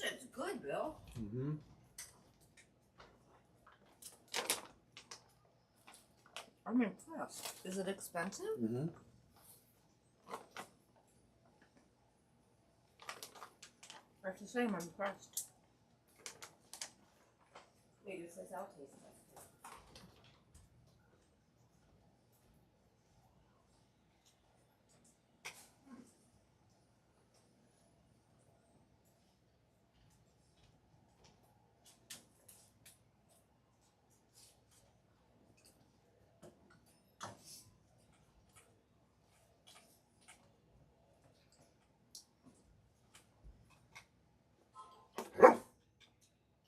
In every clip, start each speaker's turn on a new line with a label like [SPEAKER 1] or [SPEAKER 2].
[SPEAKER 1] shit's good, Bill.
[SPEAKER 2] Mm-hmm.
[SPEAKER 1] I'm impressed. Is it expensive?
[SPEAKER 2] Mm-hmm.
[SPEAKER 1] I have to say I'm impressed. Wait, it says I'll taste it.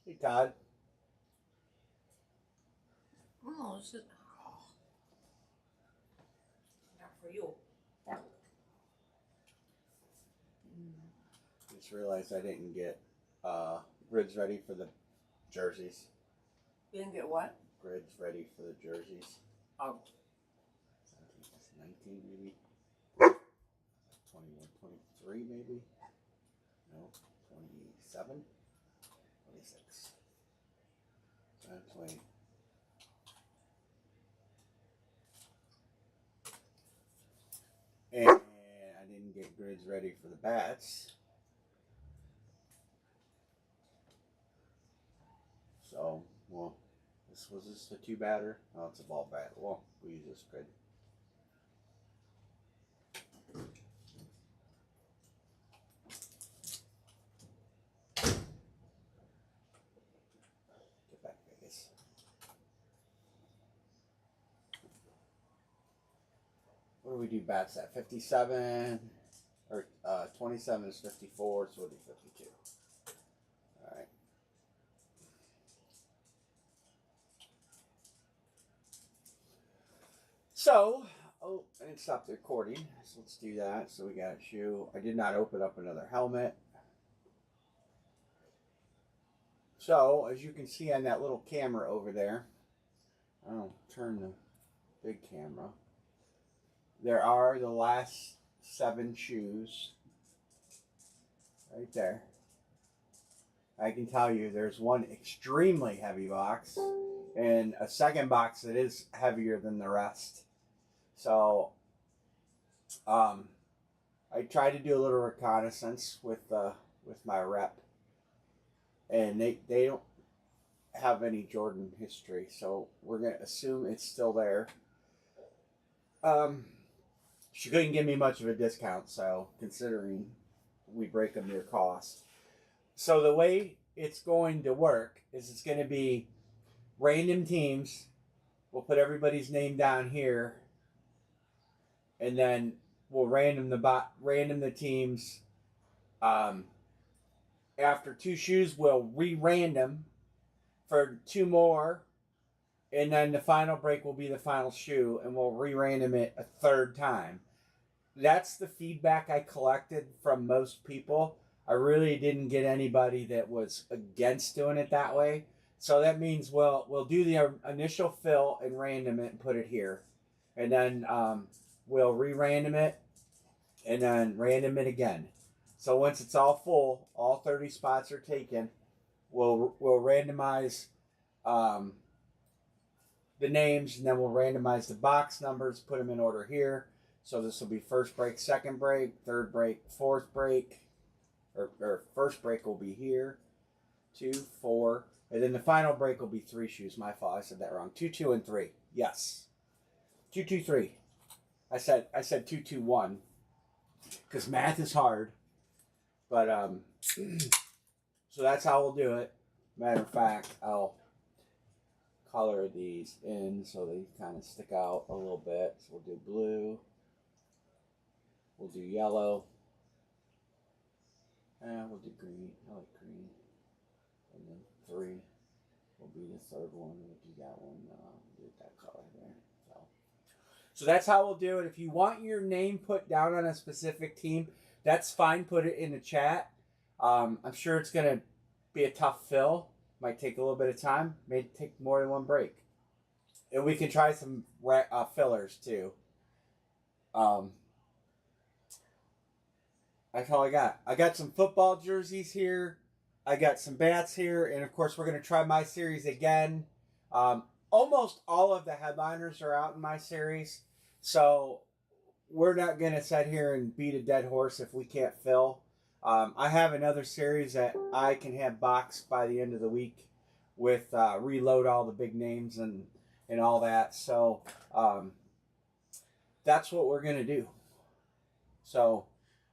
[SPEAKER 2] Hey, Todd.
[SPEAKER 1] Oh, this is not for you.
[SPEAKER 2] Just realized I didn't get grids ready for the jerseys.
[SPEAKER 1] You didn't get what?
[SPEAKER 2] Grids ready for the jerseys.
[SPEAKER 1] Oh.
[SPEAKER 2] 19 maybe. 21, 23 maybe. No, 27, 26. 20. And I didn't get grids ready for the bats. So, well, was this a 2-batter? Oh, it's a ball bat. Well, we use this grid. Get back, Vegas. What do we do bats at? 57 or 27 is 54, so we'll do 52. All right. So, oh, I didn't stop the recording, so let's do that. So we got a shoe. I did not open up another helmet. So, as you can see on that little camera over there, I'll turn the big camera. There are the last 7 shoes right there. I can tell you there's one extremely heavy box and a second box that is heavier than the rest. So I tried to do a little reconnaissance with my rep, and they don't have any Jordan history, so we're gonna assume it's still there. She couldn't give me much of a discount, so considering we break them near cost. So the way it's going to work is it's going to be random teams. We'll put everybody's name down here, and then we'll random the teams. After 2 shoes, we'll re-random for 2 more, and then the final break will be the final shoe, and we'll re-random it a 3rd time. That's the feedback I collected from most people. I really didn't get anybody that was against doing it that way. So that means we'll do the initial fill and random it and put it here. And then we'll re-random it and then random it again. So once it's all full, all 30 spots are taken, we'll randomize the names, and then we'll randomize the box numbers, put them in order here. So this will be first break, second break, third break, fourth break, or first break will be here, 2, 4, and then the final break will be 3 shoes. My fault, I said that wrong. 2, 2, and 3. Yes, 2, 2, 3. I said 2, 2, 1, because math is hard. But so that's how we'll do it. Matter of fact, I'll color these in so they kind of stick out a little bit. So we'll do blue. We'll do yellow. And we'll do green. I like green. And then 3 will be the 3rd one. We'll do that one. Do that color there. So that's how we'll do it. If you want your name put down on a specific team, that's fine. Put it in the chat. I'm sure it's going to be a tough fill. Might take a little bit of time. May take more than 1 break. And we can try some fillers too. That's all I got. I got some football jerseys here. I got some bats here, and of course we're going to try my series again. Almost all of the headliners are out in my series, so we're not going to sit here and beat a dead horse if we can't fill. I have another series that I can have boxed by the end of the week with reload all the big names and all that. So that's what we're going to do. So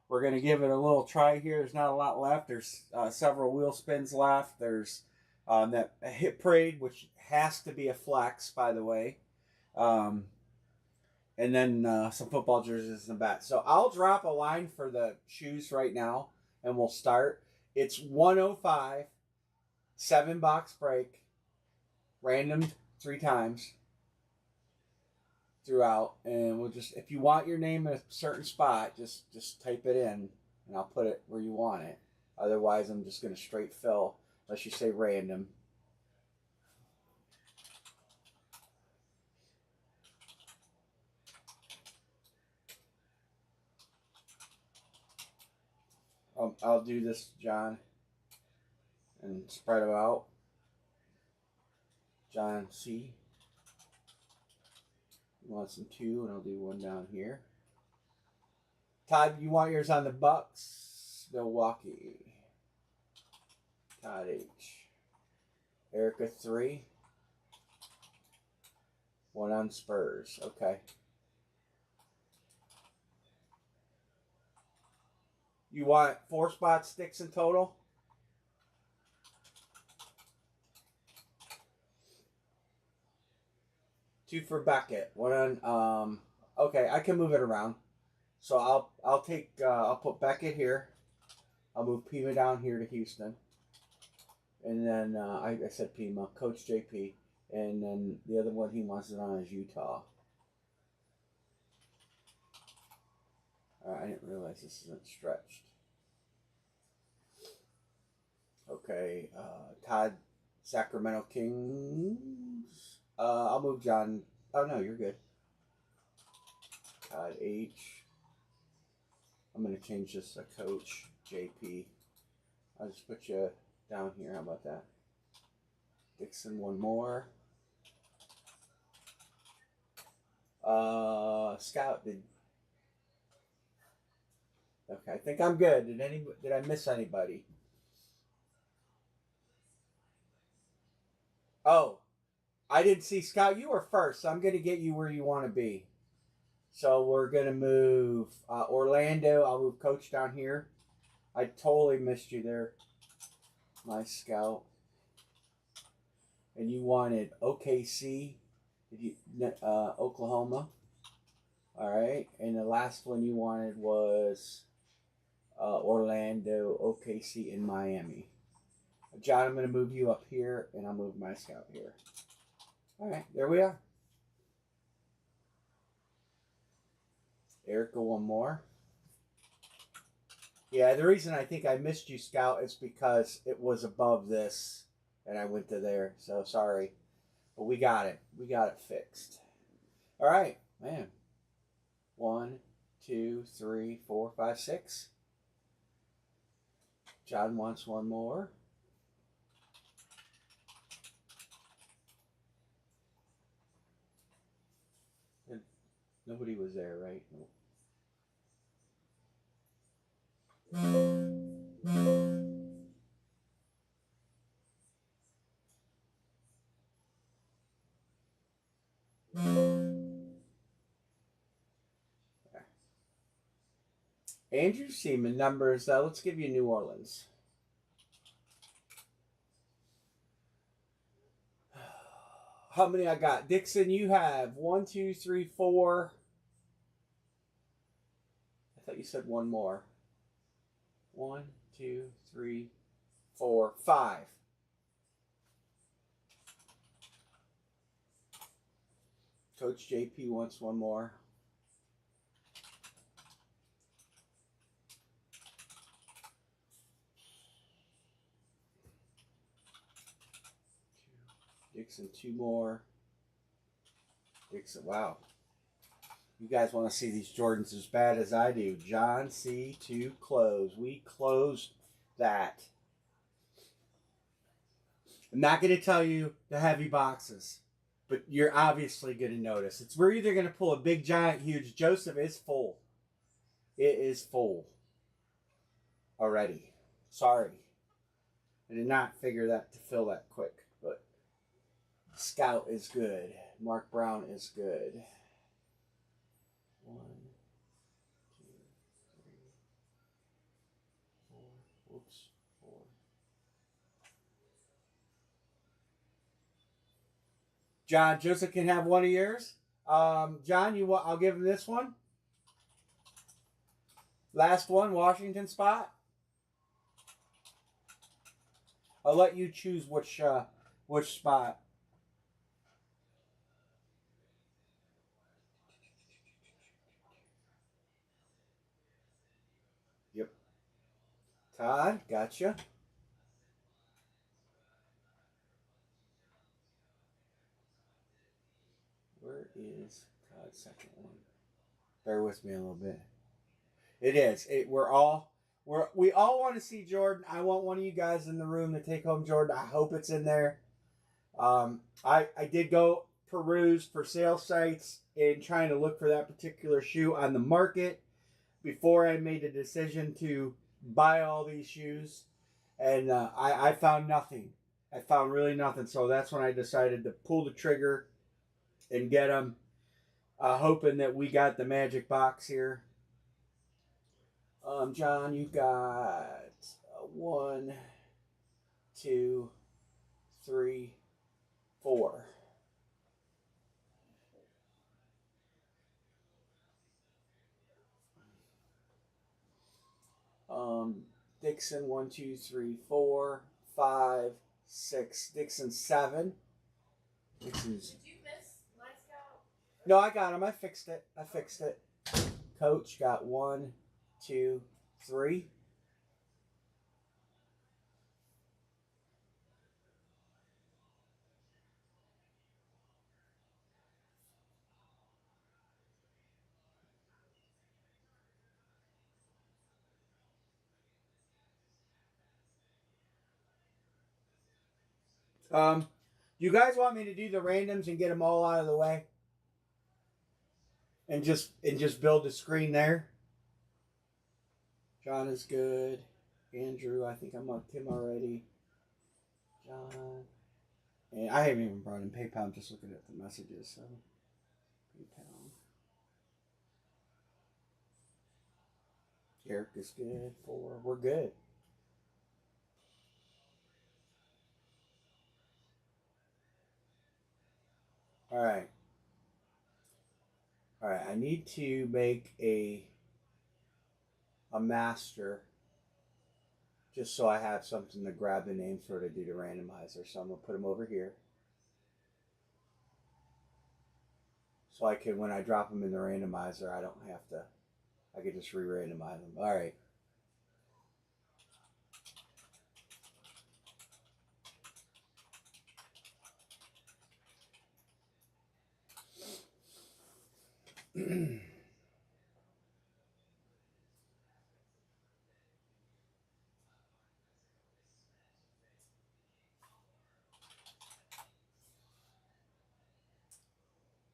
[SPEAKER 2] we're going to give it a little try here. There's not a lot left. There's several wheel spins left. There's that hit parade, which has to be a flex, by the way. And then some football jerseys in the back. So I'll drop a line for the shoes right now, and we'll start. It's 105, 7-box break, randomed 3 times throughout, and we'll just, if you want your name in a certain spot, just type it in and I'll put it where you want it. Otherwise I'm just going to straight fill unless you say random. I'll do this, John, and spread them out. John C. You want some 2, and I'll do 1 down here. Todd, you want yours on the Bucks? Milwaukee. Todd H. Erica 3. 1 on Spurs. Okay. You want 4 spot sticks in total? Two for Beckett. 1 on okay, I can move it around. So I'll take I'll put Beckett here. I'll move Pima down here to Houston. And then I said Pima, Coach JP. And then the other one he wants it on is Utah. I didn't realize this isn't stretched. Okay, Todd, Sacramento Kings. I'll move John. Oh, no, you're good. Todd H. I'm going to change this to Coach JP. I'll just put you down here. How about that? Dixon, 1 more. Scout did. Okay, I think I'm good. Did I miss anybody? Oh, I didn't see Scout. You were first, so I'm going to get you where you want to be. So we're going to move Orlando. I'll move Coach down here. I totally missed you there, my Scout. And you wanted OKC, Oklahoma. All right. And the last one you wanted was Orlando, OKC, and Miami. John, I'm going to move you up here, and I'll move my Scout here. All right, there we are. Erica, 1 more. Yeah, the reason I think I missed you, Scout, is because it was above this, and I went to there. So sorry, but we got it. We got it fixed. All right, man. 1, 2, 3, 4, 5, 6. John wants 1 more. Nobody was there, right? Andrew Seaman numbers. Let's give you New Orleans. How many I got? Dixon, you have 1, 2, 3, 4. I thought you said 1 more. 1, 2, 3, 4, 5. Coach JP wants 1 more. Dixon, 2 more. Dixon, wow. You guys want to see these Jordans as bad as I do. John C. to close. We closed that. I'm not going to tell you the heavy boxes, but you're obviously going to notice. We're either going to pull a big, giant, huge. Joseph is full. It is full already. Sorry. I did not figure that to fill that quick, but Scout is good. Mark Brown is good. 1, 2, 3, 4. Whoops. 4. John, Joseph can have one of yours. John, you want? I'll give him this one. Last one, Washington spot. I'll let you choose which spot. Yep. Todd, gotcha. Where is Todd's second one? Bear with me a little bit. It is. We all want to see Jordan. I want one of you guys in the room to take home Jordan. I hope it's in there. I did go peruse for sale sites and trying to look for that particular shoe on the market before I made a decision to buy all these shoes, and I found nothing. I found really nothing. So that's when I decided to pull the trigger and get them, hoping that we got the magic box here. John, you got 1, 2, 3, 4. Dixon 1, 2, 3, 4, 5, 6. Dixon 7. Dixon's.
[SPEAKER 1] Did you miss my Scout?
[SPEAKER 2] No, I got him. I fixed it. Coach got 1, 2, 3. You guys want me to do the randoms and get them all out of the way, and just build the screen there? John is good. Andrew, I think I marked him already. John, and I haven't even brought in PayPal. I'm just looking at the messages. So PayPal. Eric is good. 4. We're good. All right. All right. I need to make a master, just so I have something to grab the names for to do the randomizer. So I'm gonna put them over here, so I can, when I drop them in the randomizer, I don't have to. I can just re-randomize them. All right.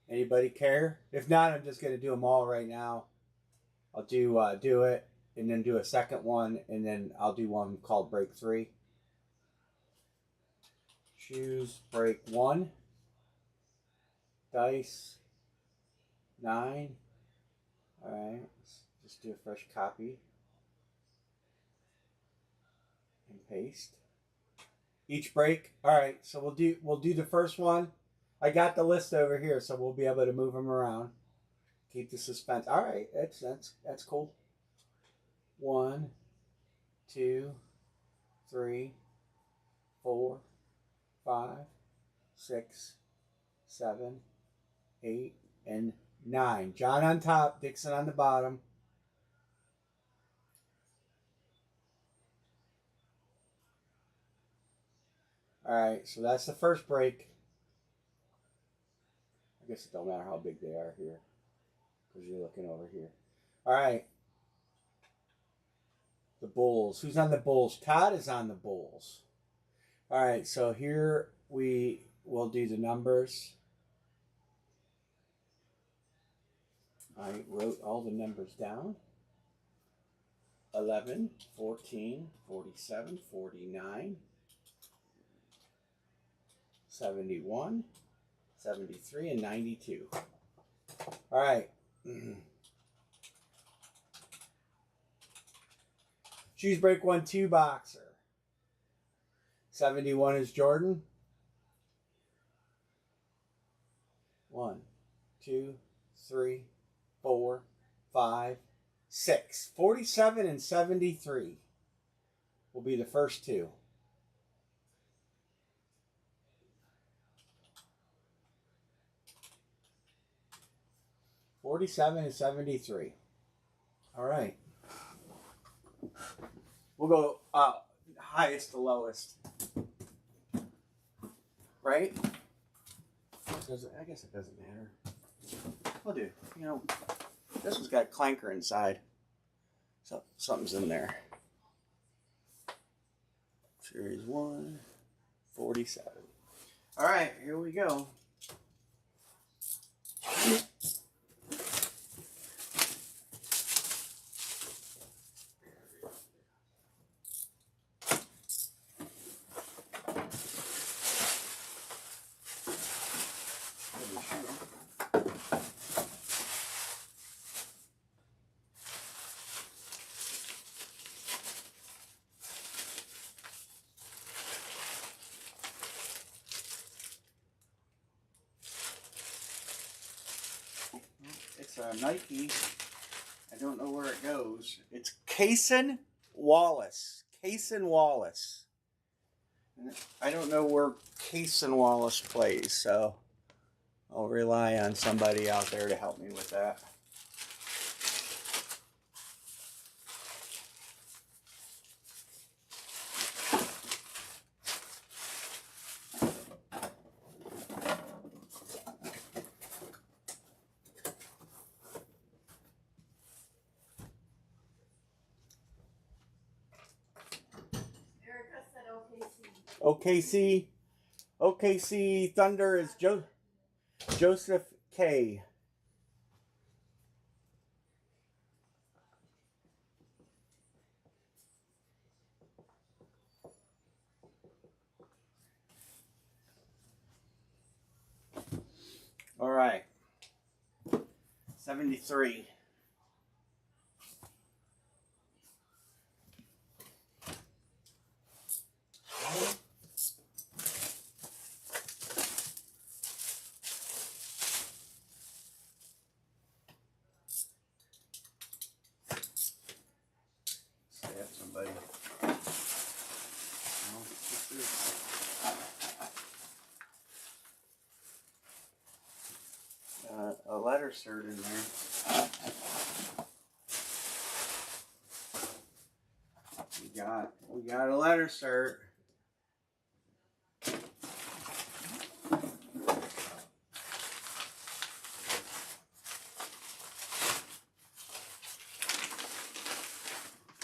[SPEAKER 2] Anybody care? If not, I'm just gonna do them all right now. I'll do it, and then do a second one, and then I'll do one called break 3. Choose break 1. Dice 9. All right. Let's just do a fresh copy and paste. Each break. All right. So we'll do the first one. I got the list over here, so we'll be able to move them around. Keep the suspense. All right. That's cool. 1, 2, 3, 4, 5, 6, 7, 8, and 9. John on top, Dixon on the bottom. All right, so that's the first break. I guess it don't matter how big they are here, because you're looking over here. All right. The Bulls. Who's on the Bulls? Todd is on the Bulls. All right, so here we will do the numbers. I wrote all the numbers down. 11, 14, 47, 49, 71, 73, and 92. All right. Shoes break 1-2 boxer. 71 is Jordan. 1, 2, 3, 4, 5, 6. 47 and 73 will be the first two. $47 and $73. All right. We'll go highest to lowest. Right? I guess it doesn't matter. We'll do. You know, this one's got a clanker inside. So something's in there. Series 1, 47. All right, here we go. It's a Nike. I don't know where it goes. It's Cason Wallace. Cason Wallace. I don't know where Cason Wallace plays, so I'll rely on somebody out there to help me with that.
[SPEAKER 1] Erica said OKC.
[SPEAKER 2] OKC Thunder is Joseph K. All right. 73. Stab somebody. A letter cert in there. We got a letter cert.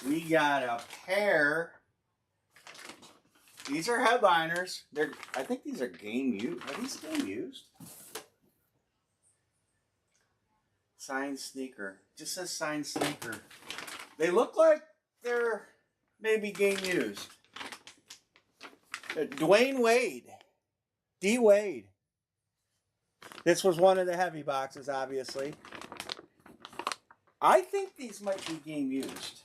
[SPEAKER 2] We got a pair. These are headliners. I think these are game used. Are these game used? Signed sneaker. Just says signed sneaker. They look like they're maybe game used. Dwayne Wade. D. Wade. This was one of the heavy boxes, obviously. I think these might be game used.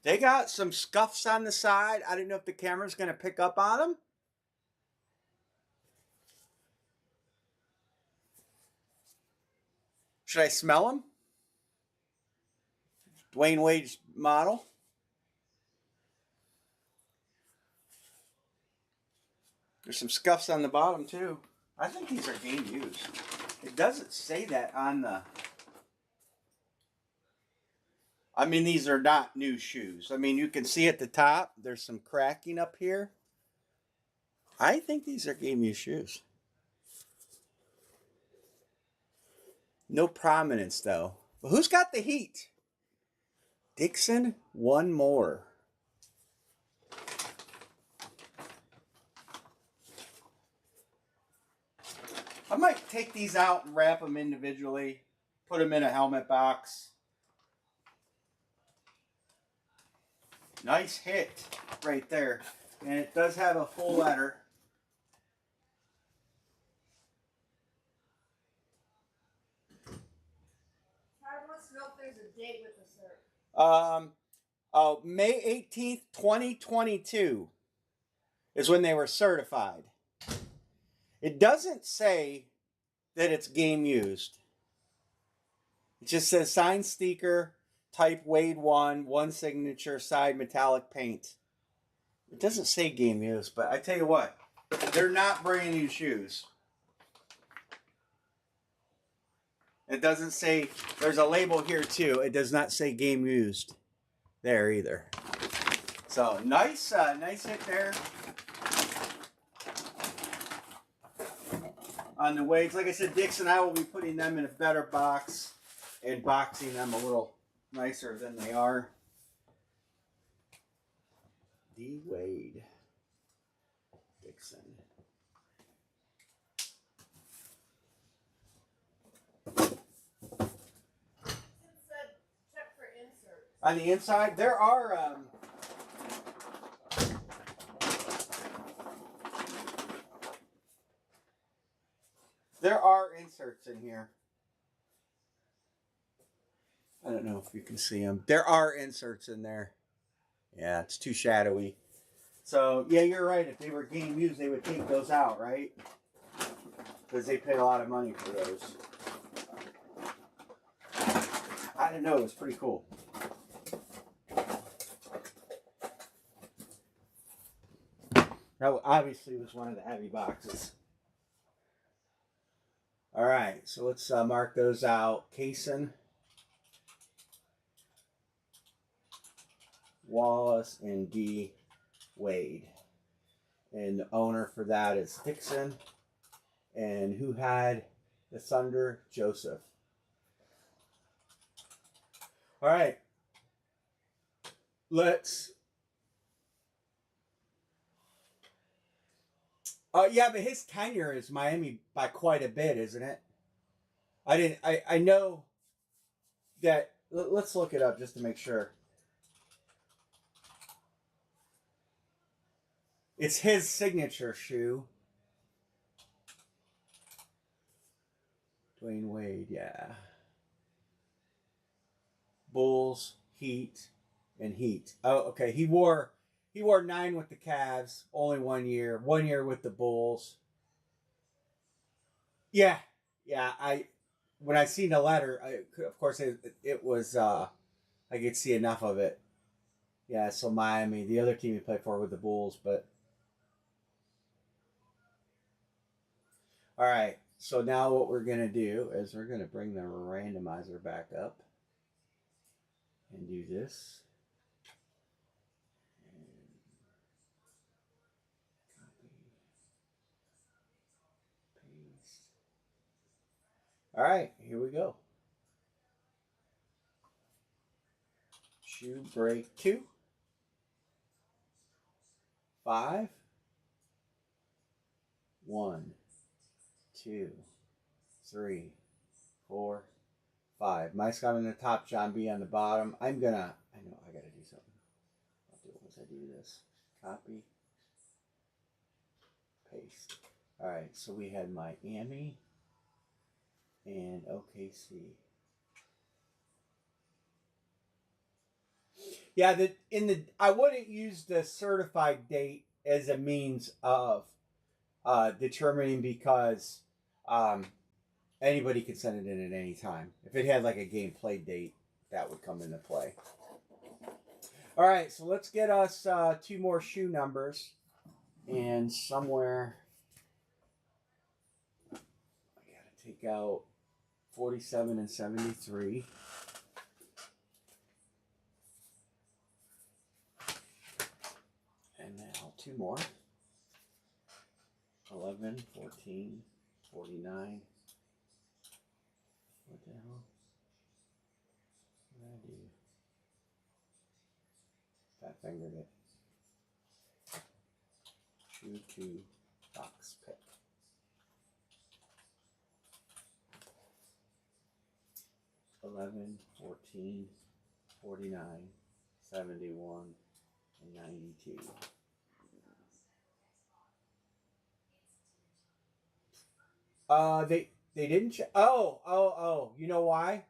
[SPEAKER 2] They got some scuffs on the side. I don't know if the camera's going to pick up on them. Should I smell them? Dwayne Wade's model. There's some scuffs on the bottom too. I think these are game used. It doesn't say that on the... I mean, these are not new shoes. I mean, you can see at the top, there's some cracking up here. I think these are game used shoes. No prominence, though. But who's got the heat? Dixon, one more. I might take these out and wrap them individually, put them in a helmet box. Nice hit right there. And it does have a full letter.
[SPEAKER 1] Howard wants to know if there's a date with the cert.
[SPEAKER 2] May 18th, 2022 is when they were certified. It doesn't say that it's game used. It just says signed sticker, type Wade 1 signature, side metallic paint. It doesn't say game used, but I tell you what, they're not brand new shoes. It doesn't say, there's a label here too. It does not say game used there either. So nice hit there on the Wades. Like I said, Dix and I will be putting them in a better box and boxing them a little nicer than they are. D. Wade Dixon.
[SPEAKER 1] It said check for inserts.
[SPEAKER 2] On the inside, there are inserts in here. I don't know if you can see them. There are inserts in there. Yeah, it's too shadowy. So, yeah, you're right. If they were game used, they would take those out, right? Because they paid a lot of money for those. I didn't know. It was pretty cool. That obviously was one of the heavy boxes. All right, so let's mark those out. Kaysen, Wallace, and D. Wade. And the owner for that is Dixon. And who had the Thunder? Joseph. All right. Let's... yeah, but his tenure is Miami by quite a bit, isn't it? I know that... Let's look it up just to make sure. It's his signature shoe. Dwayne Wade, yeah. Bulls, Heat, and Heat. Oh, okay. He wore 9 with the Cavs, only 1 year. 1 year with the Bulls. Yeah. When I seen the letter, of course it was I could see enough of it. Yeah, so Miami, the other team he played for with the Bulls, but all right. So now what we're going to do is we're going to bring the randomizer back up and do this. Copy, paste. All right, here we go. Shoe break 2. 5. 1, 2, 3, 4, 5. My Scott on the top, John B on the bottom. I know I gotta do something. I'll do it once I do this. Copy. Paste. Alright, so we had Miami and OKC. Yeah, I wouldn't use the certified date as a means of determining, because anybody can send it in at any time. If it had like a game play date, that would come into play. All right, so let's get us 2 more shoe numbers. And somewhere, I gotta take out 47 and 73. And now 2 more. 11, 14, 49. What the hell? What did I do? Fat fingered it. Shoe to box pick. 11, 14, 49, 71, and 92. They didn't. Oh. You know why?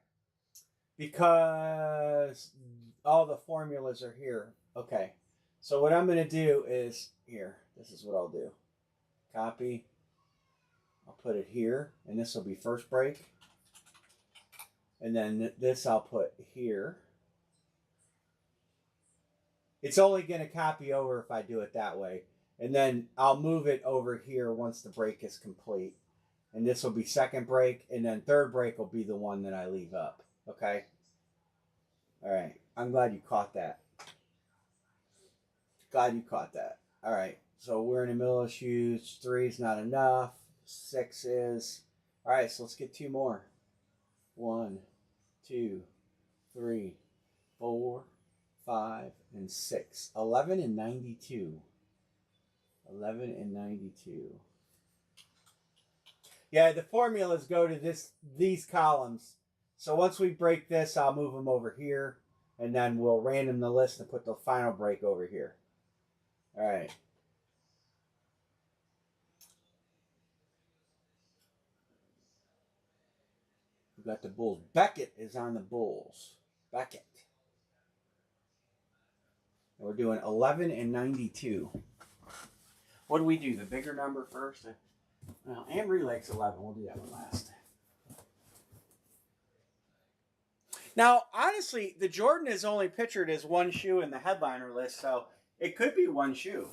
[SPEAKER 2] Because all the formulas are here. Okay. So what I'm gonna do is here. This is what I'll do. Copy. I'll put it here, and this will be first break. And then this I'll put here. It's only going to copy over if I do it that way. And then I'll move it over here once the break is complete. And this will be second break. And then third break will be the one that I leave up. Okay? All right. I'm glad you caught that. All right. So we're in the middle of shoes. 3 is not enough. 6 is. All right. So let's get 2 more. 1, 2, 3, 4, 5, and 6. 11 and 92. 11 and 92. Yeah, the formulas go to these columns. So once we break this, I'll move them over here, and then we'll random the list and put the final break over here. All right. We got the Bulls. Beckett is on the Bulls. Beckett. And we're doing 11 and 92. What do we do? The bigger number first? Well, Amory likes 11. We'll do that one last. Now, honestly, the Jordan is only pictured as one shoe in the headliner list, so it could be one shoe.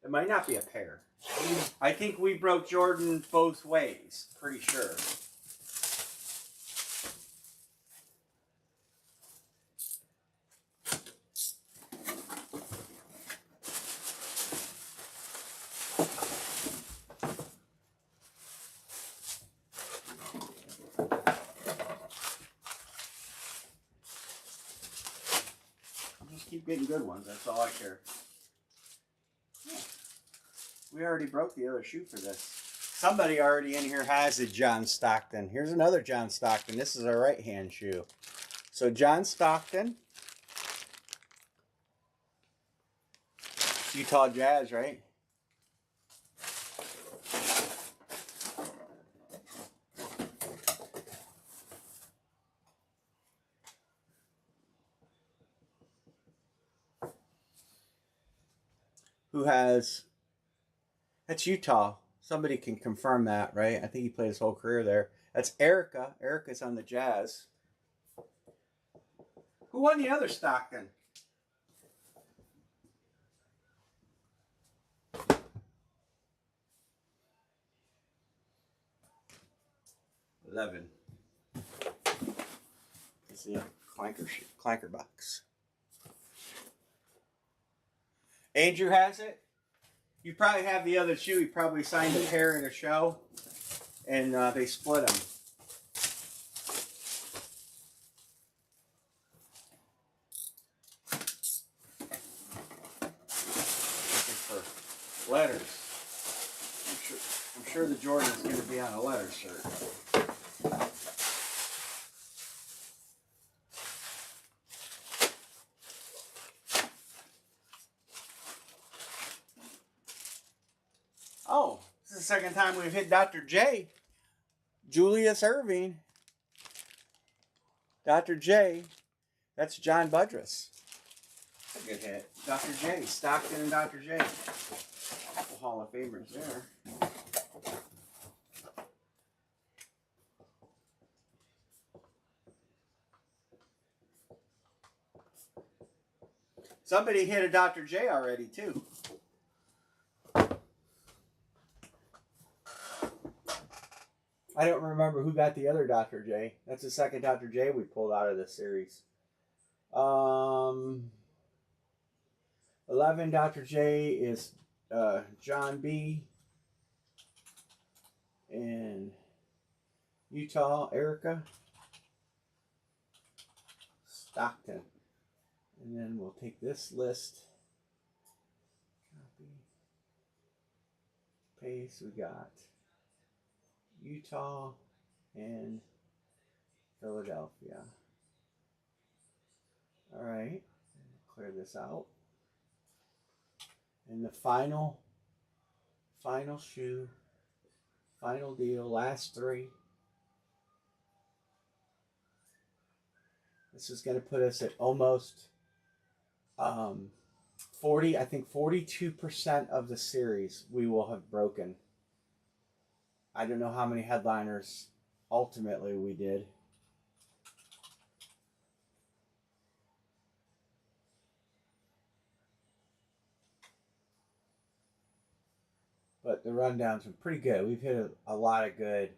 [SPEAKER 2] It might not be a pair. I think we broke Jordan both ways, pretty sure. Keep getting good ones. That's all I care. Yeah. We already broke the other shoe for this. Somebody already in here has a John Stockton. Here's another John Stockton. This is our right-hand shoe. So John Stockton. Utah Jazz, right? Who has... That's Utah. Somebody can confirm that, right? I think he played his whole career there. That's Erica. Erica's on the Jazz. Who won the other Stockton? $11. It's the clanker box. Andrew has it. You probably have the other shoe. He probably signed a pair in a show, and they split them. For letters. I'm sure the Jordan is going to be on a letter shirt. Oh, this is the second time we've hit Dr. J. Julius Erving. Dr. J. That's John Budrus. That's a good hit. Dr. J. Stockton and Dr. J. Couple Hall of Famers there. Somebody hit a Dr. J already, too. I don't remember who got the other Dr. J. That's the second Dr. J we pulled out of this series. 11 Dr. J is John B. And Utah, Erica. Stockton. And then we'll take this list. Copy. Paste. We got Utah and Philadelphia. All right. Clear this out. And the final shoe, final deal, last three. This is going to put us at almost 40, I think 42% of the series we will have broken. I don't know how many headliners ultimately we did. But the rundown's been pretty good. We've hit a lot of good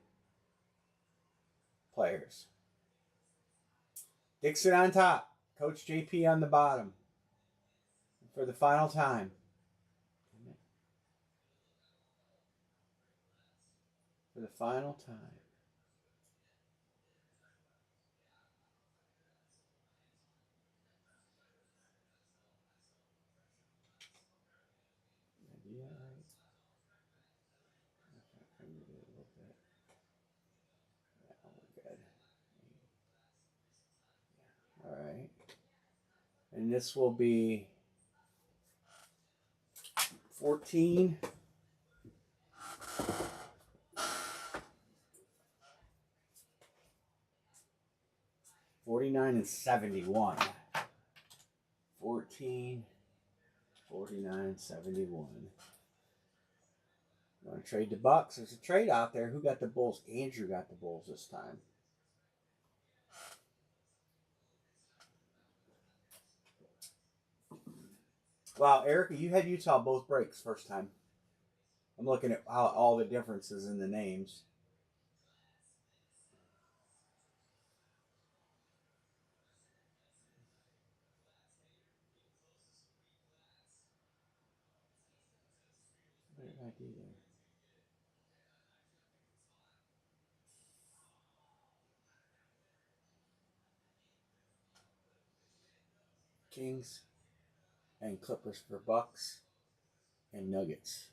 [SPEAKER 2] players. Dixon on top. Coach JP on the bottom. For the final time. For the final time. Yeah, right. I can do it a little bit. Yeah, we're good. All right. And this will be 14. 49 and 71. 14, 49, 71. You want to trade the Bucks? There's a trade out there. Who got the Bulls? Andrew got the Bulls this time. Wow, Erica, you had Utah both breaks first time. I'm looking at how all the differences in the names. What did I do there? Kings and Clippers for Bucks and Nuggets.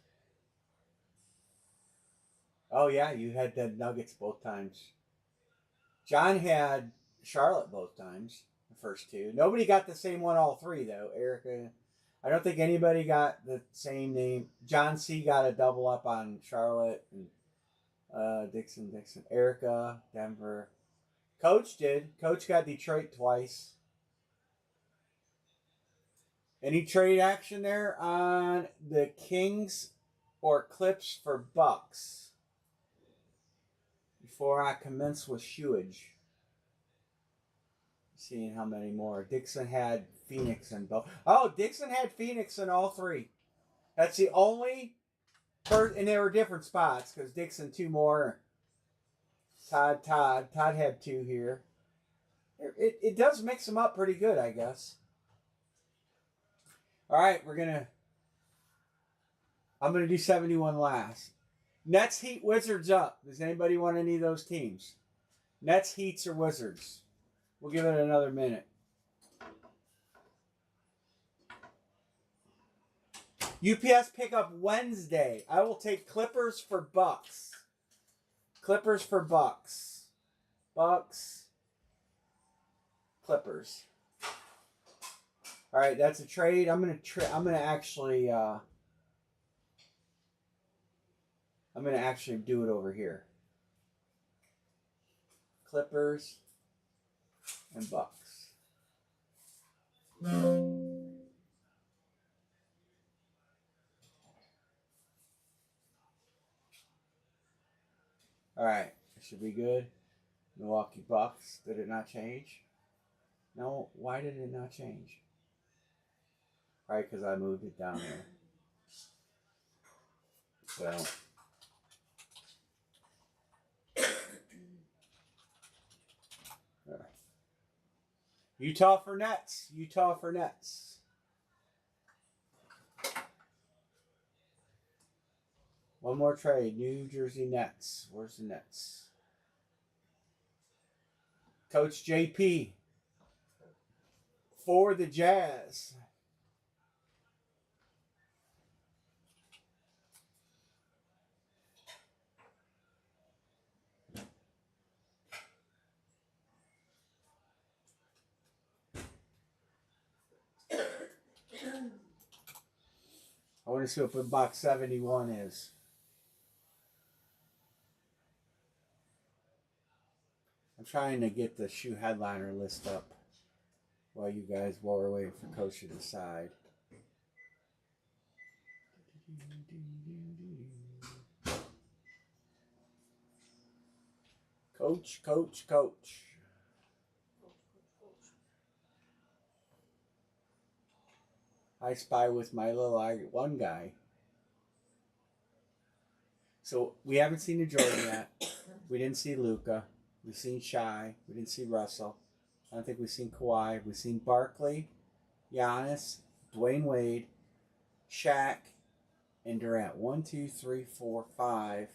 [SPEAKER 2] Oh yeah, you had the Nuggets both times. John had Charlotte both times, the first two. Nobody got the same one all three though. Erica, I don't think anybody got the same name. John C got a double up on Charlotte and Dixon. Erica, Denver. Coach did. Coach got Detroit twice. Any trade action there on the Kings or Clips for Bucks? Before I commence with shoeage. Seeing how many more. Dixon had Phoenix and both. Oh, Dixon had Phoenix in all three. That's the only first, and they were different spots because Dixon two more. Todd had two here. It does mix them up pretty good, I guess. All right, I'm gonna do 71 last. Nets, Heat, Wizards up. Does anybody want any of those teams? Nets, Heats, or Wizards? We'll give it another minute. UPS pickup Wednesday. I will take Clippers for Bucks. Clippers for Bucks. Bucks. Clippers. All right, that's a trade. I'm gonna actually do it over here. Clippers and Bucks. All right, it should be good. Milwaukee Bucks. Did it not change? No. Why did it not change? Right, because I moved it down there. Well. Utah for Nets. Utah for Nets. One more trade. New Jersey Nets. Where's the Nets? Coach JP for the Jazz. I want to see what box 71 is. I'm trying to get the shoe headliner list up while we're waiting for Coach to decide. Coach. I spy with my little one guy. So we haven't seen the Jordan yet. We didn't see Luka. We've seen Shai. We didn't see Russell. I don't think we've seen Kawhi. We've seen Barkley, Giannis, Dwayne Wade, Shaq, and Durant. 1, 2, 3, 4, 5.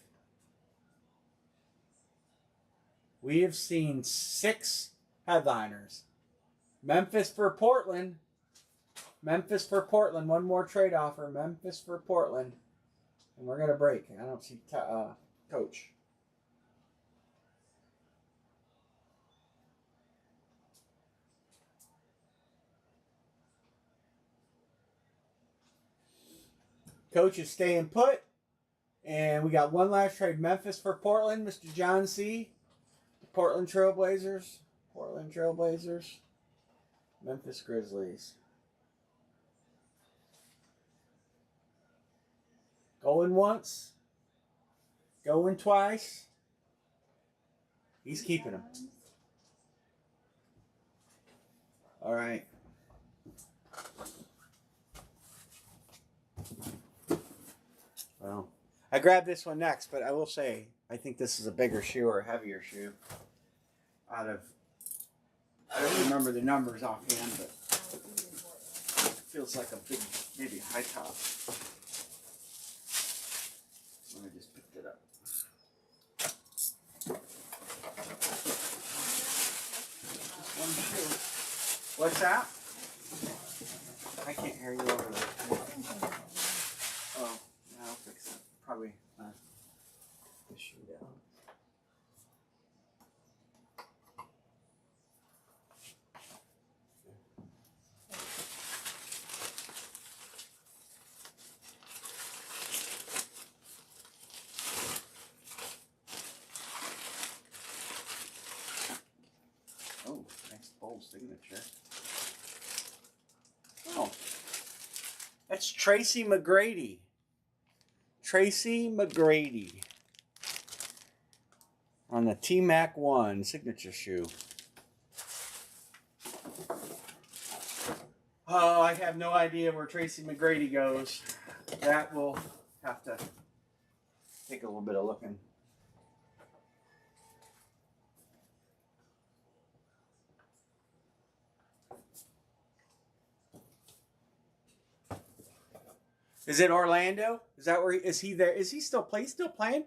[SPEAKER 2] We have seen 6 headliners. Memphis for Portland. One more trade offer. Memphis for Portland. And we're going to break. I don't see Coach. Coach is staying put. And we got one last trade. Memphis for Portland. Mr. John C. Portland Trailblazers. Memphis Grizzlies. Going once. Going twice. He's keeping them. All right. Well, I grabbed this one next, but I will say I think this is a bigger shoe or a heavier shoe. I don't remember the numbers offhand, but it feels like a big, maybe high top. I just picked it up. Just one shoe. What's that? I can't hear you over there. Oh, yeah, I'll fix it. Probably the shoe down. Oh, nice bold signature. Oh, that's Tracy McGrady. On the T-Mac 1 signature shoe. Oh, I have no idea where Tracy McGrady goes. That will have to take a little bit of looking. Is it Orlando? Is that where is he there? Is he still playing?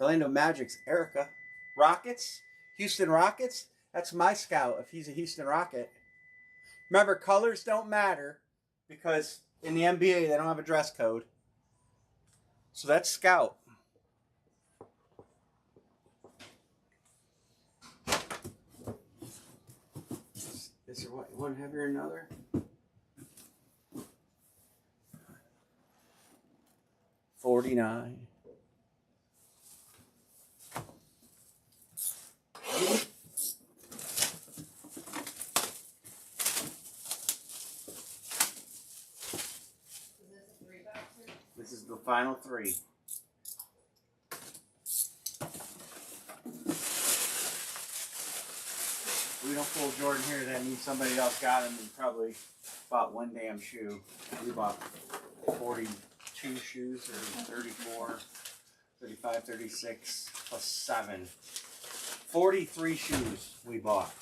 [SPEAKER 2] Orlando Magic's Erica. Rockets? Houston Rockets? That's my scout if he's a Houston Rocket. Remember, colors don't matter because in the NBA they don't have a dress code. So that's scout. Is there one heavier than another? $49. This is the final 3. We don't pull Jordan here, that means somebody else got him and probably bought one damn shoe. We bought 42 shoes, or 34, 35, 36, plus 7. 43 shoes we bought.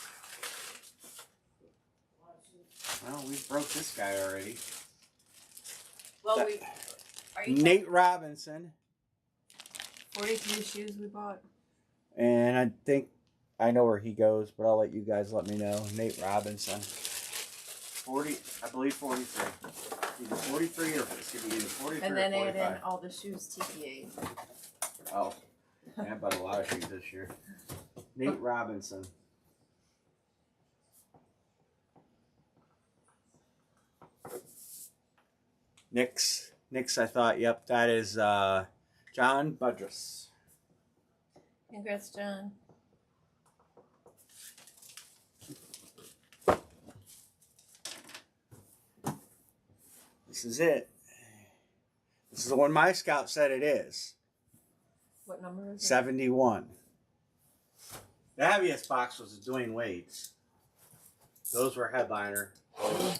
[SPEAKER 2] Well, we broke this guy already.
[SPEAKER 1] Well,
[SPEAKER 2] Nate Robinson.
[SPEAKER 1] 43 shoes we bought.
[SPEAKER 2] And I think I know where he goes, but I'll let you guys let me know. Nate Robinson. 40, I believe 43. Either 43 or it's going to be either 43
[SPEAKER 1] and then
[SPEAKER 2] or 45.
[SPEAKER 1] add in all the shoes TPA.
[SPEAKER 2] Oh, I bought a lot of shoes this year. Nate Robinson. Nick's, I thought, yep, that is John Budrus.
[SPEAKER 1] Congrats, John.
[SPEAKER 2] This is it. This is the one my scout said it is.
[SPEAKER 1] What number is it?
[SPEAKER 2] 71. The heaviest box was the Dwayne Wade's. Those were headliner,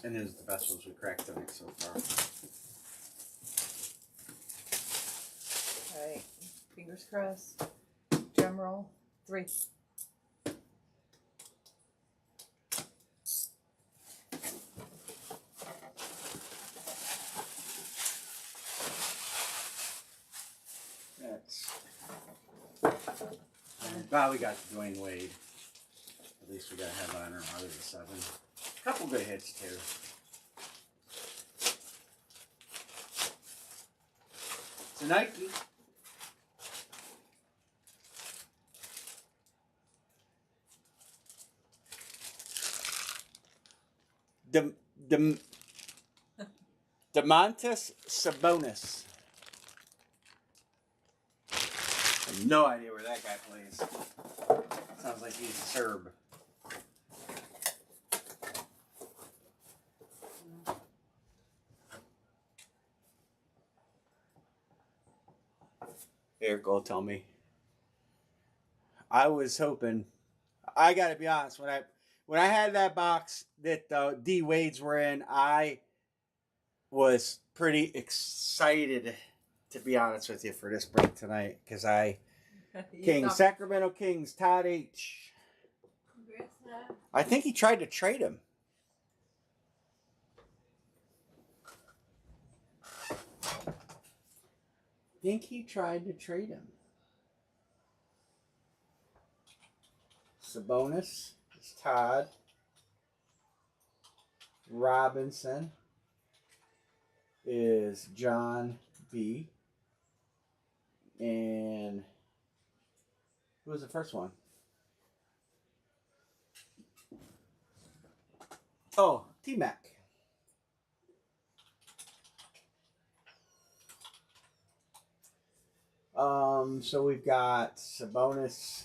[SPEAKER 2] and it was the best ones we cracked tonight so far.
[SPEAKER 1] Alright, fingers crossed. Drum roll. 3.
[SPEAKER 2] That's. Well, we got Dwayne Wade. At least we got a headliner out of the 7. A couple good hits too. It's a Nike. Demontis Sabonis. I have no idea where that guy plays. Sounds like he's a Serb. Eric will tell me. I was hoping. I got to be honest. When I had that box that D Wades were in, I was pretty excited, to be honest with you, for this break tonight, because Sacramento Kings, Todd H.
[SPEAKER 1] Congrats, Todd.
[SPEAKER 2] I think he tried to trade him. Sabonis is Todd. Robinson is John B. And who was the first one? Oh, T-Mac. So we've got Sabonis,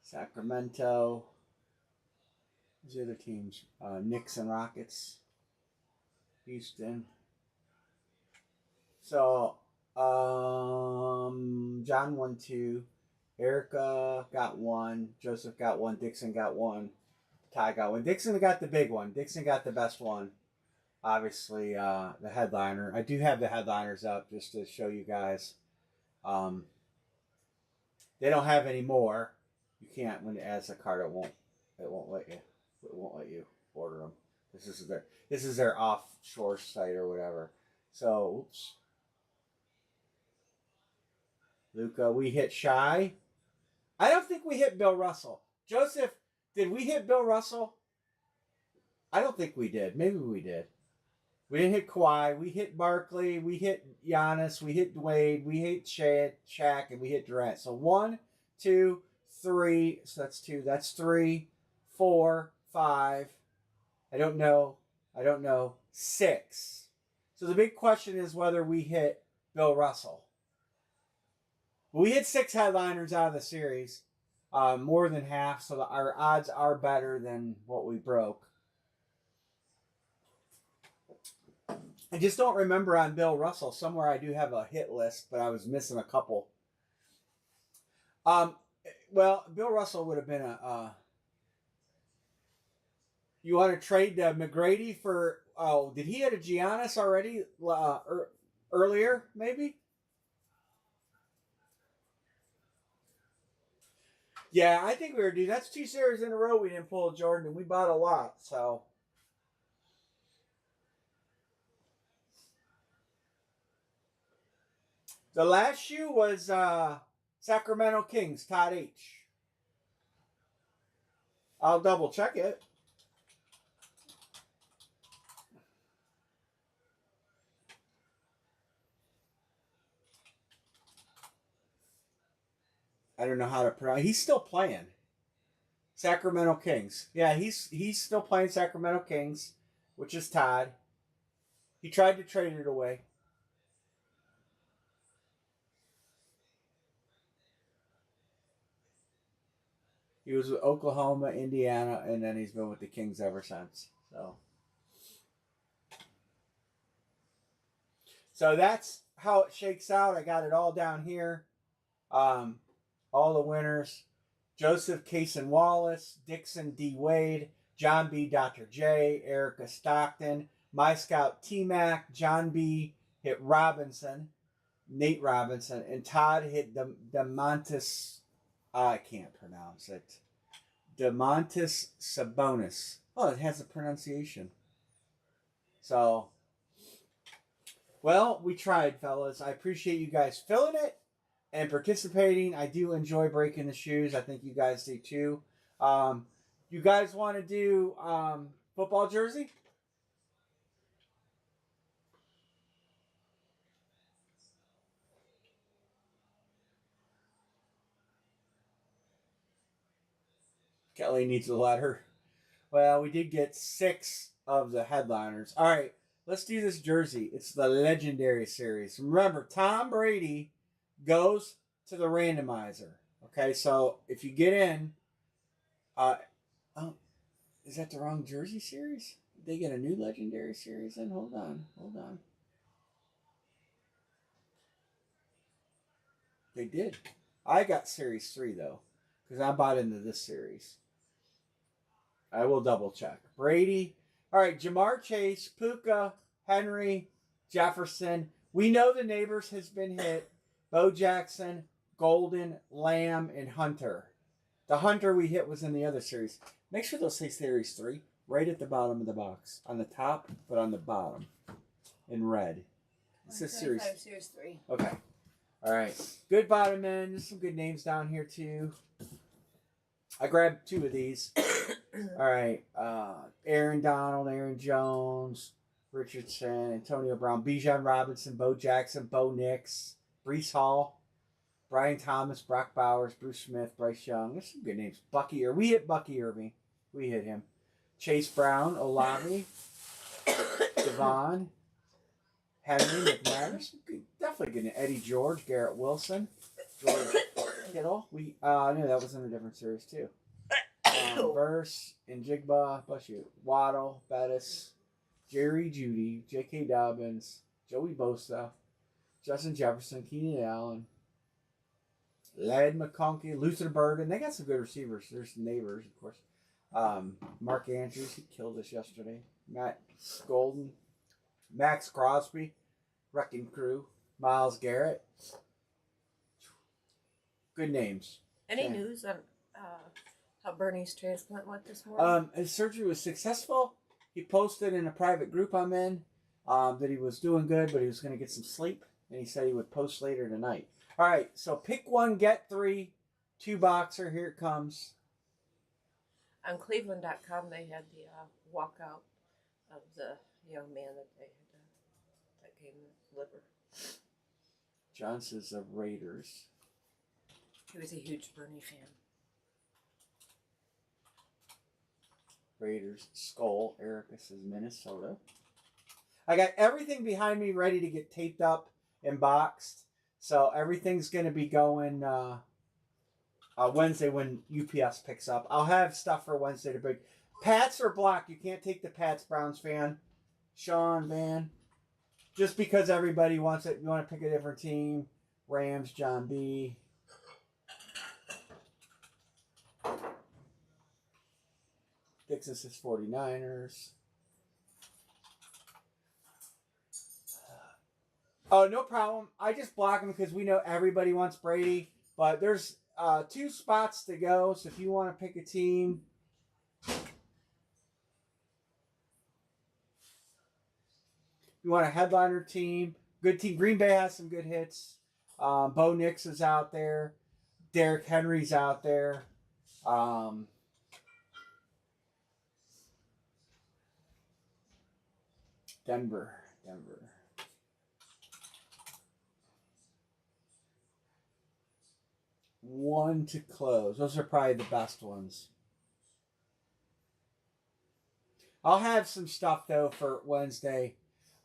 [SPEAKER 2] Sacramento. Who's the other teams? Knicks and Rockets. Houston. So, John won 2. Erica got 1. Joseph got 1. Dixon got 1. Ty got 1. Dixon got the big one. Dixon got the best one. Obviously, the headliner. I do have the headliners up just to show you guys. They don't have any more. You can't, when it adds a card, it won't let you. It won't let you order them. This is their offshore site or whatever. So, oops. Luca, we hit Shy. I don't think we hit Bill Russell. Joseph, did we hit Bill Russell? I don't think we did. Maybe we did. We didn't hit Kawhi. We hit Barkley. We hit Giannis. We hit Wade. We hit Shaq, and we hit Durant. So 1, 2, 3. So that's 2. That's 3, 4, 5. I don't know. 6. So the big question is whether we hit Bill Russell. We hit 6 headliners out of the series, more than half. So our odds are better than what we broke. I just don't remember on Bill Russell. Somewhere I do have a hit list, but I was missing a couple. Well, Bill Russell would have been a. You want to trade McGrady for? Oh, did he hit a Giannis already earlier? Maybe. Yeah, I think we were due. That's 2 series in a row we didn't pull a Jordan, and we bought a lot. So. The last shoe was Sacramento Kings, Todd H. I'll double check it. I don't know how to pronounce. He's still playing. Sacramento Kings. Yeah, he's still playing Sacramento Kings. which is Todd. He tried to trade it away. He was with Oklahoma, Indiana, and then he's been with the Kings ever since. So that's how it shakes out. I got it all down here. All the winners. Joseph Cason Wallace, Dixon D. Wade, John B. Dr. J, Erica Stockton, My Scout T Mac, John B. hit Robinson, Nate Robinson, and Todd hit DeMontis. I can't pronounce it. DeMontis Sabonis. Oh, it has a pronunciation. So, well, we tried, fellas. I appreciate you guys filling it and participating. I do enjoy breaking the shoes. I think you guys do too. You guys want to do football jersey? Kelly needs a letter. Well, we did get 6 of the headliners. All right, let's do this jersey. It's the Legendary Series. Remember, Tom Brady goes to the randomizer. Okay, so if you get in, oh, is that the wrong jersey series? Did they get a new Legendary Series in? Hold on. They did. I got Series 3, though, because I bought into this series. I will double check. Brady. All right, Jamar Chase, Puka, Henry, Jefferson. We know the neighbors has been hit. Bo Jackson, Golden, Lamb, and Hunter. The Hunter we hit was in the other series. Make sure those say Series 3 right at the bottom of the box. On the top, but on the bottom. In red. This is Series
[SPEAKER 1] 3.
[SPEAKER 2] Okay. All right. Good bottom end. There's some good names down here, too. I grabbed 2 of these. All right. Aaron Donald, Aaron Jones, Richardson, Antonio Brown, Bijan Robinson, Bo Jackson, Bo Nix, Brees Hall, Brian Thomas, Brock Bowers, Bruce Smith, Bryce Young. There's some good names. Bucky Irving. We hit Bucky Irving. We hit him. Chase Brown, Olave, Devon, Henry, McNair. Definitely good. Eddie George, Garrett Wilson, George Kittle. No, that was in a different series too. Verse, Njigba, bless you, Waddle, Bettis, Jerry Judy, J.K. Dobbins, Joey Bosa, Justin Jefferson, Keenan Allen, Ladd McConkey, Luther Burden. They got some good receivers. There's some neighbors, of course. Mark Andrews, he killed us yesterday. Matt Golden, Max Crosby, Wrecking Crew, Myles Garrett. Good names.
[SPEAKER 1] Any news on how Bernie's transplant went this morning?
[SPEAKER 2] His surgery was successful. He posted in a private group I'm in that he was doing good, but he was going to get some sleep, and he said he would post later tonight. All right, so pick 1, get 3, 2 boxer. Here it comes.
[SPEAKER 1] On Cleveland.com, they had the walkout of the young man that gave him liver.
[SPEAKER 2] John says the Raiders.
[SPEAKER 1] He was a huge Bernie fan.
[SPEAKER 2] Raiders. Skull. Erica says Minnesota. I got everything behind me ready to get taped up and boxed. So everything's going to be going Wednesday when UPS picks up. I'll have stuff for Wednesday to break. Pats are blocked. You can't take the Pats Browns fan. Sean Van. Just because everybody wants it. You want to pick a different team. Rams, John B. Dixon says 49ers. Oh, no problem. I just block them because we know everybody wants Brady. But there's 2 spots to go. So if you want to pick a team. You want a headliner team. Good team. Green Bay has some good hits. Bo Nix is out there. Derrick Henry's out there. Denver. 1 to close. Those are probably the best ones. I'll have some stuff though for Wednesday.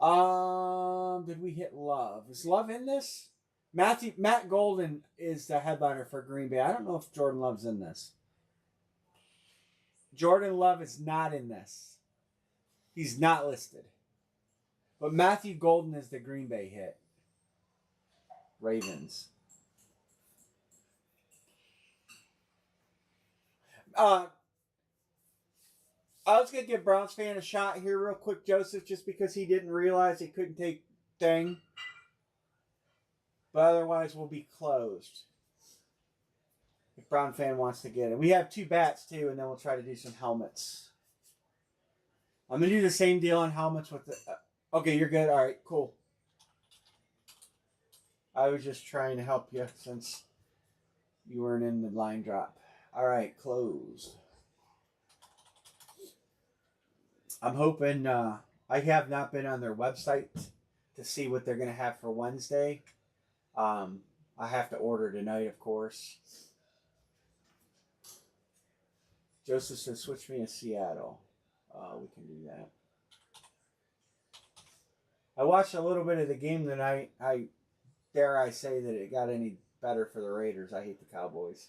[SPEAKER 2] Did we hit Love? Is Love in this? Matt Golden is the headliner for Green Bay. I don't know if Jordan Love's in this. Jordan Love is not in this. He's not listed. But Matthew Golden is the Green Bay hit. Ravens. I was going to give Browns fan a shot here real quick, Joseph, just because he didn't realize he couldn't take thing. But otherwise, we'll be closed. If Brown fan wants to get it. We have 2 bats, too, and then we'll try to do some helmets. I'm going to do the same deal on helmets with the... okay, you're good. All right, cool. I was just trying to help you since you weren't in the line drop. All right, closed. I'm hoping... I have not been on their website to see what they're going to have for Wednesday. I have to order tonight, of course. Joseph says, switch me to Seattle. We can do that. I watched a little bit of the game tonight. Dare I say that it got any better for the Raiders. I hate the Cowboys.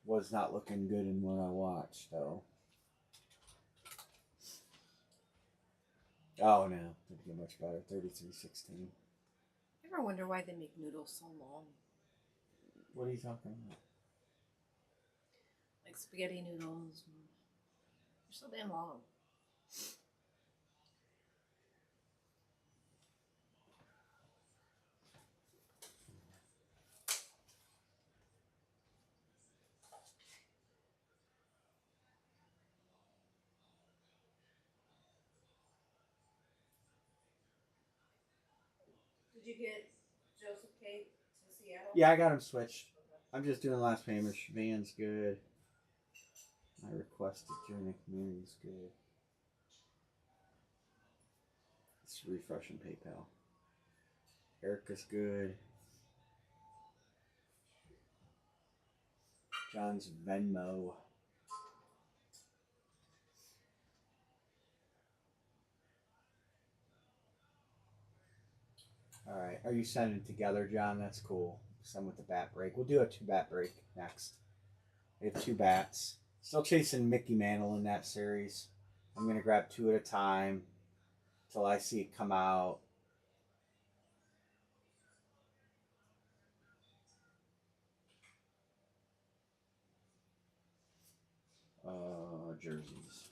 [SPEAKER 2] Was not looking good in what I watched, though. Oh, no. Didn't get much better. 33-16.
[SPEAKER 1] I ever wonder why they make noodles so long?
[SPEAKER 2] What are you talking about?
[SPEAKER 1] Like spaghetti noodles. They're so damn long. Did you get Joseph Kate to Seattle?
[SPEAKER 2] Yeah, I got him switched. I'm just doing the last payment. Van's good. I requested joining community is good. Let's refresh on PayPal. Erica's good. John's Venmo. All right. Are you sending together, John? That's cool. Send with the bat break. We'll do a 2-bat break next. We have 2 bats. Still chasing Mickey Mantle in that series. I'm going to grab 2 at a time till I see it come out. Jerseys.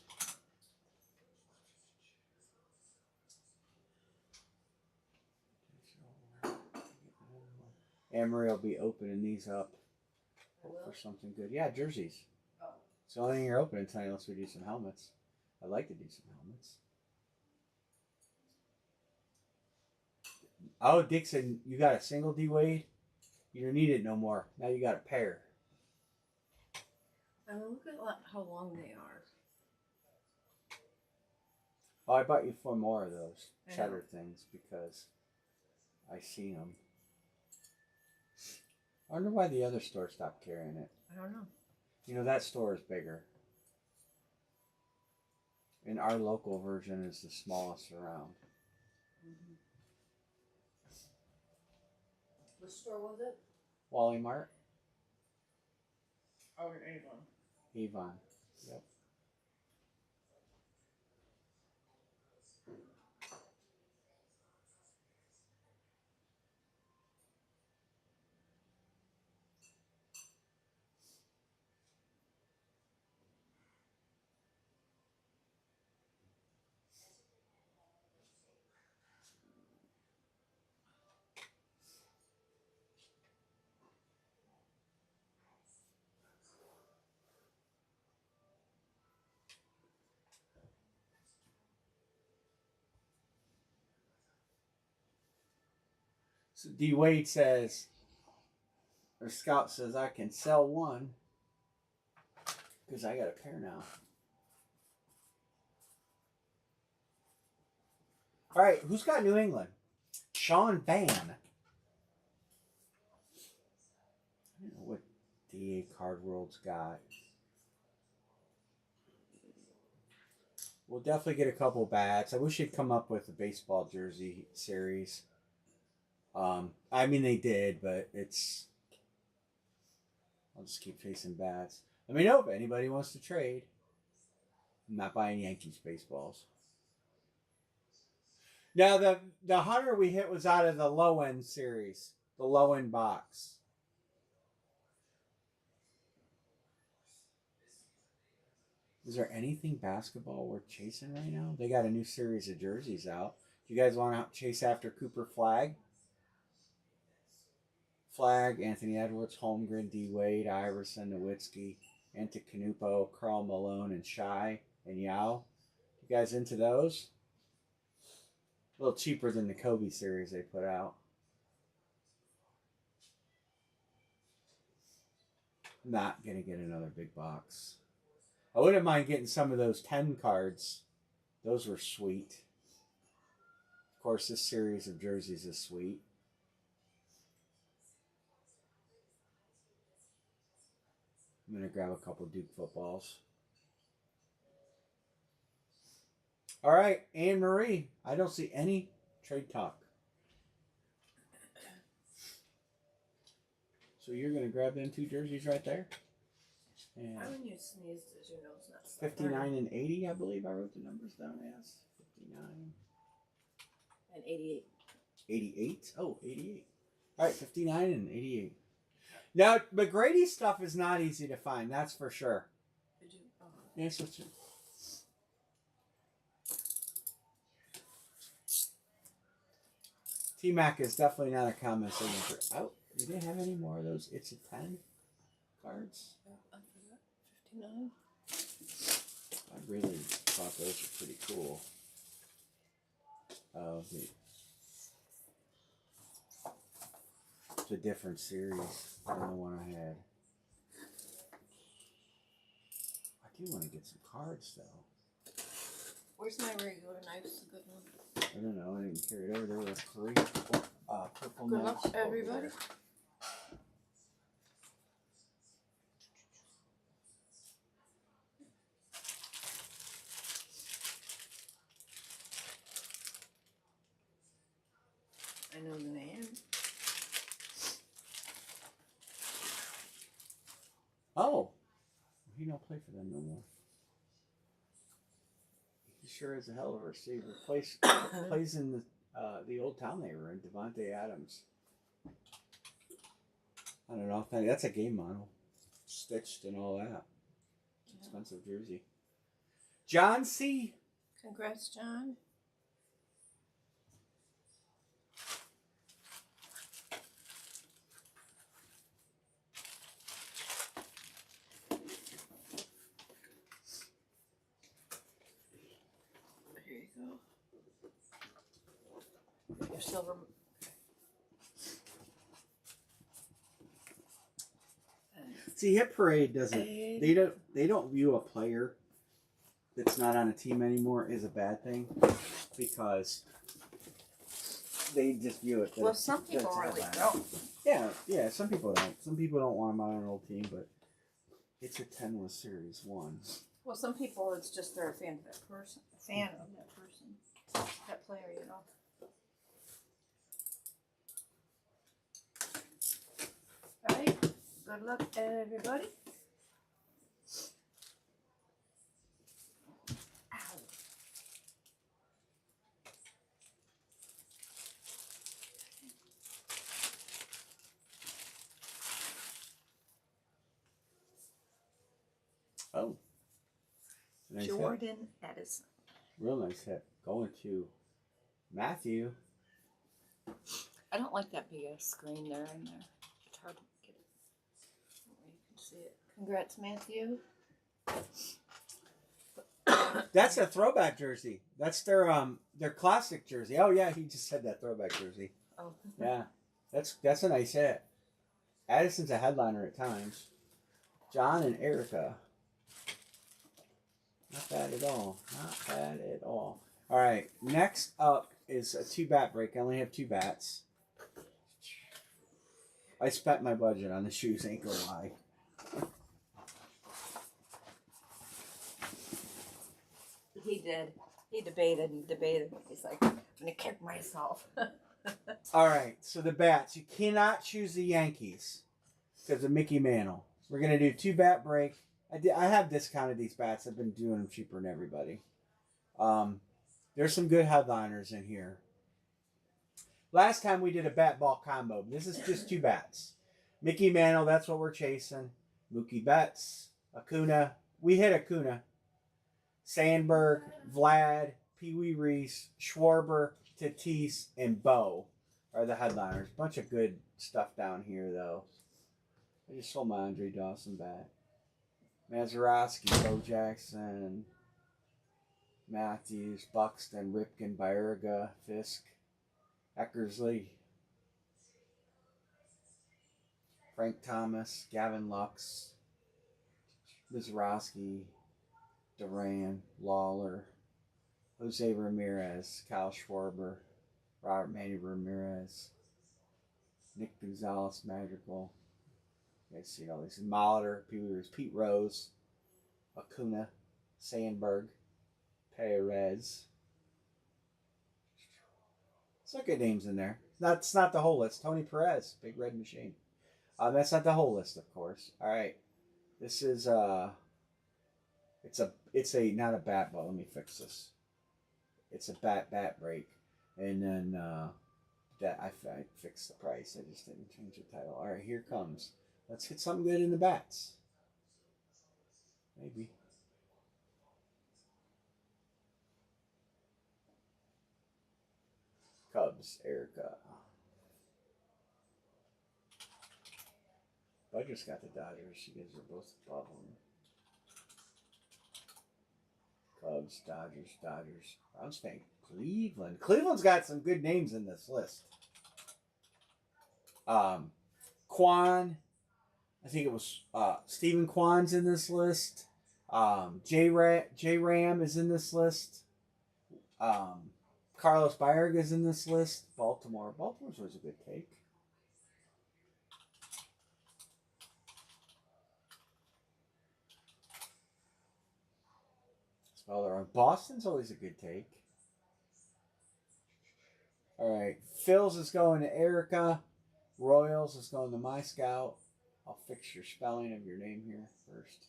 [SPEAKER 2] Amory will be opening these up for something good. Yeah, jerseys.
[SPEAKER 1] Oh.
[SPEAKER 2] It's the only thing you're opening tonight unless we do some helmets. I'd like to do some helmets. Oh, Dixon, you got a single D-Wade? You don't need it no more. Now you got a pair.
[SPEAKER 1] I mean, look at how long they are.
[SPEAKER 2] Oh, I bought you 4 more of those cheddar things because I see them. I wonder why the other store stopped carrying it.
[SPEAKER 1] I don't know.
[SPEAKER 2] You know, that store is bigger. And our local version is the smallest around.
[SPEAKER 1] Mm-hmm. What store was it?
[SPEAKER 2] Wally Mart.
[SPEAKER 1] Oh, in Avon.
[SPEAKER 2] Avon. Yep. So D Wade says, or Scout says, I can sell one because I got a pair now. All right, who's got New England? Sean Van. I don't know what DA Card World's got. We'll definitely get a couple bats. I wish they'd come up with a baseball jersey series. I mean, they did, but it's. I'll just keep chasing bats. Let me know if anybody wants to trade. I'm not buying Yankees baseballs. Now, the hunter we hit was out of the low end series, the low end box. Is there anything basketball worth chasing right now? They got a new series of jerseys out. Do you guys want to chase after Cooper Flag? Flag, Anthony Edwards, Holmgren, D. Wade, Iverson, Nowitzki, Antetokounmpo, Karl Malone, and Shai and Yao. You guys into those? A little cheaper than the Kobe series they put out. Not gonna get another big box. I wouldn't mind getting some of those 10 cards. Those were sweet. Of course, this series of jerseys is sweet. I'm going to grab a couple Duke footballs. All right, Anne Marie. I don't see any trade talk. So you're going to grab them 2 jerseys right there?
[SPEAKER 1] And when you sneeze, does your nose not stop
[SPEAKER 2] 59 and 80, I believe I wrote the numbers down as. 59.
[SPEAKER 1] And 88.
[SPEAKER 2] 88? Oh, 88. All right, 59 and 88. Now, McGrady stuff is not easy to find, that's for sure.
[SPEAKER 1] Did you? Oh.
[SPEAKER 2] Yes, that's true. T-Mac is definitely not a common signature. Oh, do they have any more of those It's a 10 cards?
[SPEAKER 1] I forgot. 59.
[SPEAKER 2] I really thought those were pretty cool. Oh, it's a different series than the one I had. I do want to get some cards, though.
[SPEAKER 1] Where's my regular knife? It's a good one.
[SPEAKER 2] I don't know. I didn't carry it over. There were 3 purple
[SPEAKER 1] Good
[SPEAKER 2] knives
[SPEAKER 1] luck, everybody. I know the man.
[SPEAKER 2] Oh, he don't play for them no more. He sure is a hell of a receiver. Plays in the old town they were in, Devontae Adams. I don't know. That's a game model, stitched and all that. Expensive jersey. John C.
[SPEAKER 1] Congrats, John. Here you go. Your silver.
[SPEAKER 2] See, Hit Parade doesn't. They don't view a player that's not on a team anymore as a bad thing because they just view it.
[SPEAKER 1] Well, some people really don't.
[SPEAKER 2] Yeah. Some people don't. Some people don't want them on an old team, but it's a 10 with Series 1.
[SPEAKER 1] Well, some people it's just they're a fan of that person, that player, you know. All right. Good luck, everybody. Ow.
[SPEAKER 2] Oh. Nice
[SPEAKER 1] Jordan
[SPEAKER 2] hit.
[SPEAKER 1] Edison.
[SPEAKER 2] Real nice hit. Going to Matthew.
[SPEAKER 1] I don't like that big ass screen there in there. It's hard to get it. You can see it. Congrats, Matthew.
[SPEAKER 2] That's a throwback jersey. That's their classic jersey. Oh yeah, he just said that throwback jersey.
[SPEAKER 1] Oh.
[SPEAKER 2] Yeah. That's a nice hit. Addison's a headliner at times. John and Erica. Not bad at all. Not bad at all. All right. Next up is a 2-bat break. I only have 2 bats. I spent my budget on the shoes. Ain't gonna lie.
[SPEAKER 1] he did. He debated and debated. He's like, I'm gonna kick myself.
[SPEAKER 2] All right, so the bats. You cannot choose the Yankees because of Mickey Mantle. We're gonna do 2-bat break. I have discounted these bats. I've been doing them cheaper than everybody. There's some good headliners in here. Last time we did a bat ball combo. This is just 2 bats. Mickey Mantle, that's what we're chasing. Mookie Betts, Acuna. We hit Acuna. Sandberg, Vlad, Pee Wee Reese, Schwarber, Tatis, and Bo are the headliners. Bunch of good stuff down here, though. I just sold my Andre Dawson bat. Mazeroski, Bo Jackson, Matthews, Buxton, Ripken, Baerga, Fisk, Eckersley, Frank Thomas, Gavin Lux, Mazeroski, Duran, Lawler, Jose Ramirez, Kyle Schwarber, Robert Manny Ramirez, Nick Gonzalez, Madrigal. You guys see all these. Molitor, Pete Rose, Acuna, Sandberg, Perez. Some good names in there. That's not the whole list. Tony Perez, Big Red Machine. That's not the whole list, of course. All right, this is it's a not a bat ball. Let me fix this. It's a bat break, and then that I fixed the price. I just didn't change the title. All right, here comes. Let's hit something good in the bats. Maybe. Cubs, Erica. Budger's got the Dodgers. You guys are both above them. Cubs, Dodgers. Browns fan. Cleveland. Cleveland's got some good names in this list. Kwan. I think it was Stephen Kwan's in this list. J Ram is in this list. Carlos Baerga is in this list. Baltimore's always a good take. Boston's always a good take. All right, Phil's is going to Erica. Royals is going to My Scout. I'll fix your spelling of your name here first.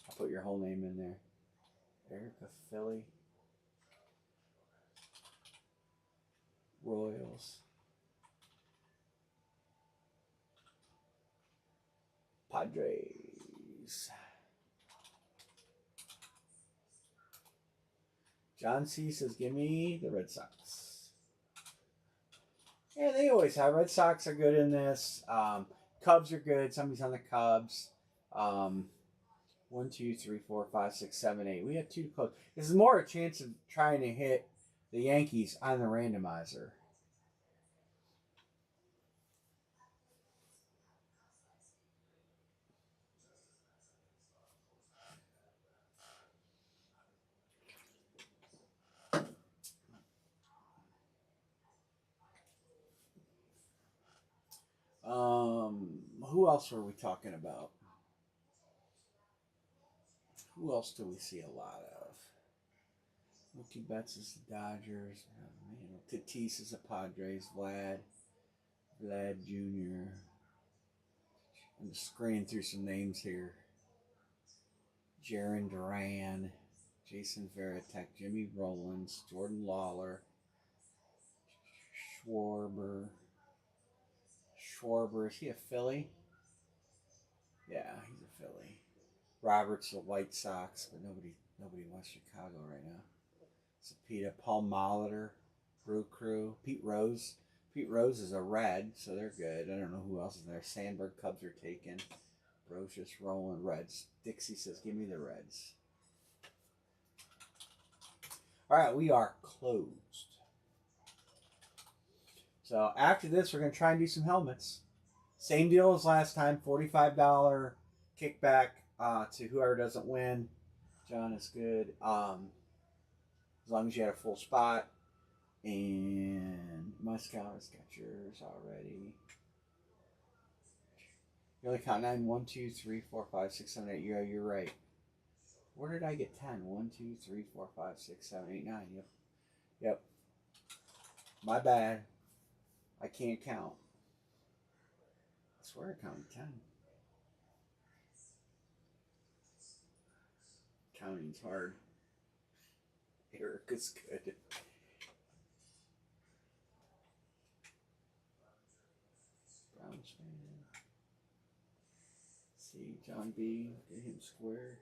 [SPEAKER 2] I'll put your whole name in there. Erica, Philly. Royals. Padres. John C. says, give me the Red Sox. Yeah, they always have. Red Sox are good in this. Cubs are good. Somebody's on the Cubs. 1, 2, 3, 4, 5, 6, 7, 8. We have 2 close. This is more a chance of trying to hit the Yankees on the randomizer. Who else were we talking about? Who else do we see a lot of? Mookie Betts is the Dodgers. Tatis is the Padres. Vlad Jr. I'm just screening through some names here. Jaron Duran, Jason Varitek, Jimmy Rollins, Jordan Lawler, Schwarber. Is he a Philly? Yeah, he's a Philly. Roberts, the White Sox, but nobody wants Chicago right now. Cepeda, Paul Molitor, Brew Crew, Pete Rose. Pete Rose is a Red, so they're good. I don't know who else is there. Sandberg, Cubs are taken. Bro's just rolling Reds. Dixie says, give me the Reds. All right, we are closed. So after this, we're going to try and do some helmets. Same deal as last time, $45 kickback to whoever doesn't win. John is good. As long as you had a full spot. And My Scout has got yours already. You only count 9. 1, 2, 3, 4, 5, 6, 7, 8. Yeah, you're right. Where did I get 10? 1, 2, 3, 4, 5, 6, 7, 8, 9. Yep. Yep. My bad. I can't count. I swear I counted 10. Counting's hard. Eric is good. Browns fan. See, John B. Get him square.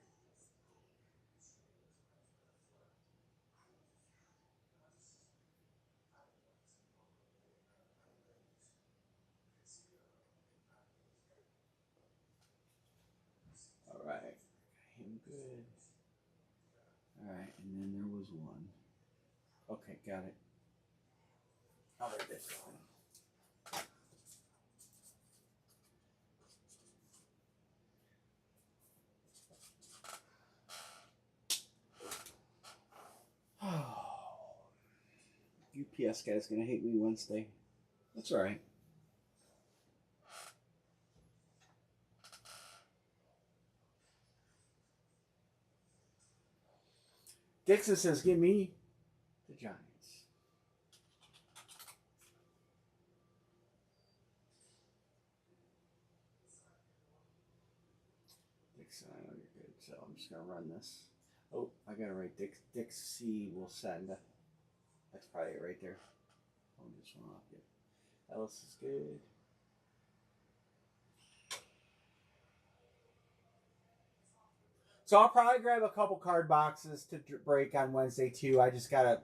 [SPEAKER 2] Alright. Him good. Alright, and then there was one. Okay, got it. I'll write this down. UPS guy's gonna hate me Wednesday. That's alright. Dixon says, give me the Giants. Dixon, I know you're good, so I'm just gonna run this. Oh, I gotta write Dix C will send. That's probably it right there. I'll just one off here. Ellis is good. So I'll probably grab a couple card boxes to break on Wednesday too. I just gotta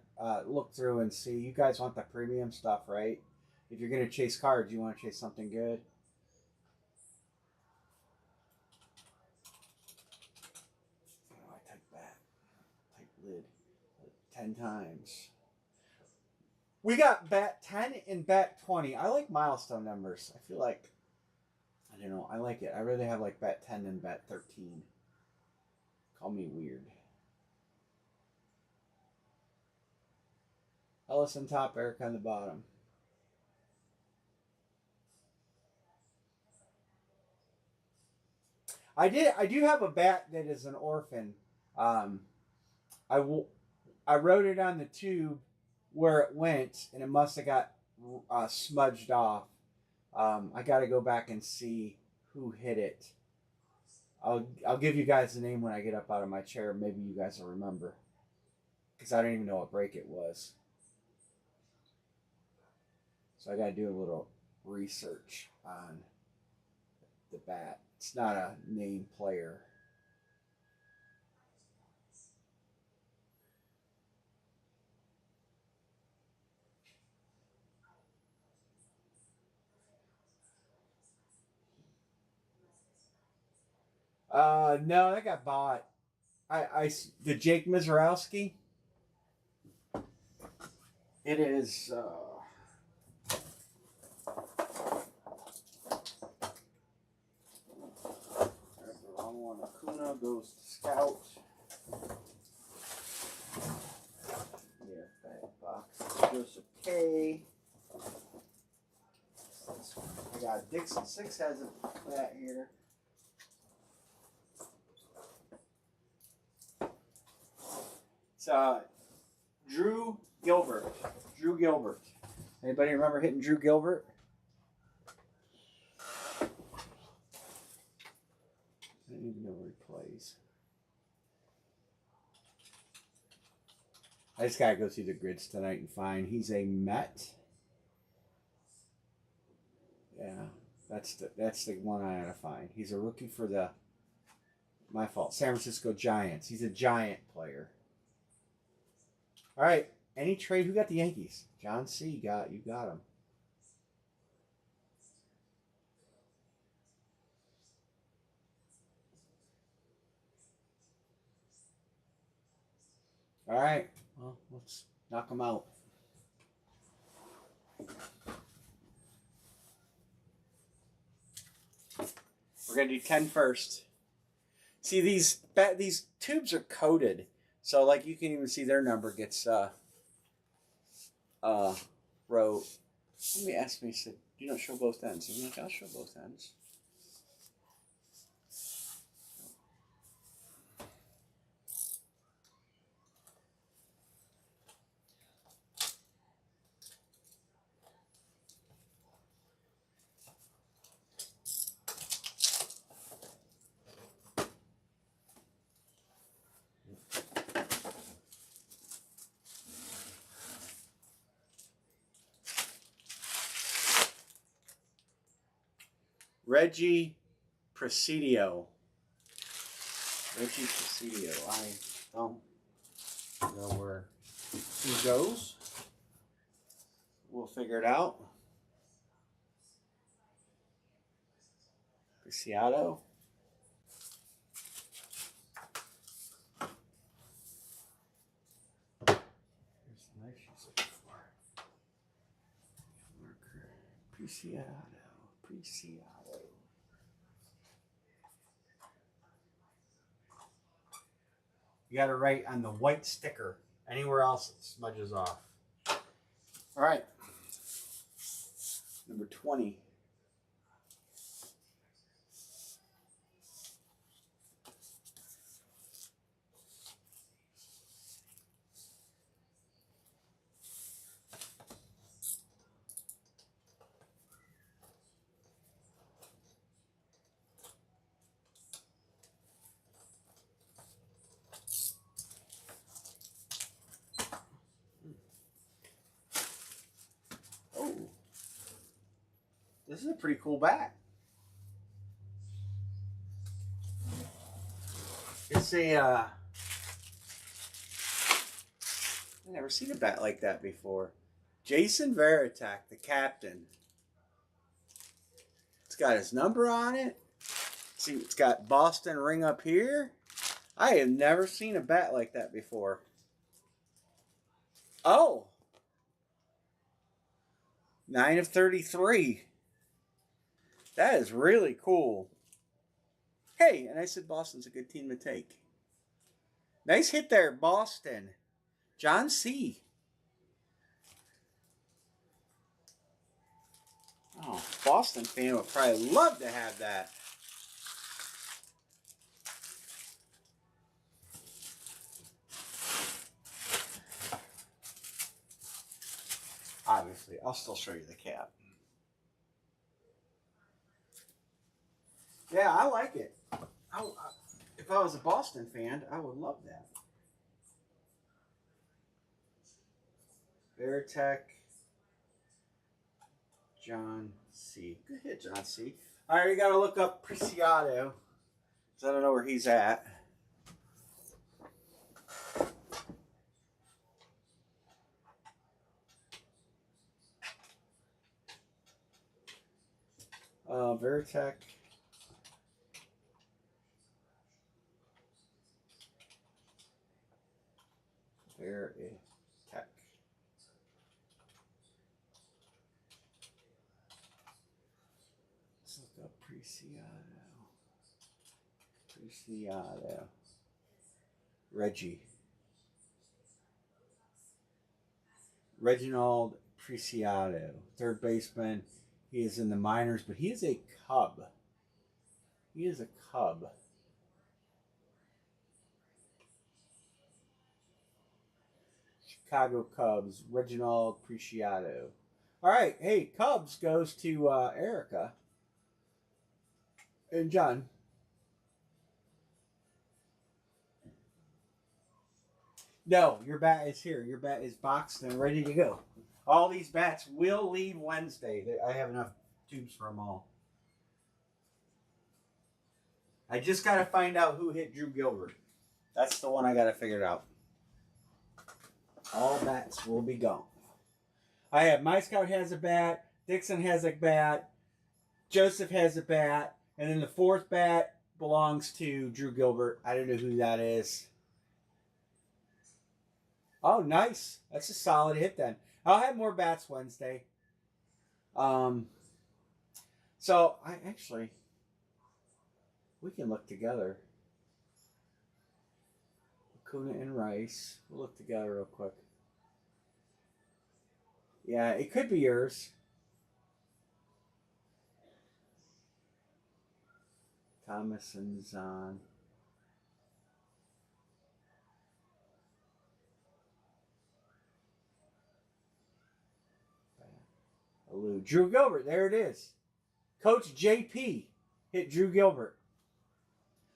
[SPEAKER 2] look through and see. You guys want the premium stuff, right? If you're gonna chase cards, you want to chase something good. Oh, I type bat, type lid, 10 times. We got bat 10 and bat 20. I like milestone numbers. I feel like, I don't know, I like it. I rather have like bat 10 than bat 13. Call me weird. Ellis on top, Eric on the bottom. I do have a bat that is an orphan. I wrote it on the tube where it went, and it must have got smudged off. I got to go back and see who hit it. I'll give you guys the name when I get up out of my chair. Maybe you guys will remember, because I don't even know what break it was. So I got to do a little research on the bat. It's not a name player. No, that got bought. The Jake Mizorowski. It is. The wrong one. Acuna goes to Scout. Yeah, that box goes to K. I got Dixon 6 has a bat here. It's Drew Gilbert. Drew Gilbert. Anybody remember hitting Drew Gilbert? I don't even know where he plays. I just gotta go through the grids tonight and find he's a Met. Yeah, that's the one I gotta find. He's a rookie for the my fault. San Francisco Giants. He's a Giant player. All right. Any trade? Who got the Yankees? John C. You got him. All right. Well, let's knock them out. We're gonna do 10 first. See, these tubes are coated, so like you can even see their number gets wrote. Somebody asked me, said, "You don't show both ends." I'm like, "I'll show both ends." Reggie Presidio. Reggie Presidio. I don't know where he goes. We'll figure it out. Preciado. Here's the knife she's looking for. Marker. Preciado. You got to write on the white sticker. Anywhere else it smudges off. All right. Number 20. Oh, this is a pretty cool bat. It's a, I've never seen a bat like that before. Jason Varitek, the captain. It's got his number on it. See, it's got Boston ring up here. I have never seen a bat like that before. Oh. 9 of 33. That is really cool. Hey, and I said Boston's a good team to take. Nice hit there, Boston. John C. Oh, Boston fan would probably love to have that. Obviously, I'll still show you the cap. Yeah, I like it. If I was a Boston fan, I would love that. Varitek, John C. Good hit, John C. All right, you got to look up Preciado, because I don't know where he's at. Varitek. Varitek. Let's look up Preciado. Reggie. Reginald Preciado, third baseman. He is in the minors, but he is a Cub. He is a Cub. Chicago Cubs, Reginald Preciado. All right, hey, Cubs goes to Erica and John. No, your bat is here. Your bat is boxed and ready to go. All these bats will leave Wednesday. I have enough tubes for them all. I just got to find out who hit Drew Gilbert. That's the one I got to figure out. All bats will be gone. I have My Scout has a bat. Dixon has a bat. Joseph has a bat. And then the fourth bat belongs to Drew Gilbert. I don't know who that is. Oh, nice. That's a solid hit then. I'll have more bats Wednesday. So I actually, we can look together. Acuna and Rice. We'll look together real quick. Yeah, it could be yours. Thomas and Zahn. Drew Gilbert, there it is. Coach JP hit Drew Gilbert.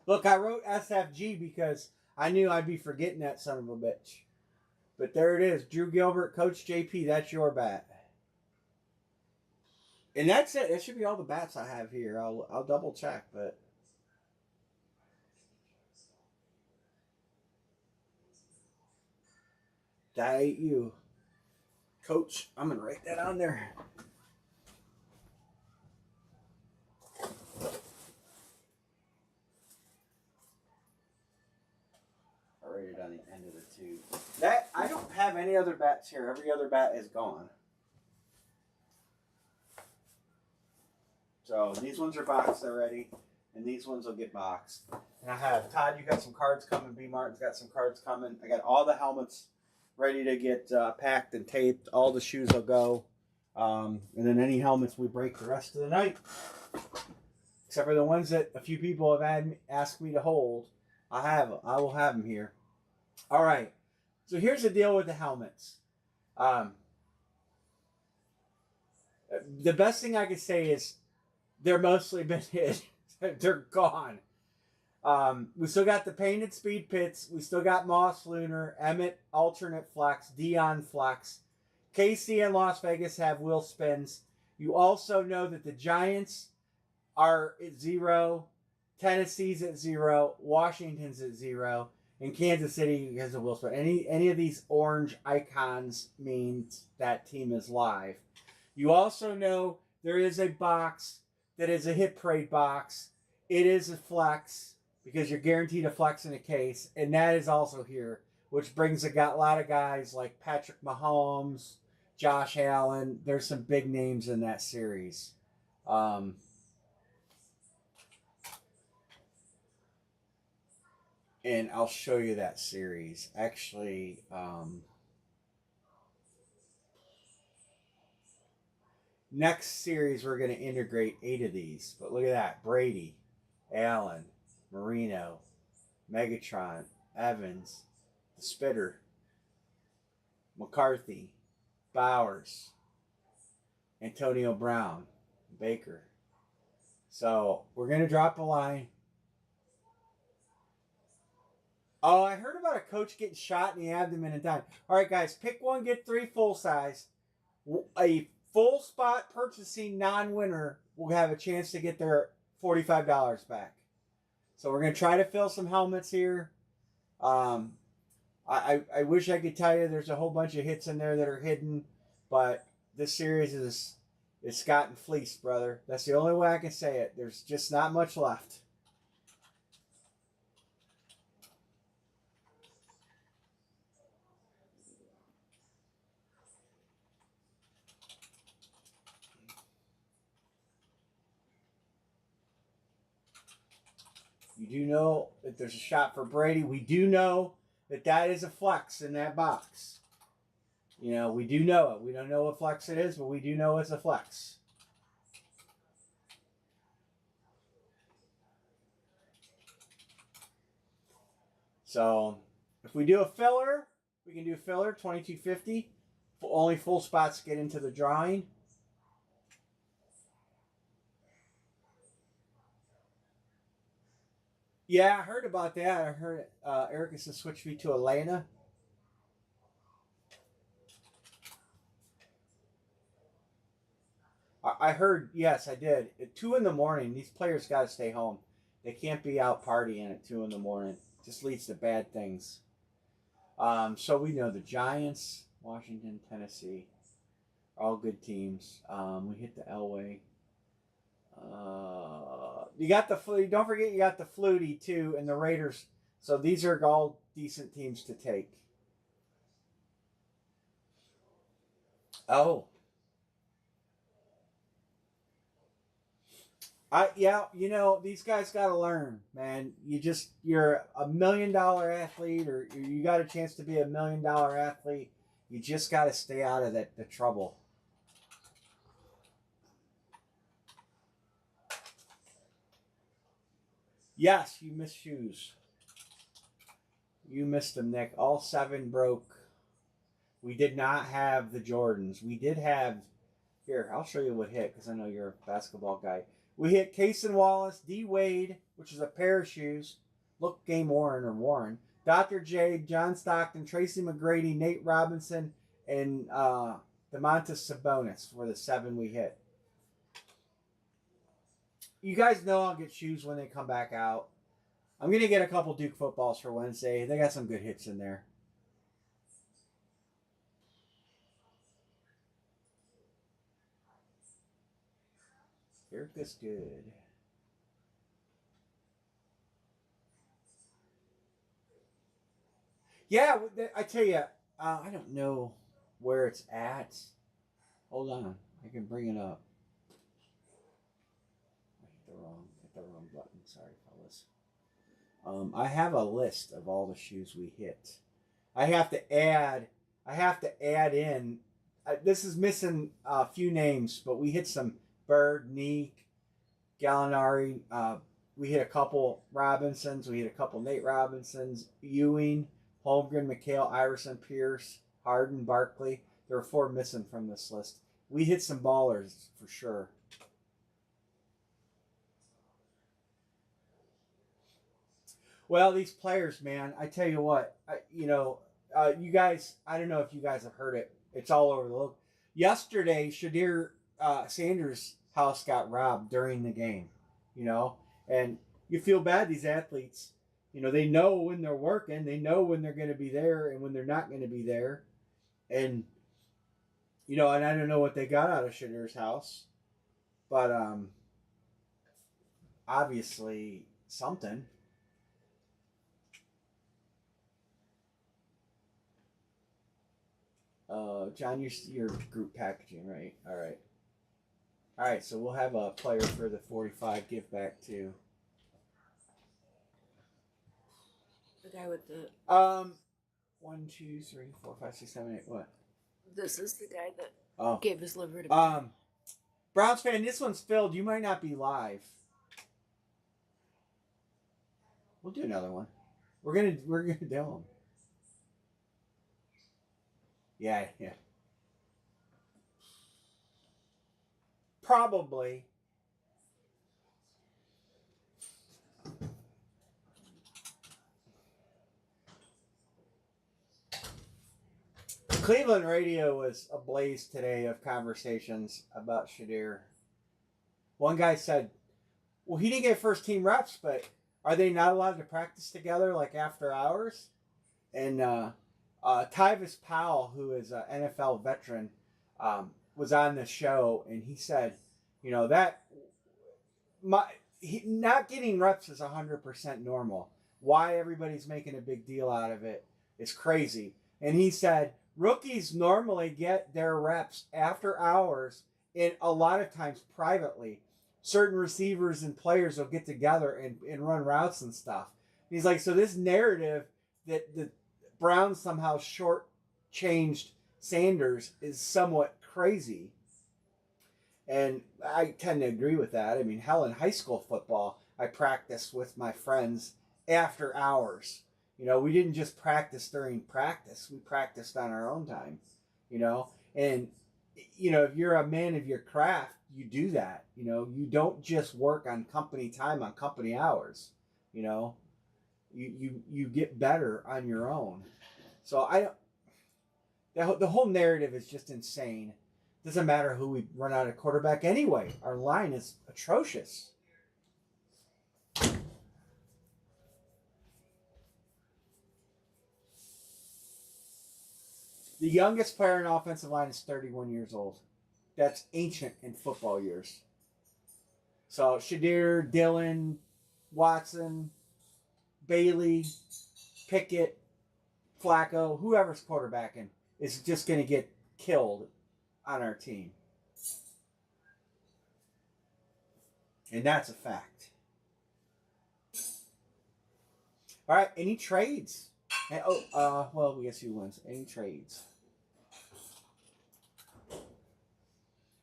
[SPEAKER 2] Look, I wrote SFG because I knew I'd be forgetting that son of a bitch. But there it is. Drew Gilbert, Coach JP, that's your bat. And that's it. That should be all the bats I have here. I'll double check, but that ain't you, Coach. I'm gonna write that on there. I'll write it on the end of the tube. That I don't have any other bats here. Every other bat is gone. So these ones are boxed already, and these ones will get boxed. And I have Todd. You got some cards coming. B Martin's got some cards coming. I got all the helmets ready to get packed and taped. All the shoes will go, and then any helmets we break the rest of the night, except for the ones that a few people have asked me to hold. I will have them here. All right. So here's the deal with the helmets. The best thing I could say is they're mostly been hit. They're gone. We still got the painted speed pits. We still got Moss Lunar, Emmett alternate flex, Dion flex. KC and Las Vegas have wheel spins. You also know that the Giants are at 0, Tennessee's at 0, Washington's at 0, and Kansas City has a wheel spin. Any of these orange icons means that team is live. You also know there is a box that is a hit parade box. It is a flex because you're guaranteed a flex in a case, and that is also here, which brings a lot of guys like Patrick Mahomes, Josh Allen. There's some big names in that series. And I'll show you that series. Actually, next series, we're going to integrate 8 of these. But look at that. Brady, Allen, Marino, Megatron, Evans, the Spitter, McCarthy, Bowers, Antonio Brown, Baker. So we're going to drop a line. Oh, I heard about a coach getting shot in the abdomen and dying. All right, guys, pick one, get 3 full size. A full spot purchasing non-winner will have a chance to get their $45 back. So we're going to try to fill some helmets here. I wish I could tell you there's a whole bunch of hits in there that are hidden, but this series it's gotten fleeced, brother. That's the only way I can say it. There's just not much left. You do know that there's a shot for Brady. We do know that is a flex in that box. You know, we do know it. We don't know what flex it is, but we do know it's a flex. So, if we do a filler, we can do filler, $22.50. Only full spots get into the drawing. Yeah, I heard about that. I heard Eric is to switch me to Elena. I heard, yes, I did. At 2 in the morning, these players got to stay home. They can't be out partying at 2 in the morning. It just leads to bad things. So we know the Giants, Washington, Tennessee, all good teams. We hit the Elway. You got the don't forget you got the Flutie too, and the Raiders. So these are all decent teams to take. Oh, you know these guys got to learn, man. You're a $1 million athlete, or you got a chance to be a $1 million athlete. You just got to stay out of the trouble. Yes, you missed shoes. You missed them, Nick. All 7 broke. We did not have the Jordans. We did have. Here, I'll show you what hit because I know you're a basketball guy. We hit Cason Wallace, D. Wade, which is a pair of shoes. Look, Game Warren or Warren. Dr. J, John Stockton, Tracy McGrady, Nate Robinson, and DeMontis Sabonis were the 7 we hit. you guys know I'll get shoes when they come back out. I'm gonna get a couple Duke footballs for Wednesday. They got some good hits in there. Erica's good. Yeah, I tell you, I don't know where it's at. Hold on, I can bring it up. Hit the wrong button. Sorry, fellas. I have a list of all the shoes we hit. I have to add. I have to add in. This is missing a few names, but we hit some Bird, Neek, Gallinari. We hit a couple Robinsons. We hit a couple Nate Robinsons. Ewing, Holmgren, McHale, Iverson, Pierce, Harden, Barkley. There were 4 missing from this list. We hit some ballers for sure. Well, these players, man, I tell you what, you guys, I don't know if you guys have heard it. It's all over the look. Yesterday, Shadir Sanders' house got robbed during the game, you know, and you feel bad. These athletes, they know when they're working, they know when they're going to be there and when they're not going to be there. And, and I don't know what they got out of Shadir's house, but obviously something. John, you're group packaging, right? All right. All right, so we'll have a player for the 45 give back to.
[SPEAKER 1] The guy with the.
[SPEAKER 2] 1, 2, 3, 4, 5, 6, 7, 8. What?
[SPEAKER 1] This is the guy that gave his liver to.
[SPEAKER 2] Browns fan, this one's filled. You might not be live. We'll do another one. We're gonna do them. Yeah. Probably. Cleveland radio was ablaze today of conversations about Shadir. One guy said, well, he didn't get first team reps, but are they not allowed to practice together like after hours? And Tyvis Powell, who is an NFL veteran, was on the show, and he said, not getting reps is 100% normal. Why everybody's making a big deal out of it is crazy. And he said rookies normally get their reps after hours, and a lot of times privately. Certain receivers and players will get together and run routes and stuff. And he's like, so this narrative that the Browns somehow short-changed Sanders is somewhat crazy. And I tend to agree with that. I mean, hell, in high school football, I practiced with my friends after hours. We didn't just practice during practice. We practiced on our own time, And, if you're a man of your craft, you do that. You don't just work on company time, on company hours. You get better on your own. So the whole narrative is just insane. Doesn't matter who we run out of quarterback anyway. Our line is atrocious. The youngest player in offensive line is 31 years old. That's ancient in football years. So Shadir, Dillon, Watson, Bailey, Pickett, Flacco, whoever's quarterbacking is just going to get killed on our team. And that's a fact. All right, any trades? Well, we guess who wins. Any trades?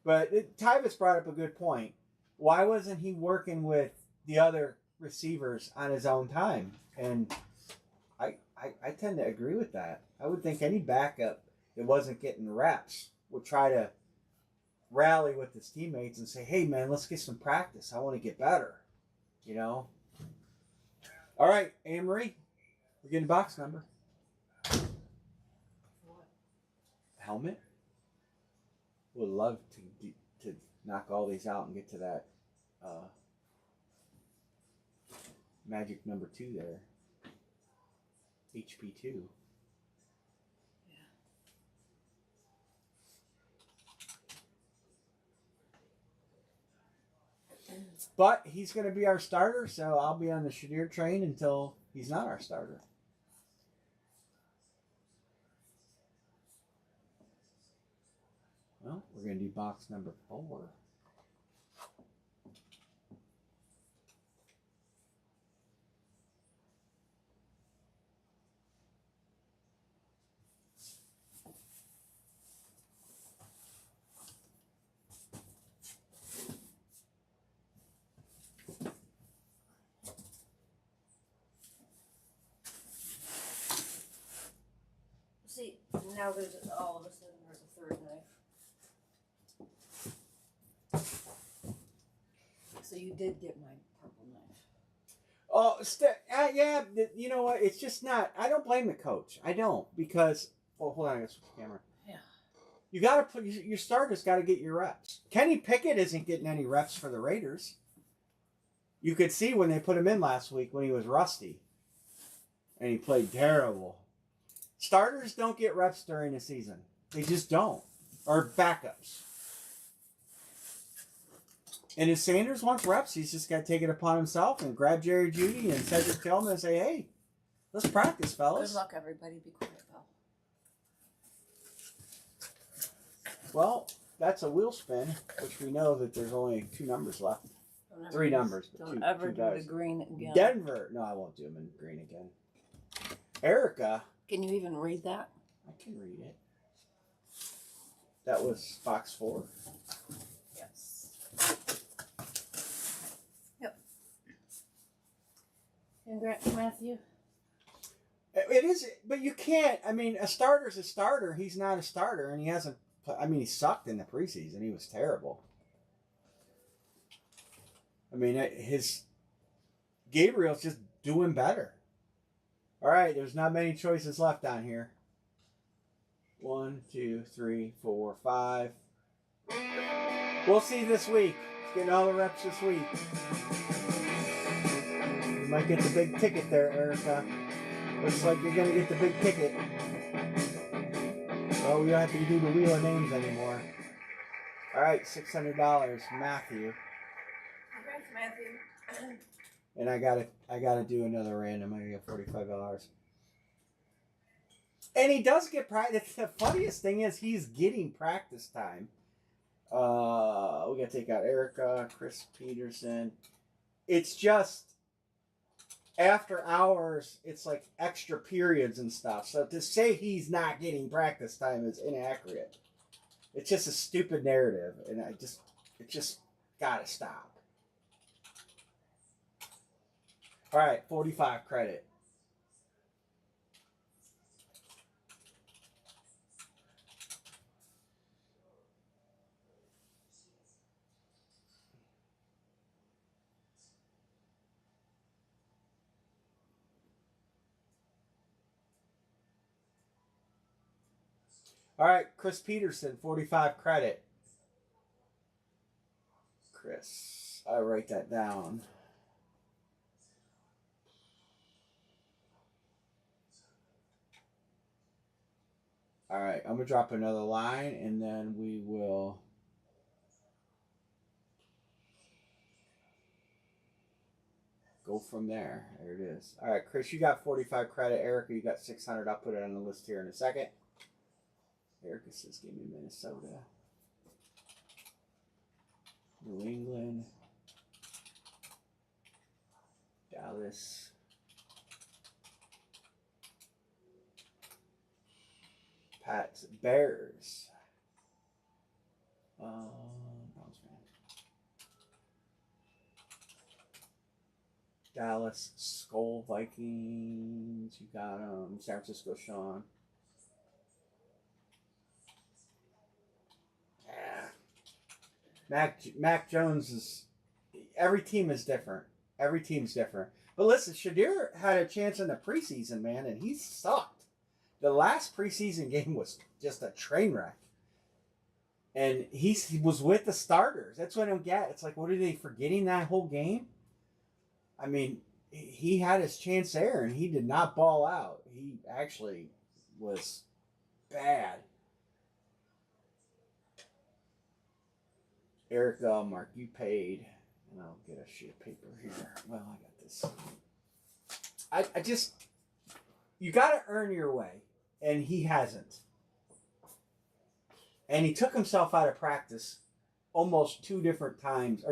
[SPEAKER 2] But Tyvis brought up a good point. Why wasn't he working with the other receivers on his own time? And I tend to agree with that. I would think any backup that wasn't getting reps would try to rally with his teammates and say, hey, man, let's get some practice. I want to get better. All right, Anne-Marie, we're getting a box number.
[SPEAKER 1] What?
[SPEAKER 2] Helmet. Would love to knock all these out and get to that Magic number 2 there. HP2. But he's going to be our starter, so I'll be on the Shadir train until he's not our starter. Well, we're going to do box number 4.
[SPEAKER 1] See, now there's all of a sudden there's a third knife. So you did get my purple knife.
[SPEAKER 2] Oh, yeah, you know what? It's just not. I don't blame the coach. I don't, because. Oh, hold on, I got to switch the camera.
[SPEAKER 1] Yeah.
[SPEAKER 2] You got to put your starters. Got to get your reps. Kenny Pickett isn't getting any reps for the Raiders. You could see when they put him in last week when he was rusty, and he played terrible. Starters don't get reps during the season. They just don't, or backups. And if Sanders wants reps, he's just got to take it upon himself and grab Jerry Jeudy and Cedric Tillman and say, "Hey, let's practice, fellas."
[SPEAKER 1] Good luck, everybody. Be quiet, though.
[SPEAKER 2] Well, that's a wheel spin, which we know that there's only 2 numbers left. 3 numbers. But
[SPEAKER 1] Don't
[SPEAKER 2] two,
[SPEAKER 1] ever
[SPEAKER 2] 2
[SPEAKER 1] do
[SPEAKER 2] dice.
[SPEAKER 1] the green again.
[SPEAKER 2] Denver. No, I won't do them in green again. Erica.
[SPEAKER 1] Can you even read that?
[SPEAKER 2] I can read it. That was box 4.
[SPEAKER 1] Yes. Yep. Congrats, Matthew.
[SPEAKER 2] It is, but you can't. I mean, a starter's a starter. He's not a starter, and he hasn't. I mean, he sucked in the preseason. He was terrible. I mean, Gabriel's just doing better. All right, there's not many choices left down here. 1, 2, 3, 4, 5. We'll see this week. Getting all the reps this week. You might get the big ticket there, Erica. Looks like you're going to get the big ticket. Well, we don't have to do the wheel of names anymore. All right, $600, Matthew.
[SPEAKER 1] Congrats, Matthew.
[SPEAKER 2] And I gotta do another random. I get $45. And he does get practice. The funniest thing is he's getting practice time. We gotta take out Erica, Chris Peterson. It's just after hours, it's like extra periods and stuff. So to say he's not getting practice time is inaccurate. It's just a stupid narrative, and it just gotta stop. All right, 45 credit. All right, Chris Peterson, 45 credit. Chris, I write that down. All right, I'm going to drop another line, and then we will go from there. There it is. All right, Chris, you got 45 credit. Erica, you got 600. I'll put it on the list here in a second. Erica says, give me Minnesota. New England. Dallas. Pats. Bears. Dallas. Skull Vikings. You got San Francisco Sean. Mac Jones is. Every team is different. Every team's different. But listen, Shadir had a chance in the preseason, man, and he sucked. The last preseason game was just a train wreck. And he was with the starters. That's what I don't get. It's like, what are they forgetting that whole game? I mean, he had his chance there, and he did not ball out. He actually was bad. Eric Mark, you paid. And I'll get a sheet of paper here. Well, I got this. I just, you got to earn your way, and he hasn't. And he took himself out of practice almost two different times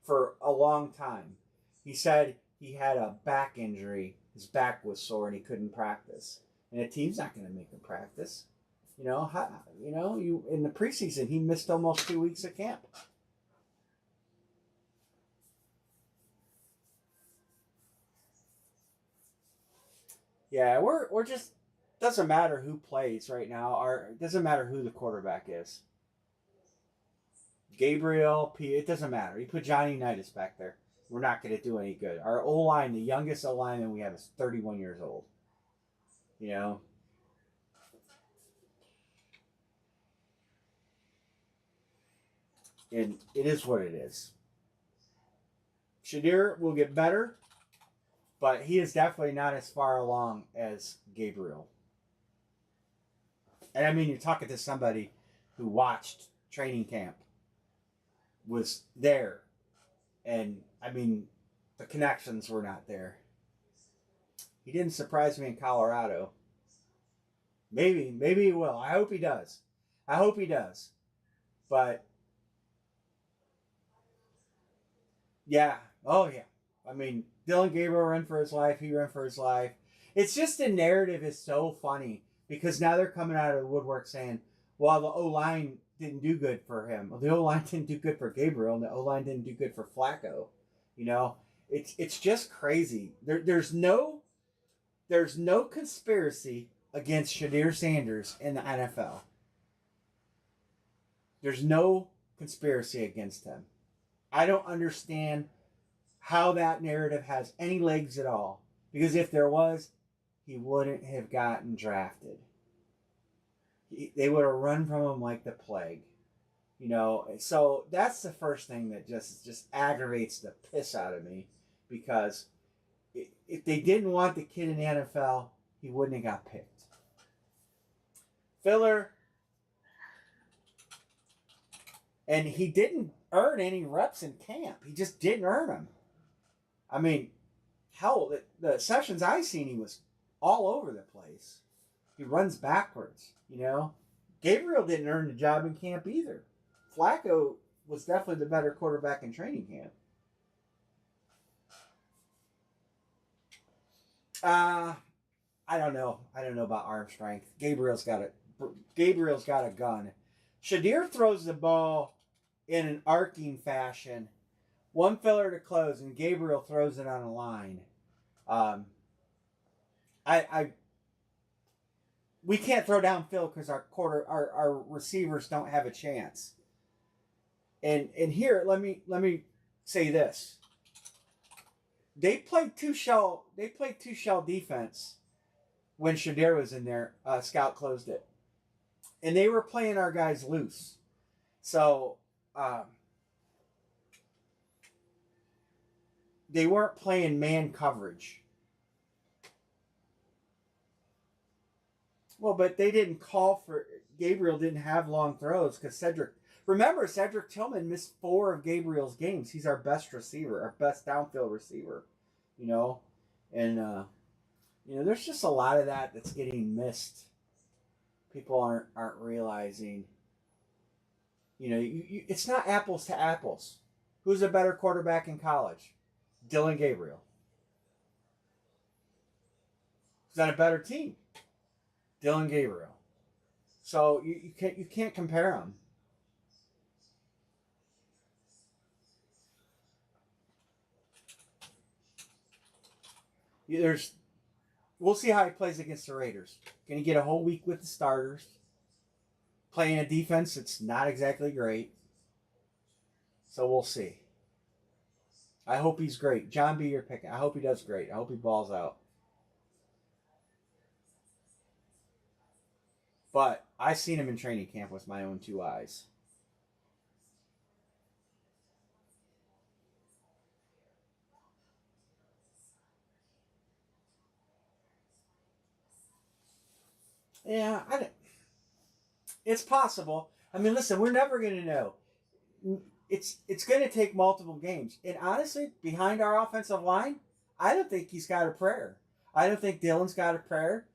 [SPEAKER 2] for a long time. He said he had a back injury. His back was sore and he couldn't practice. And the team's not going to make him practice. You in the preseason he missed almost 2 weeks of camp. Yeah, we're just doesn't matter who plays right now, or it doesn't matter who the quarterback is. Gabriel, it doesn't matter. You put Johnny Unitas back there, we're not going to do any good. Our O line, the youngest O lineman we have, is 31 years old. You know, and it is what it is. Shadir will get better, but he is definitely not as far along as Gabriel. And I mean, you're talking to somebody who watched training camp, was there, and I mean, the connections were not there. He didn't surprise me in Colorado. Maybe he will. I hope he does. But yeah, oh yeah. I mean, Dylan Gabriel ran for his life. He ran for his life. It's just the narrative is so funny because now they're coming out of the woodwork saying, well, the O-line didn't do good for him. Well, the O-line didn't do good for Gabriel, and the O-line didn't do good for Flacco. You know, it's just crazy. There's no conspiracy against Shadir Sanders in the NFL. There's no conspiracy against him. I don't understand how that narrative has any legs at all. Because if there was, he wouldn't have gotten drafted. They would have run from him like the plague. You know, so that's the first thing that just aggravates the piss out of me. Because if they didn't want the kid in the NFL, he wouldn't have got picked. Filler. And he didn't earn any reps in camp. He just didn't earn them. I mean, hell, the sessions I seen, he was all over the place. He runs backwards, you know. Gabriel didn't earn the job in camp either. Flacco was definitely the better quarterback in training camp. I don't know. I don't know about arm strength. Gabriel's got a gun. Shadir throws the ball in an arcing fashion. One filler to close, and Gabriel throws it on a line. We can't throw downfield because our receivers don't have a chance. And here, let me say this. They played two shell defense when Shadir was in there. Scout closed it, and they were playing our guys loose. So they weren't playing man coverage. Well, but they didn't call for Gabriel. Didn't have long throws because Cedric Tillman missed 4 of Gabriel's games. He's our best receiver, our best downfield receiver. You know, and there's just a lot of that's getting missed. People aren't realizing. You know, it's not apples to apples. Who's a better quarterback in college? Dylan Gabriel. Who's on a better team? Dylan Gabriel. So you can't compare them. We'll see how he plays against the Raiders. Can he get a whole week with the starters? Playing a defense that's not exactly great. So we'll see. I hope he's great. John B, you're picking. I hope he does great. I hope he balls out. But I've seen him in training camp with my own 2 eyes. Yeah, it's possible. I mean, listen, we're never going to know. It's going to take multiple games. And honestly, behind our offensive line, I don't think he's got a prayer. I don't think Dylan's got a prayer.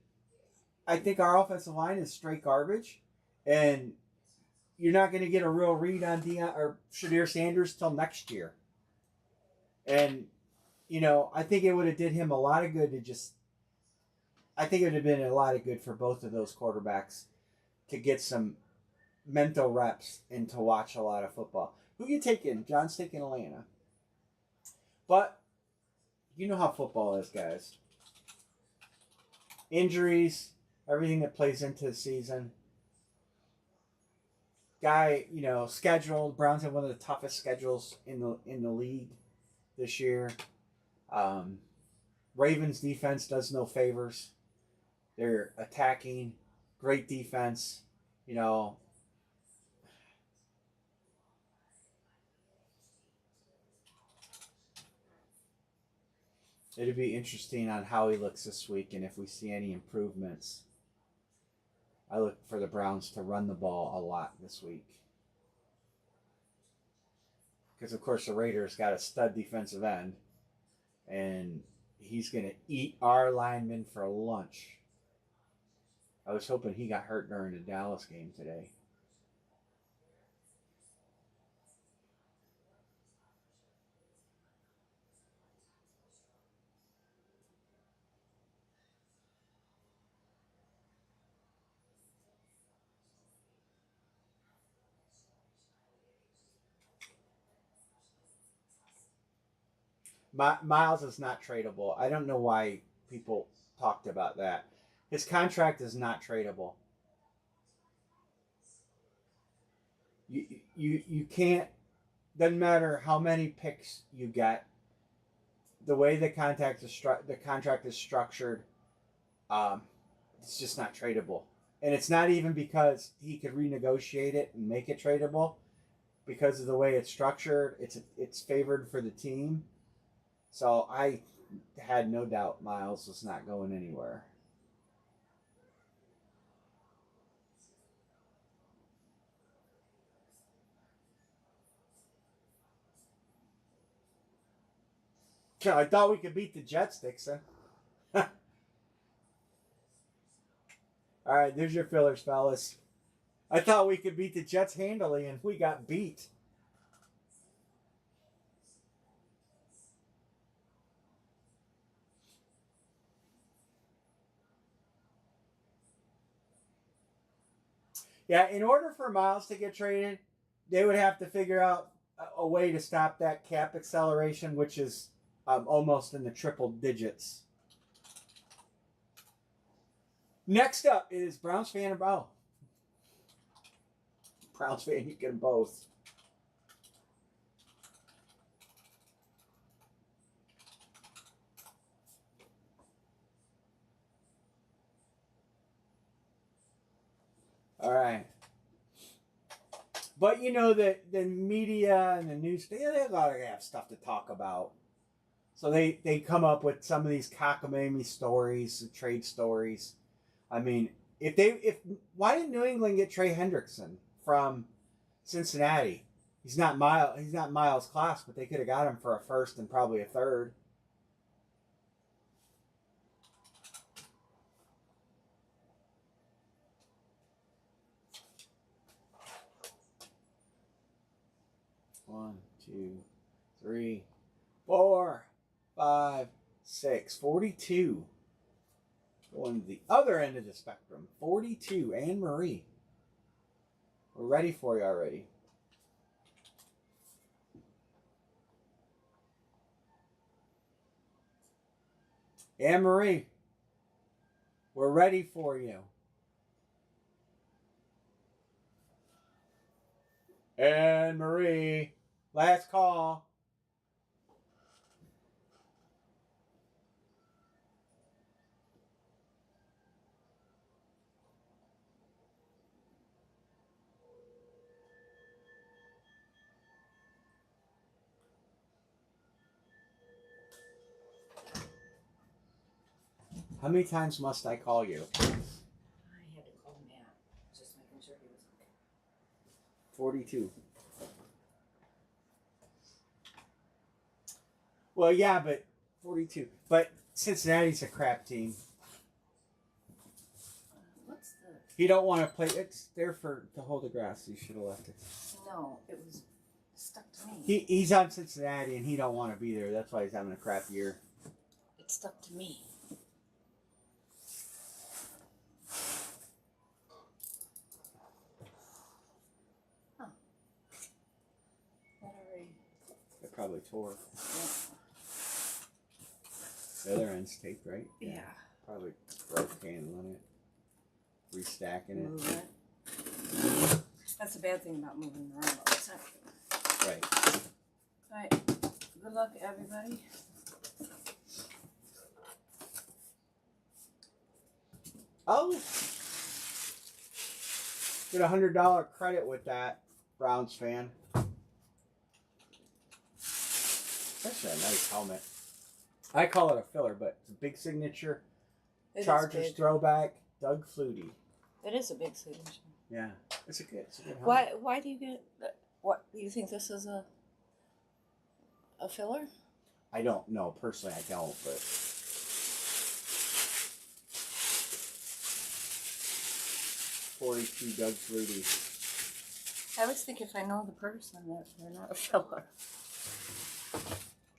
[SPEAKER 2] I think our offensive line is straight garbage, and you're not going to get a real read on Deion or Shadir Sanders till next year. And I think it would have did him a lot of good to just. I think it would have been a lot of good for both of those quarterbacks to get some mental reps and to watch a lot of football. Who you taking? John's taking Atlanta. But you know how football is, guys. Injuries, everything that plays into the season. Guy, schedule. Browns have one of the toughest schedules in the league this year. Ravens defense does no favors. They're attacking, great defense. It'd be interesting on how he looks this week and if we see any improvements. I look for the Browns to run the ball a lot this week. Because, of course, the Raiders got a stud defensive end. And he's going to eat our linemen for lunch. I was hoping he got hurt during the Dallas game today. Miles is not tradable. I don't know why people talked about that. His contract is not tradable. You can't. Doesn't matter how many picks you get. The way the contract is structured, it's just not tradable. And it's not even because he could renegotiate it and make it tradable. Because of the way it's structured, it's favored for the team. So I had no doubt Miles was not going anywhere. I thought we could beat the Jets, Dixon. All right, there's your fillers, fellas. I thought we could beat the Jets handily, and we got beat. Yeah, in order for Miles to get traded, they would have to figure out a way to stop that cap acceleration, which is almost in the triple digits. Next up is Browns fan and Browns fan, you get them both. All right. But the media and the news, they gotta have stuff to talk about. So they come up with some of these cockamamie stories, trade stories. I mean, why didn't New England get Trey Hendrickson from Cincinnati? He's not Miles' class, but they could have got him for a first and probably a third. One, two, three, 4, 5, 6, 42. Going to the other end of the spectrum. 42, Anne Marie. We're ready for you already. Anne Marie, we're ready for you. Anne Marie, last call. How many times must I call you?
[SPEAKER 1] I had
[SPEAKER 2] 42. Well, yeah, but 42. But Cincinnati's a crap team.
[SPEAKER 1] What's the?
[SPEAKER 2] You don't want to play. It's there to hold the grass. You should have left it.
[SPEAKER 1] No, it was stuck to me.
[SPEAKER 2] He's on Cincinnati and he don't want to be there. That's why he's having a crap year.
[SPEAKER 1] It stuck to me. Huh. That already.
[SPEAKER 2] It probably tore.
[SPEAKER 1] Yeah.
[SPEAKER 2] The other end's taped, right?
[SPEAKER 1] Yeah.
[SPEAKER 2] Probably broke handling it. Restacking it.
[SPEAKER 1] Move it. That's the bad thing about moving around all the time.
[SPEAKER 2] Right.
[SPEAKER 1] Alright. Good luck, everybody.
[SPEAKER 2] Oh! Get $100 credit with that, Browns fan. That's a nice helmet. I call it a filler, but it's a big signature.
[SPEAKER 1] It
[SPEAKER 2] Chargers
[SPEAKER 1] is big.
[SPEAKER 2] throwback, Doug Flutie.
[SPEAKER 1] It is a big signature.
[SPEAKER 2] Yeah, it's a good helmet.
[SPEAKER 1] Why do you get? What do you think this is a filler?
[SPEAKER 2] I don't know personally. I don't, but $42 Doug Flutie.
[SPEAKER 1] I always think if I know the person that they're not a filler.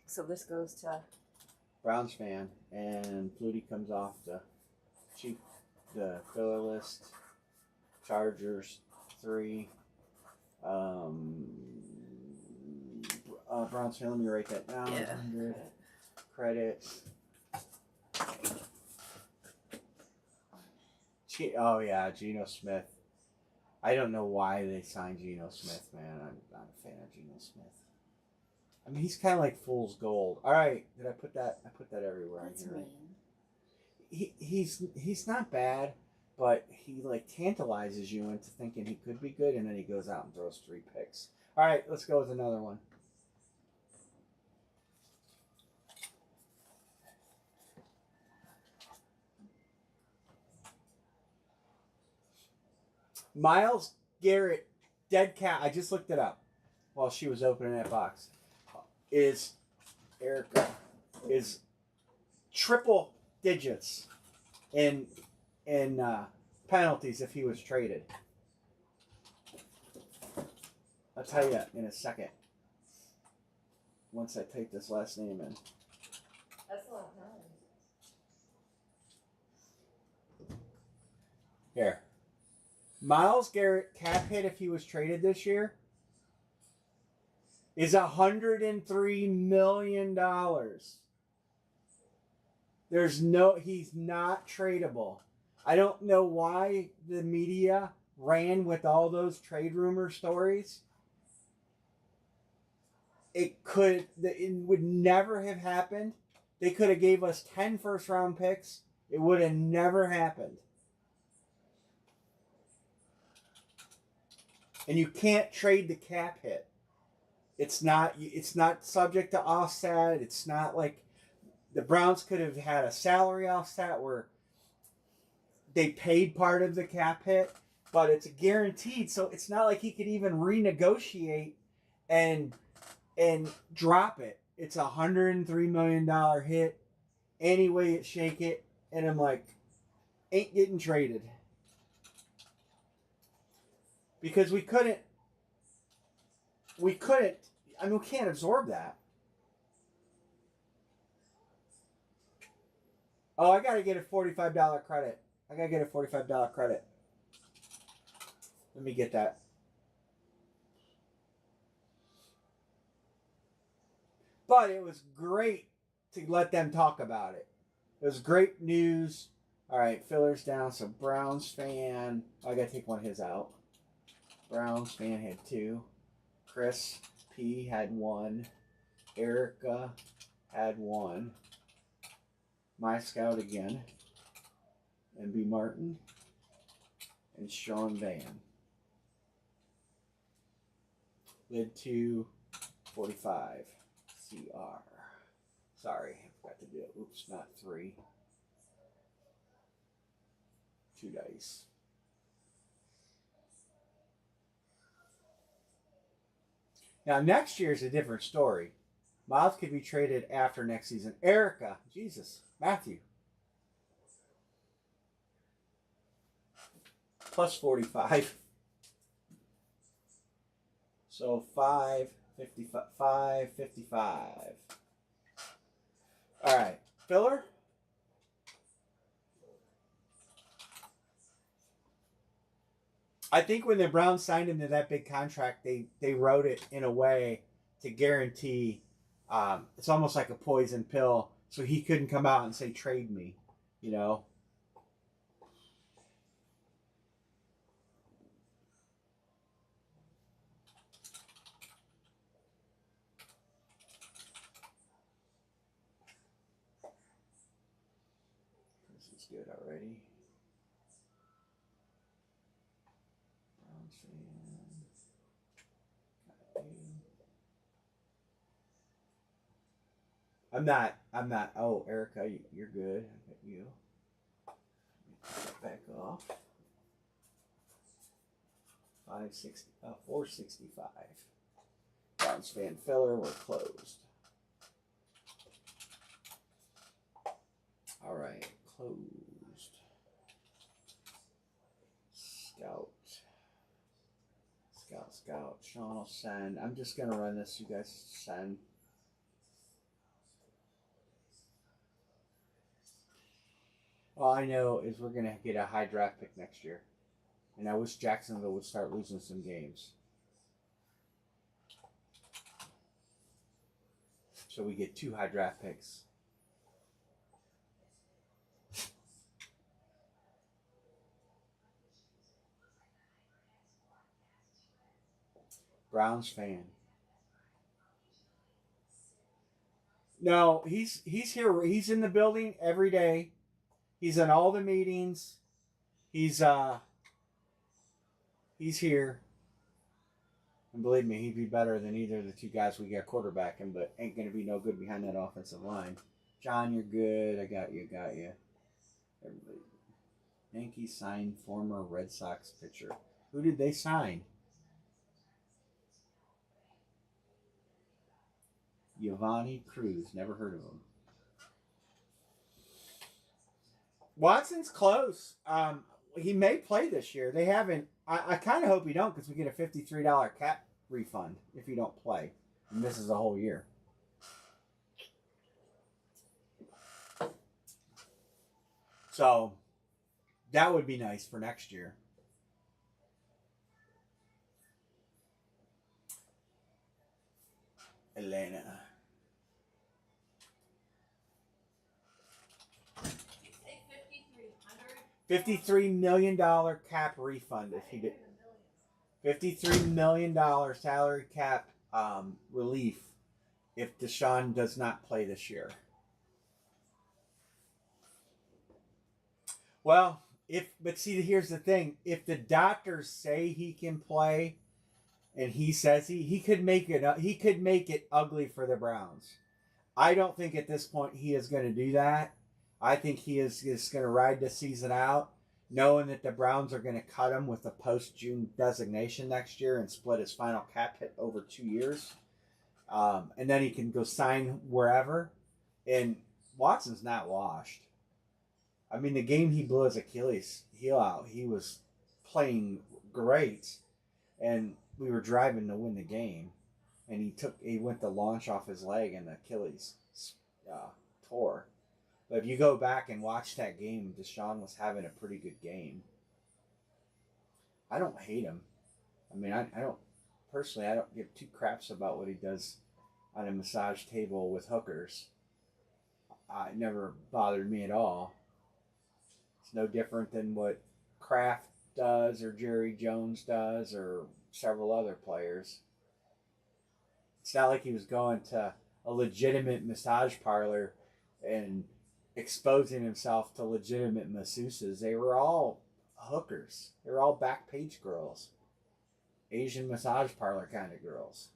[SPEAKER 1] So this goes to
[SPEAKER 2] Browns fan, and Flutie comes off the filler list. Chargers 3. Browns fan. Let me write that down.
[SPEAKER 1] Yeah.
[SPEAKER 2] 100 credit. Oh yeah, Geno Smith. I don't know why they signed Geno Smith, man. I'm not a fan of Geno Smith. I mean, he's kind of like fool's gold. All right, did I put that? I put that everywhere.
[SPEAKER 1] that's
[SPEAKER 2] Right?
[SPEAKER 1] mean.
[SPEAKER 2] He's not bad, but he like tantalizes you into thinking he could be good, and then he goes out and throws 3 picks. All right, let's go with another one. Myles Garrett, dead cat. I just looked it up while she was opening that box. Is Erica is triple digits in penalties if he was traded. I'll tell you in a second. Once I type this last name in.
[SPEAKER 1] That's a lot of time.
[SPEAKER 2] Here. Myles Garrett cap hit if he was traded this year is $103 million. He's not tradable. I don't know why the media ran with all those trade rumor stories. It would never have happened. They could have gave us 10 first round picks. It would have never happened. And you can't trade the cap hit. It's not subject to offset. It's not like the Browns could have had a salary offset where they paid part of the cap hit, but it's guaranteed. So it's not like he could even renegotiate and drop it. It's $103 million hit. Any way it shake it, and I'm like, ain't getting traded. Because we couldn't. I mean, we can't absorb that. Oh, I got to get a $45 credit. I got to get a $45 credit. Let me get that. But it was great to let them talk about it. It was great news. All right, fillers down. So Browns fan. I got to take one of his out. Browns fan had 2. Chris P had 1. Erica had 1. My Scout again. MB Martin. And Sean Van. Lid 2, 45. CR. Sorry, I forgot to do it. Oops, not 3. 2 dice. Now, next year's a different story. Miles could be traded after next season. Erica, Jesus, Matthew, plus 45. So 555. 555. All right, filler. I think when the Browns signed him to that big contract, they wrote it in a way to guarantee. It's almost like a poison pill, so he couldn't come out and say trade me. You know. This is good already. Browns fan. I'm not. Oh, Erica, you're good. I got you. Back off. 560. 465. Browns fan filler. We're closed. All right, closed. Scout. Sean will send. I'm just gonna run this. You guys send. All I know is we're going to get a high draft pick next year. And I wish Jacksonville would start losing some games. So we get 2 high draft picks. Browns fan. No, he's here. He's in the building every day. He's in all the meetings. He's here. And believe me, he'd be better than either of the 2 guys we got quarterbacking, but ain't going to be no good behind that offensive line. John, you're good. I got you. Everybody. Yankees signed former Red Sox pitcher. Who did they sign? Giovanni Cruz. Never heard of him. Watson's close. He may play this year. They haven't. I kind of hope he don't because we get a $53 cap refund if he don't play and misses a whole year. So that would be nice for next year. Atlanta. $53 million cap refund if he did. $53 million salary cap relief if Deshaun does not play this year. Well, but see, here's the thing: if the doctors say he can play, and he says he could make it ugly for the Browns. I don't think at this point he is going to do that. I think he is going to ride the season out, knowing that the Browns are going to cut him with a post-June designation next year and split his final cap hit over 2 years. And then he can go sign wherever. And Watson's not washed. I mean, the game he blew his Achilles heel out, he was playing great. And we were driving to win the game. And he went to launch off his leg and the Achilles tore. But if you go back and watch that game, Deshaun was having a pretty good game. I don't hate him. I mean, I don't personally. I don't give 2 craps about what he does on a massage table with hookers. It never bothered me at all. It's no different than what Kraft does or Jerry Jones does or several other players. It's not like he was going to a legitimate massage parlor and exposing himself to legitimate masseuses. They were all hookers. They were all back page girls. Asian massage parlor kind of girls.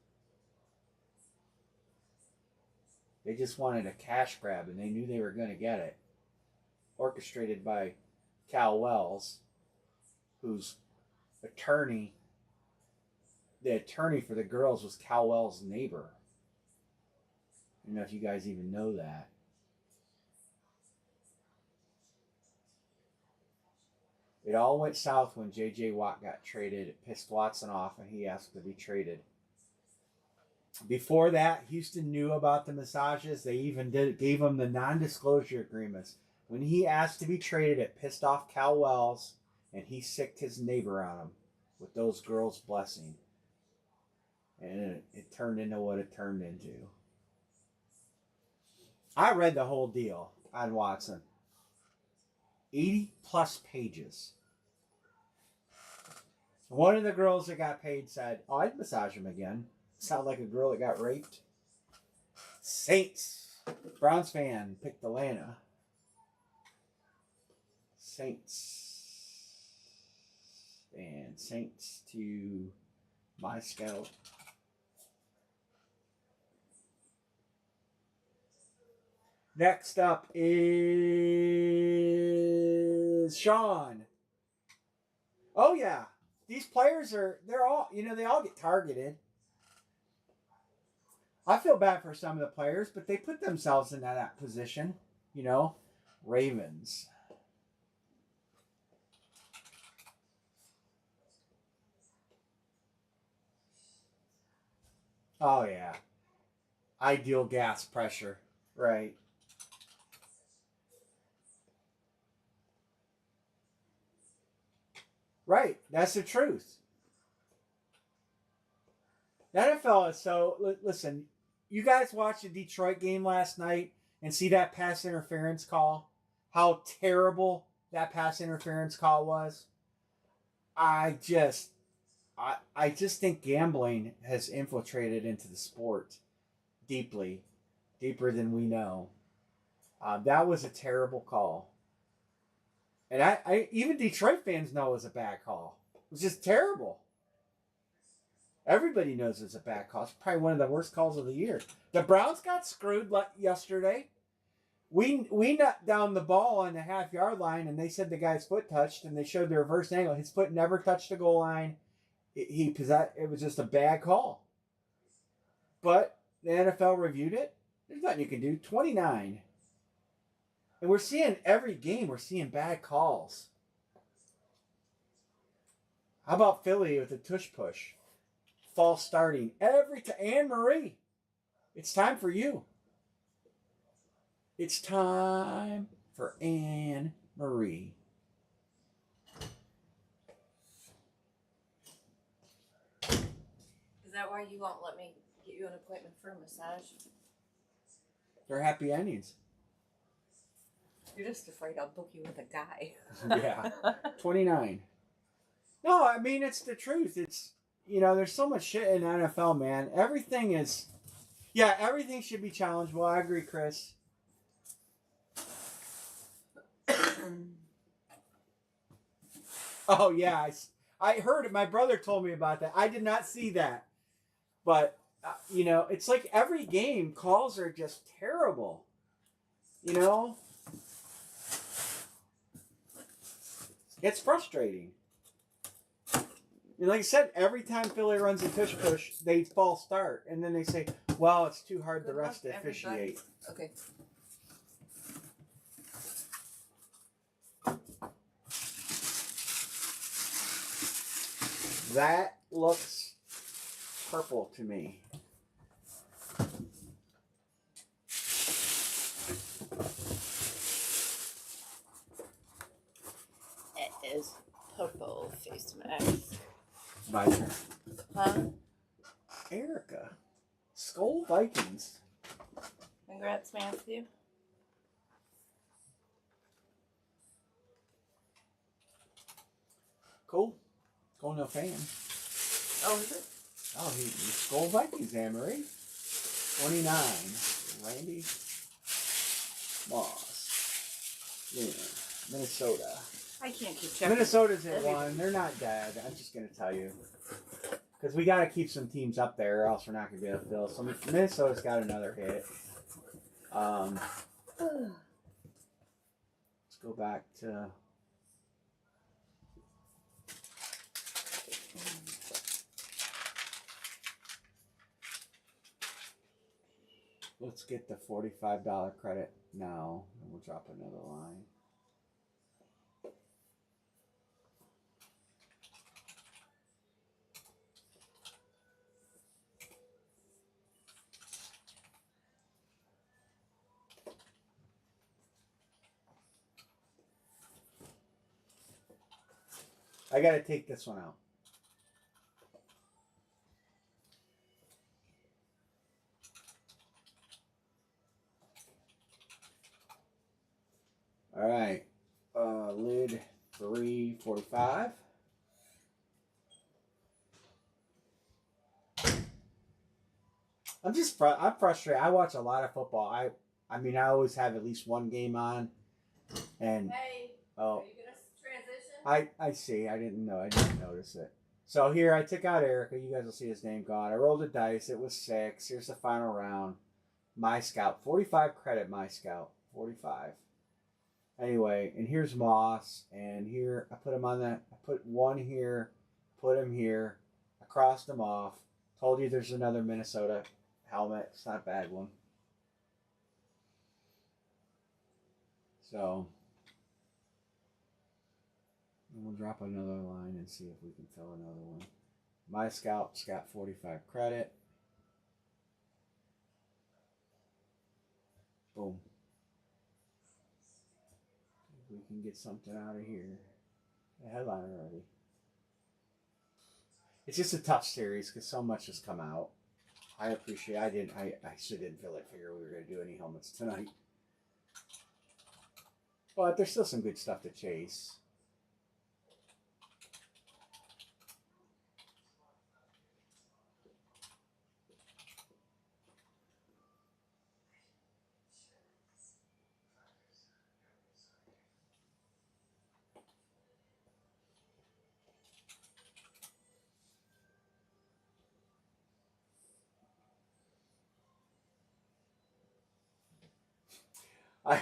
[SPEAKER 2] They just wanted a cash grab and they knew they were going to get it. Orchestrated by Cal Wells, whose attorney the attorney for the girls was Cowell's neighbor. I don't know if you guys even know that. It all went south when J.J. Watt got traded. It pissed Watson off, and he asked to be traded. Before that, Houston knew about the massages. They even gave him the non-disclosure agreements. When he asked to be traded, it pissed off Cal Wells, and he sicked his neighbor on him with those girls' blessing. And it turned into what it turned into. I read the whole deal on Watson. 80 plus pages. One of the girls that got paid said, "Oh, I'd massage him again." Sound like a girl that got raped. Saints. Browns fan picked Atlanta. Saints. And Saints to my scout. Next up is Sean. Oh, yeah. These players they're all, they all get targeted. I feel bad for some of the players, but they put themselves in that position. Ravens. Oh, yeah. Ideal gas pressure. Right. Right. That's the truth. The NFL is so... Listen, you guys watched the Detroit game last night and see that pass interference call? How terrible that pass interference call was? I just think gambling has infiltrated into the sport deeply, deeper than we know. That was a terrible call. And I even Detroit fans know it was a bad call. It was just terrible. Everybody knows it's a bad call. It's probably one of the worst calls of the year. The Browns got screwed yesterday. We knocked down the ball on the half-yard line, and they said the guy's foot touched, and they showed the reverse angle. His foot never touched the goal line. It was just a bad call. But the NFL reviewed it. There's nothing you can do. 29. And we're seeing every game, we're seeing bad calls. How about Philly with the tush push? False starting. Anne Marie, it's time for you. It's time for Anne Marie.
[SPEAKER 1] Is that why you won't let me get you an appointment for a massage?
[SPEAKER 2] They're happy endings.
[SPEAKER 1] You're just afraid I'll book you with a guy.
[SPEAKER 2] Yeah. 29. No, I mean, it's the truth. It's, there's so much shit in the NFL, man. Everything should be challengeable. I agree, Chris. Oh, yeah. I heard it. My brother told me about that. I did not see that. But, it's like every game, calls are just terrible. It's frustrating. And like I said, every time Philly runs a tush push, they false start. And then they say, well, it's too hard the rest to officiate.
[SPEAKER 1] Okay.
[SPEAKER 2] That looks purple to me.
[SPEAKER 1] It is purple face mask.
[SPEAKER 2] My turn.
[SPEAKER 1] Huh?
[SPEAKER 2] Erica. Skull Vikings.
[SPEAKER 1] Congrats, Matthew.
[SPEAKER 2] Cool. Cool, no fan.
[SPEAKER 1] Oh, is it?
[SPEAKER 2] Oh, he Skull Vikings, Anne-Marie. 29. Randy Moss. Yeah. Minnesota.
[SPEAKER 1] I can't keep checking.
[SPEAKER 2] Minnesota's at 1. They're not dead. I'm just going to tell you. Because we got to keep some teams up there or else we're not going to be able to fill. So Minnesota's got another hit. Let's go back to... Let's get the $45 credit now, and we'll drop another line. I gotta take this one out. All right, lid 345. I'm frustrated. I watch a lot of football. I mean, I always have at least one game on, and
[SPEAKER 1] Hey,
[SPEAKER 2] oh,
[SPEAKER 1] are you gonna transition?
[SPEAKER 2] I see. I didn't notice it. So here I took out Erica. You guys will see his name gone. I rolled a dice. It was 6. Here's the final round. My Scout, 45 credit. My Scout, 45. Anyway, and here's Moss, and here I put him on that. I put one here, put him here. I crossed him off. Told you there's another Minnesota helmet. It's not a bad one. So we'll drop another line and see if we can fill another one. My Scout's got 45 credit. Boom. We can get something out of here. The headline already. It's just a tough series because so much has come out. I appreciate. I actually didn't figure we were going to do any helmets tonight. But there's still some good stuff to chase.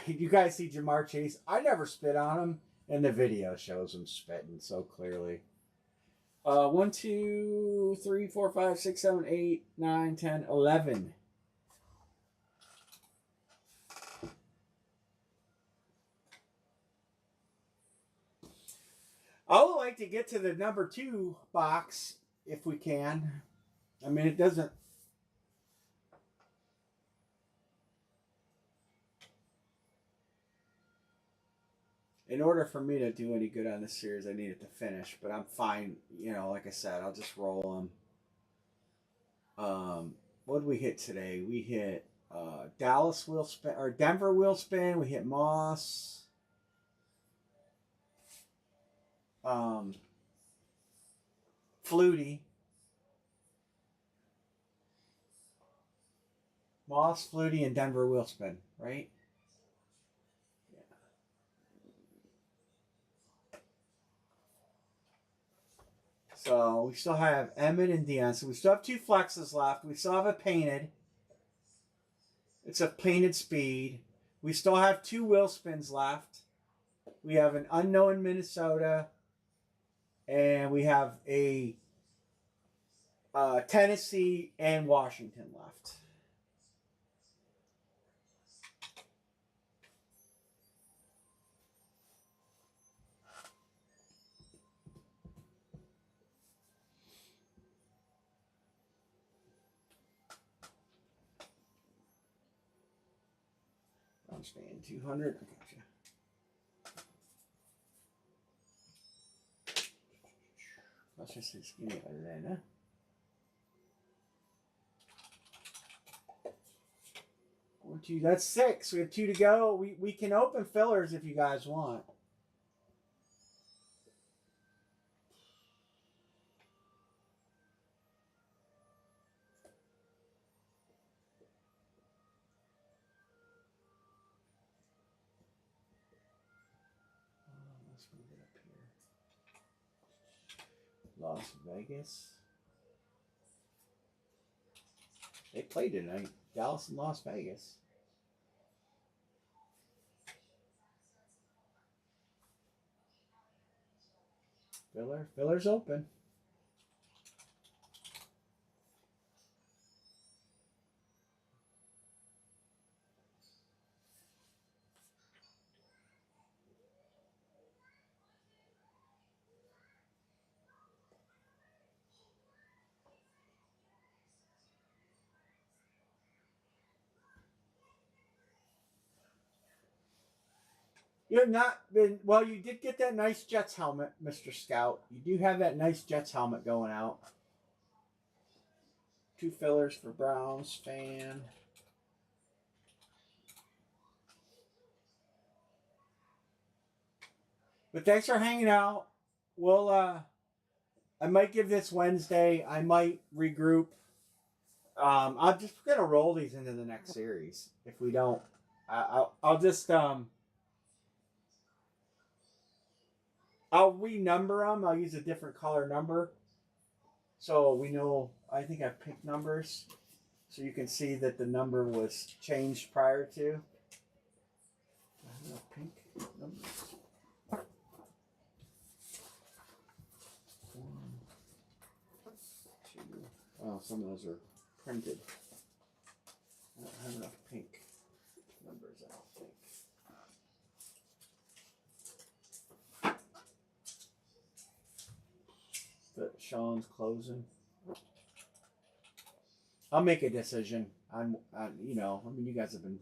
[SPEAKER 2] You guys see Jamar Chase? I never spit on him, and the video shows him spitting so clearly. 1, 2, 3, 4, 5, 6, 7, 8, 9, 10, 11. I would like to get to the number 2 box if we can. I mean, it doesn't. In order for me to do any good on this series, I need it to finish. But I'm fine. Like I said, I'll just roll them. What did we hit today? We hit Dallas wheel spin or Denver wheel spin. We hit Moss. Flutie. Moss, Flutie, and Denver wheel spin, right? Yeah. So we still have Emmett and Dion. So we still have 2 flexes left. We still have a painted. It's a painted speed. We still have 2 wheel spins left. We have an unknown Minnesota. And we have a Tennessee and Washington left. I'm staying 200. I gotcha. Let's just give me a Lena. That's 6. We have 2 to go. We can open fillers if you guys want. Let's move it up here. Las Vegas. They played tonight. Dallas and Las Vegas. Filler's open. You have not been, well, you did get that nice Jets helmet, Mr. Scout. You do have that nice Jets helmet going out. 2 fillers for Browns fan. But thanks for hanging out. We'll, I might give this Wednesday. I might regroup. I'm just gonna roll these into the next series. If we don't, I'll just I'll renumber them. I'll use a different color number, so we know. I think I have pink numbers, so you can see that the number was changed prior to. I have pink numbers. 1, 2. Oh, some of those are printed. I don't have enough pink numbers, I don't think. But Sean's closing. I'll make a decision. You know, I mean, you guys have been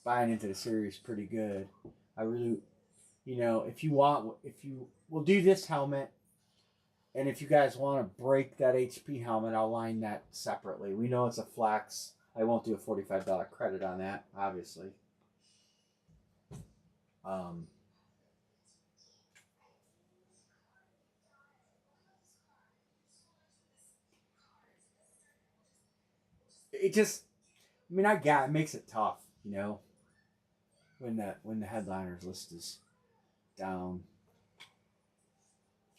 [SPEAKER 2] buying into the series pretty good. I really, you know, if you we'll do this helmet, and if you guys want to break that HP helmet, I'll line that separately. We know it's a flex. I won't do a $45 credit on that, obviously. It just, I mean, it makes it tough, you know, when the headliners list is down.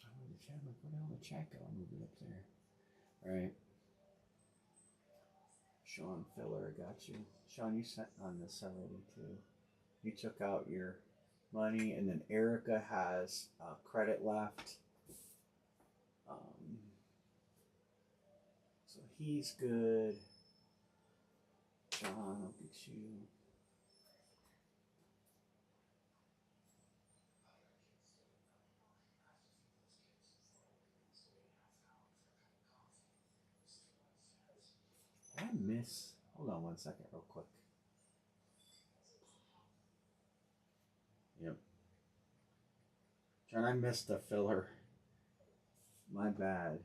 [SPEAKER 2] Where the chat go? I'll move it up there. All right. Sean Filler, I got you. Sean, you sent on this already too. You took out your money, and then Erica has credit left. So he's good. John, I'll get you. Did I miss? Hold on 1 second, real quick. Yep. John, I missed the filler. My bad.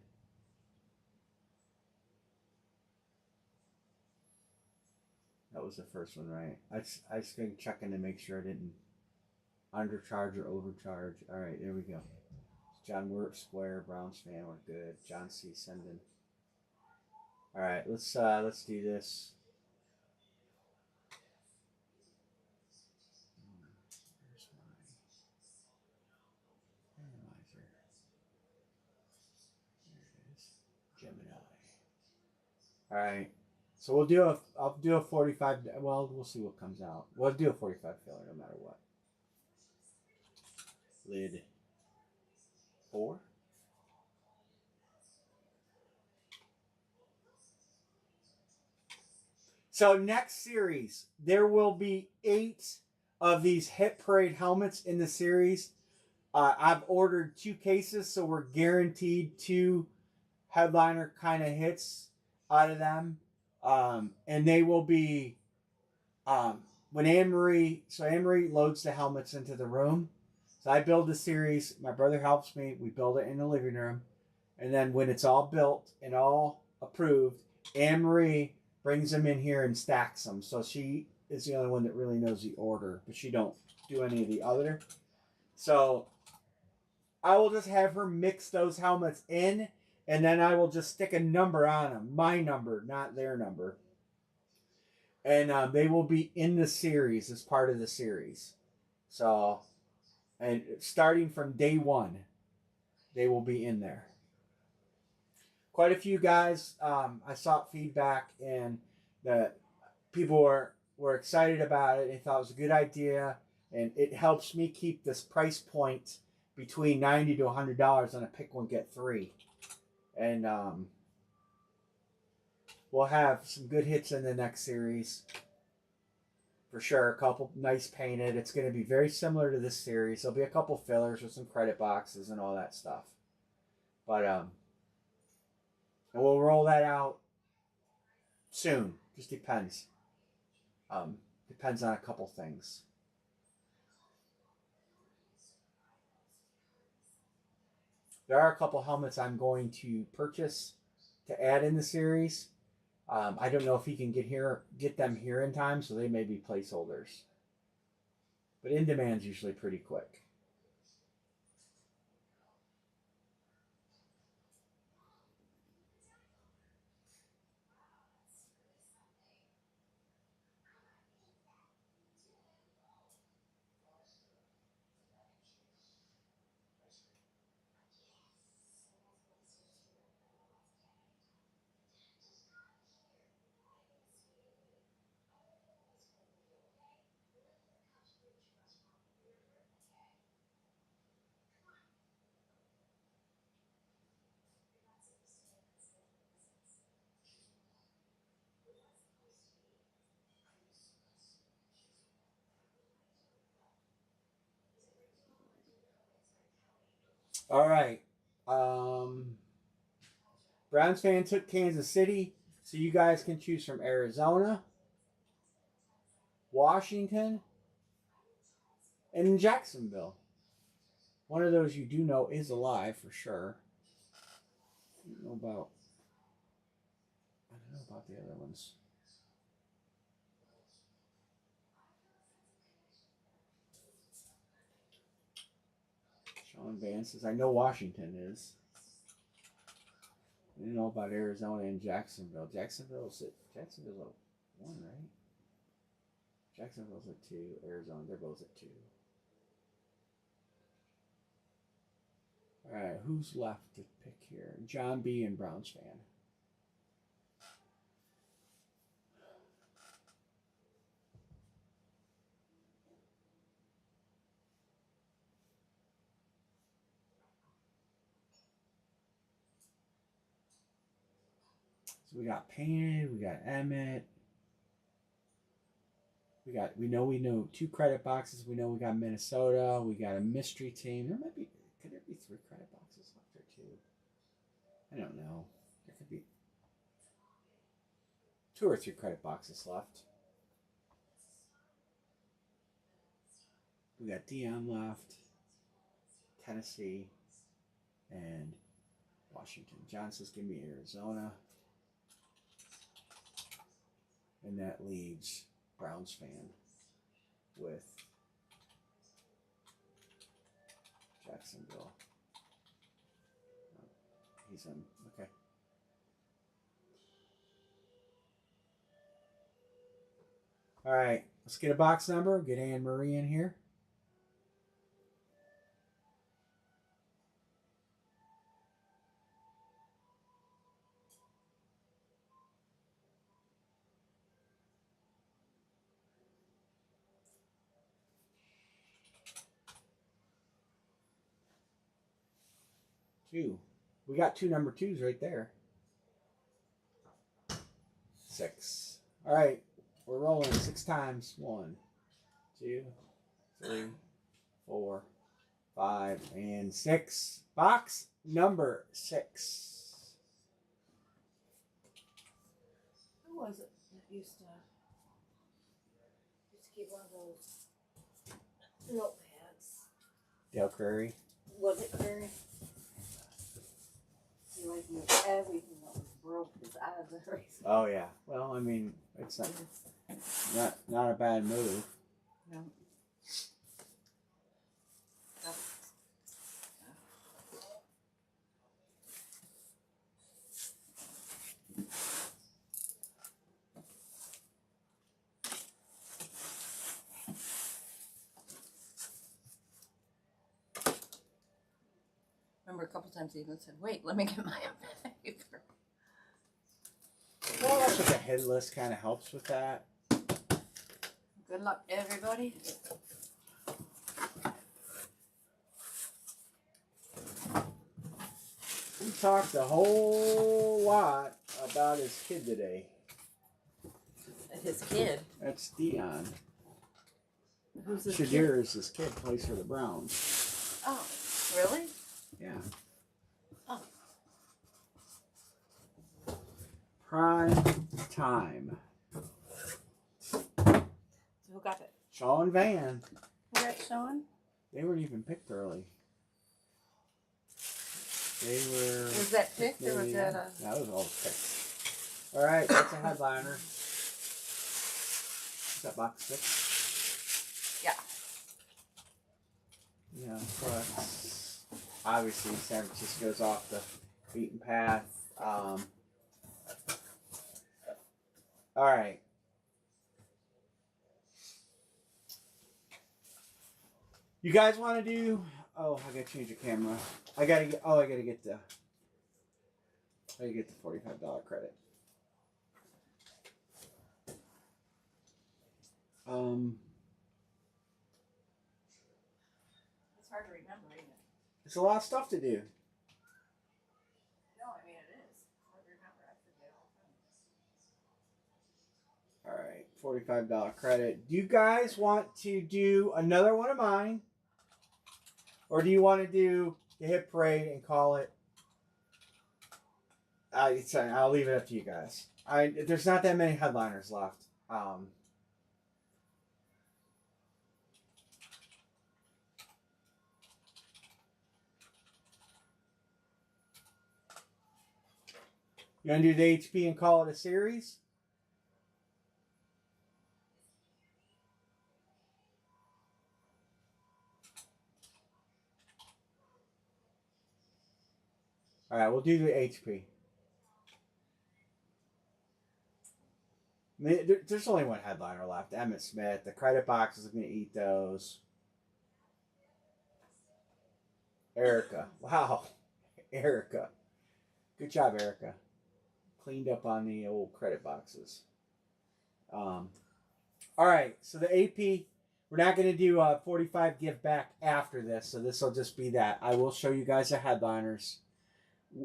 [SPEAKER 2] That was the first one, right? I just going to check in to make sure I didn't undercharge or overcharge. All right, there we go. John Wirt Square, Browns fan, we're good. John C. Senden. All right, let's do this. Where's my randomizer? There it is. Gemini. All right. So I'll do a 45. Well, we'll see what comes out. We'll do a 45 filler no matter what. Lid 4. So next series, there will be 8 of these Hit Parade helmets in the series. I've ordered 2 cases, so we're guaranteed 2 headliner kind of hits out of them. And they will be when Anne-Marie loads the helmets into the room. So I build the series. My brother helps me. We build it in the living room. And then when it's all built and all approved, Anne-Marie brings them in here and stacks them. So she is the only one that really knows the order, but she don't do any of the other. So I will just have her mix those helmets in, and then I will just stick a number on them. My number, not their number. And they will be in the series as part of the series. So, and starting from day 1, they will be in there. Quite a few guys, I sought feedback, and the people were excited about it. They thought it was a good idea, and it helps me keep this price point between $90 to $100 on a pick one get 3. And we'll have some good hits in the next series. For sure, a couple nice painted. It's going to be very similar to this series. There'll be a couple fillers with some credit boxes and all that stuff. But and we'll roll that out soon. Just depends. Depends on a couple things. There are a couple helmets I'm going to purchase to add in the series. I don't know if he can get them here in time, so they may be placeholders. But in demand's usually pretty quick. All right. Browns fan took Kansas City, so you guys can choose from Arizona, Washington, and Jacksonville. One of those you do know is alive for sure. I don't know about the other ones. Sean Van says, I know Washington is. I didn't know about Arizona and Jacksonville. Jacksonville's a 1, right? Jacksonville's at 2. Arizona, they're both at 2. All right, who's left to pick here? John B. and Browns fan. So we got Painted, we got Emmett. We know 2 credit boxes. We know we got Minnesota. We got a mystery team. Could there be 3 credit boxes left or 2? I don't know. There could be 2 or 3 credit boxes left. We got Dion left, Tennessee, and Washington. John says, give me Arizona. And that leaves Browns fan with Jacksonville. He's in. Okay. All right. Let's get a box number. Get Anne Marie in here. Two. We got 2 number 2s right there. 6. All right. We're rolling 6 times. 1, 2, 3, 4, 5, and 6. Box number 6.
[SPEAKER 1] Who was it that used to keep one of those notepads?
[SPEAKER 2] Dale Curry.
[SPEAKER 1] Was it Curry? He like knew everything that was broke is out of the race.
[SPEAKER 2] Oh yeah. Well, I mean, it's not a bad move.
[SPEAKER 1] No. Remember a couple times he even said, wait, let me get my paper.
[SPEAKER 2] Well, that's what the hit list kind of helps with that.
[SPEAKER 1] Good luck, everybody.
[SPEAKER 2] We talked a whole lot about his kid today.
[SPEAKER 1] His kid?
[SPEAKER 2] That's Dion.
[SPEAKER 1] Who's his
[SPEAKER 2] Shadir
[SPEAKER 1] kid?
[SPEAKER 2] is his kid, plays for the Browns.
[SPEAKER 1] Oh, really?
[SPEAKER 2] Yeah.
[SPEAKER 1] Oh.
[SPEAKER 2] Prime time.
[SPEAKER 1] So who got it?
[SPEAKER 2] Sean Van.
[SPEAKER 1] Who got Sean?
[SPEAKER 2] They weren't even picked early. They were.
[SPEAKER 1] Was that picked or was that a?
[SPEAKER 2] That was all picked. All right, that's a headliner. Is that box 6?
[SPEAKER 1] Yeah.
[SPEAKER 2] Yeah, plus obviously San Francisco's off the beaten path. All right. You guys want to do? Oh, I gotta change the camera. I gotta get. Oh, I gotta get the $45 credit.
[SPEAKER 1] It's hard to remember, isn't it?
[SPEAKER 2] It's a lot of stuff to do.
[SPEAKER 1] No, I mean it is. It's hard to remember. I forget all the time.
[SPEAKER 2] All right, $45 credit. Do you guys want to do another one of mine? Or do you want to do the hit parade and call it? I'll leave it up to you guys. There's not that many headliners left. You want to do the HP and call it a series? All right, we'll do the HP. There's only one headliner left. Emmett Smith. The credit box is going to eat those. Erica. Wow. Erica. Good job, Erica. Cleaned up on the old credit boxes. All right, so the AP, we're not going to do a 45 give back after this, so this will just be that. I will show you guys the headliners.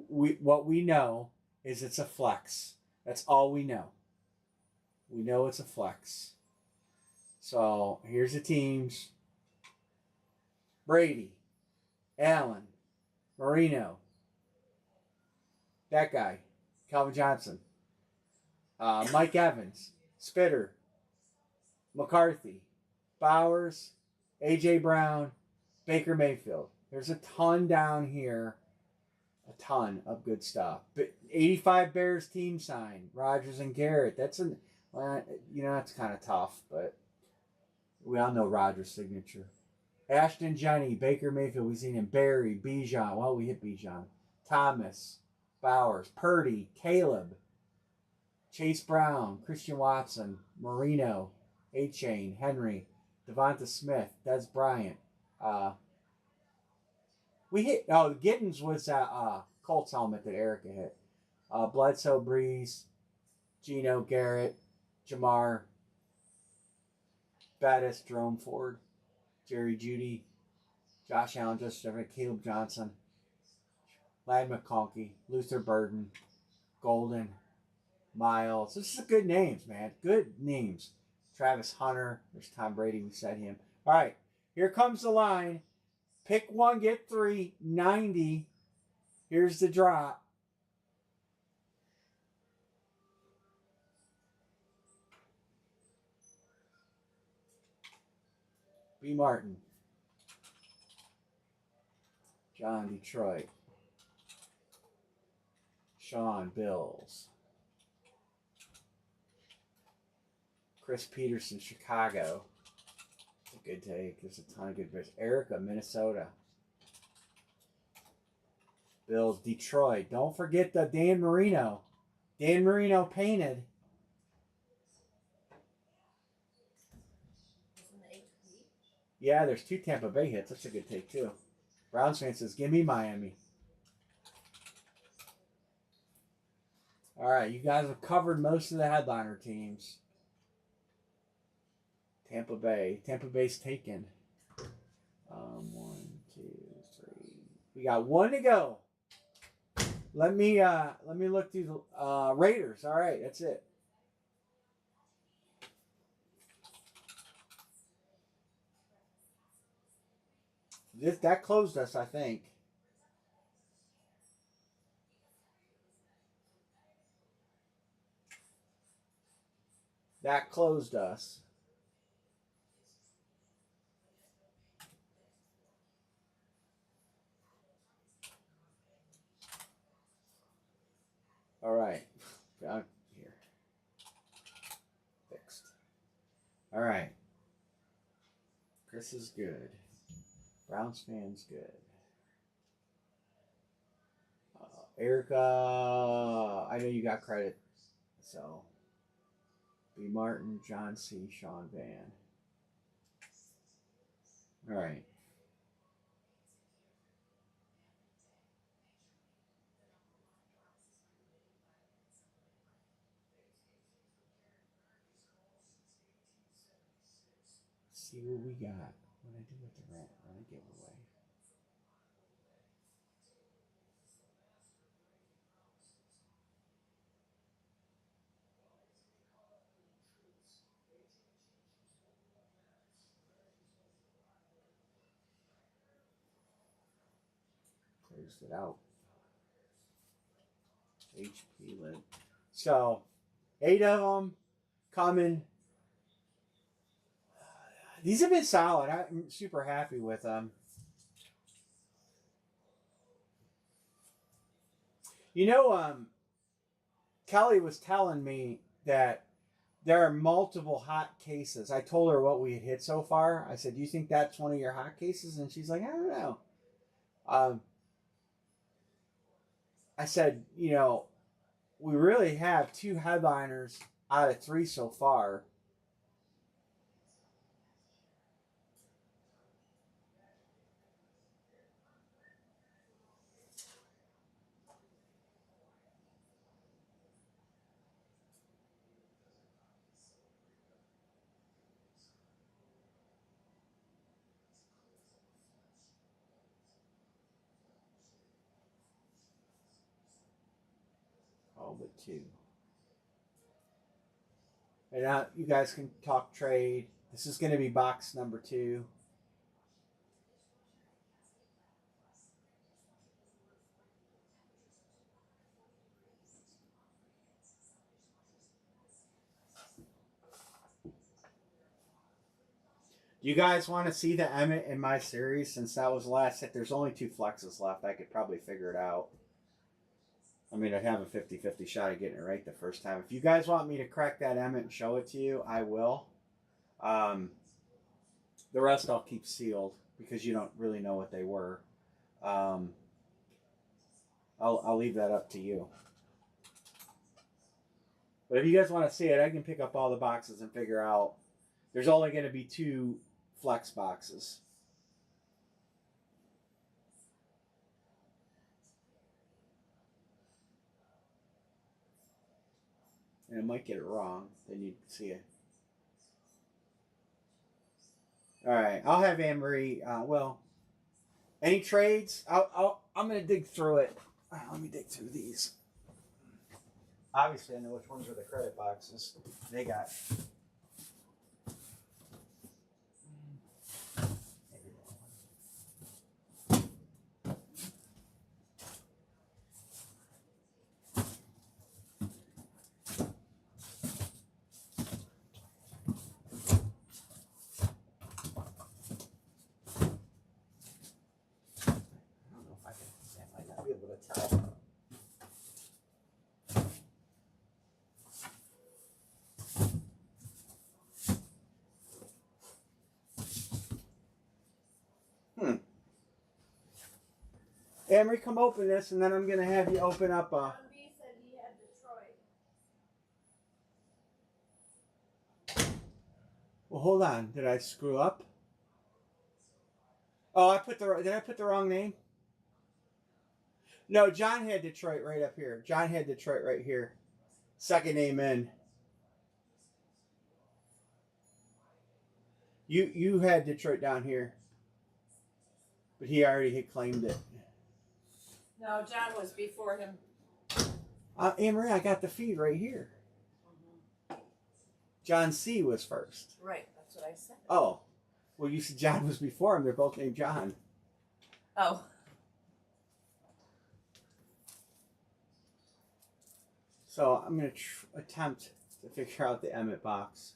[SPEAKER 2] What we know is it's a flex. That's all we know. We know it's a flex. So here's the teams. Brady, Allen, Marino, that guy, Calvin Johnson, Mike Evans, Spitter, McCarthy, Bowers, A.J. Brown, Baker Mayfield. There's a ton down here. A ton of good stuff. But 85 Bears team sign. Rodgers and Garrett. That's that's kind of tough, but we all know Rodgers' signature. Ashton Jenny, Baker Mayfield. We've seen him. Barry, Bijan. Well, we hit Bijan. Thomas, Bowers, Purdy, Caleb, Chase Brown, Christian Watson, Marino, A-Chain, Henry, Devonta Smith, Des Bryant. We hit. Oh, Giddens was that Colts helmet that Erica hit. Bledsoe, Breeze, Gino, Garrett, Jamar, Bettis, Jerome Ford, Jerry Jeudy, Josh Allen, Justin Caleb Johnson, Lad McConkey, Luther Burden, Golden, Miles. This is good names, man. Good names. Travis Hunter. There's Tom Brady. We said him. All right. Here comes the line. Pick one, get 3, 90. Here's the drop. B. Martin. John, Detroit. Sean, Bills. Chris Peterson, Chicago. That's a good take. There's a ton of good bits. Erica, Minnesota. Bills, Detroit. Don't forget the Dan Marino. Dan Marino painted. Yeah, there's 2 Tampa Bay hits. That's a good take, too. Browns fan says, give me Miami. All right, you guys have covered most of the headliner teams. Tampa Bay. Tampa Bay's taken. 1, 2, 3. We got 1 to go. Let me look through the Raiders. All right, that's it. That closed us, I think. That closed us. Out here. Fixed. All right. Chris is good. Browns fan's good. Erica, I know you got credit. So, B. Martin, John C., Sean Van. All right. Let's see what we got. What I do with the rent? Rent giveaway. Closed it out. HP lid. So, 8 of them coming. These have been solid. I'm super happy with them. You know, Kelly was telling me that there are multiple hot cases. I told her what we had hit so far. I said, "Do you think that's one of your hot cases?" And she's like, "I don't know." Um, I said, "You know, we really have 2 headliners out of 3 so far." Oh, but 2. And now you guys can talk trade. This is going to be box number 2. Do you guys want to see the Emmett in my series? Since that was the last hit, there's only 2 flexes left. I could probably figure it out. I mean, I'd have a 50-50 shot of getting it right the first time. If you guys want me to crack that Emmett and show it to you, I will. The rest I'll keep sealed because you don't really know what they were. I'll leave that up to you. But if you guys want to see it, I can pick up all the boxes and figure out. There's only going to be 2 flex boxes. And I might get it wrong. Then you'd see it. All right. I'll have Anne Marie. Any trades? I'm going to dig through it. Let me dig through these. Obviously, I know which ones are the credit boxes. They got. Emery, come open this, and then I'm going to have you open up
[SPEAKER 1] John B said he had Detroit.
[SPEAKER 2] Well, hold on. Did I screw up? Oh, did I put the wrong name? No, John had Detroit right up here. John had Detroit right here. Second name in. You had Detroit down here, but he already had claimed it.
[SPEAKER 1] No, John was before him.
[SPEAKER 2] Anne-Marie, I got the feed right here. Mm-hmm. John C. was first.
[SPEAKER 1] Right, that's what I said.
[SPEAKER 2] Oh, well, you said John was before him. They're both named John.
[SPEAKER 1] Oh.
[SPEAKER 2] So I'm going to attempt to figure out the Emmett box.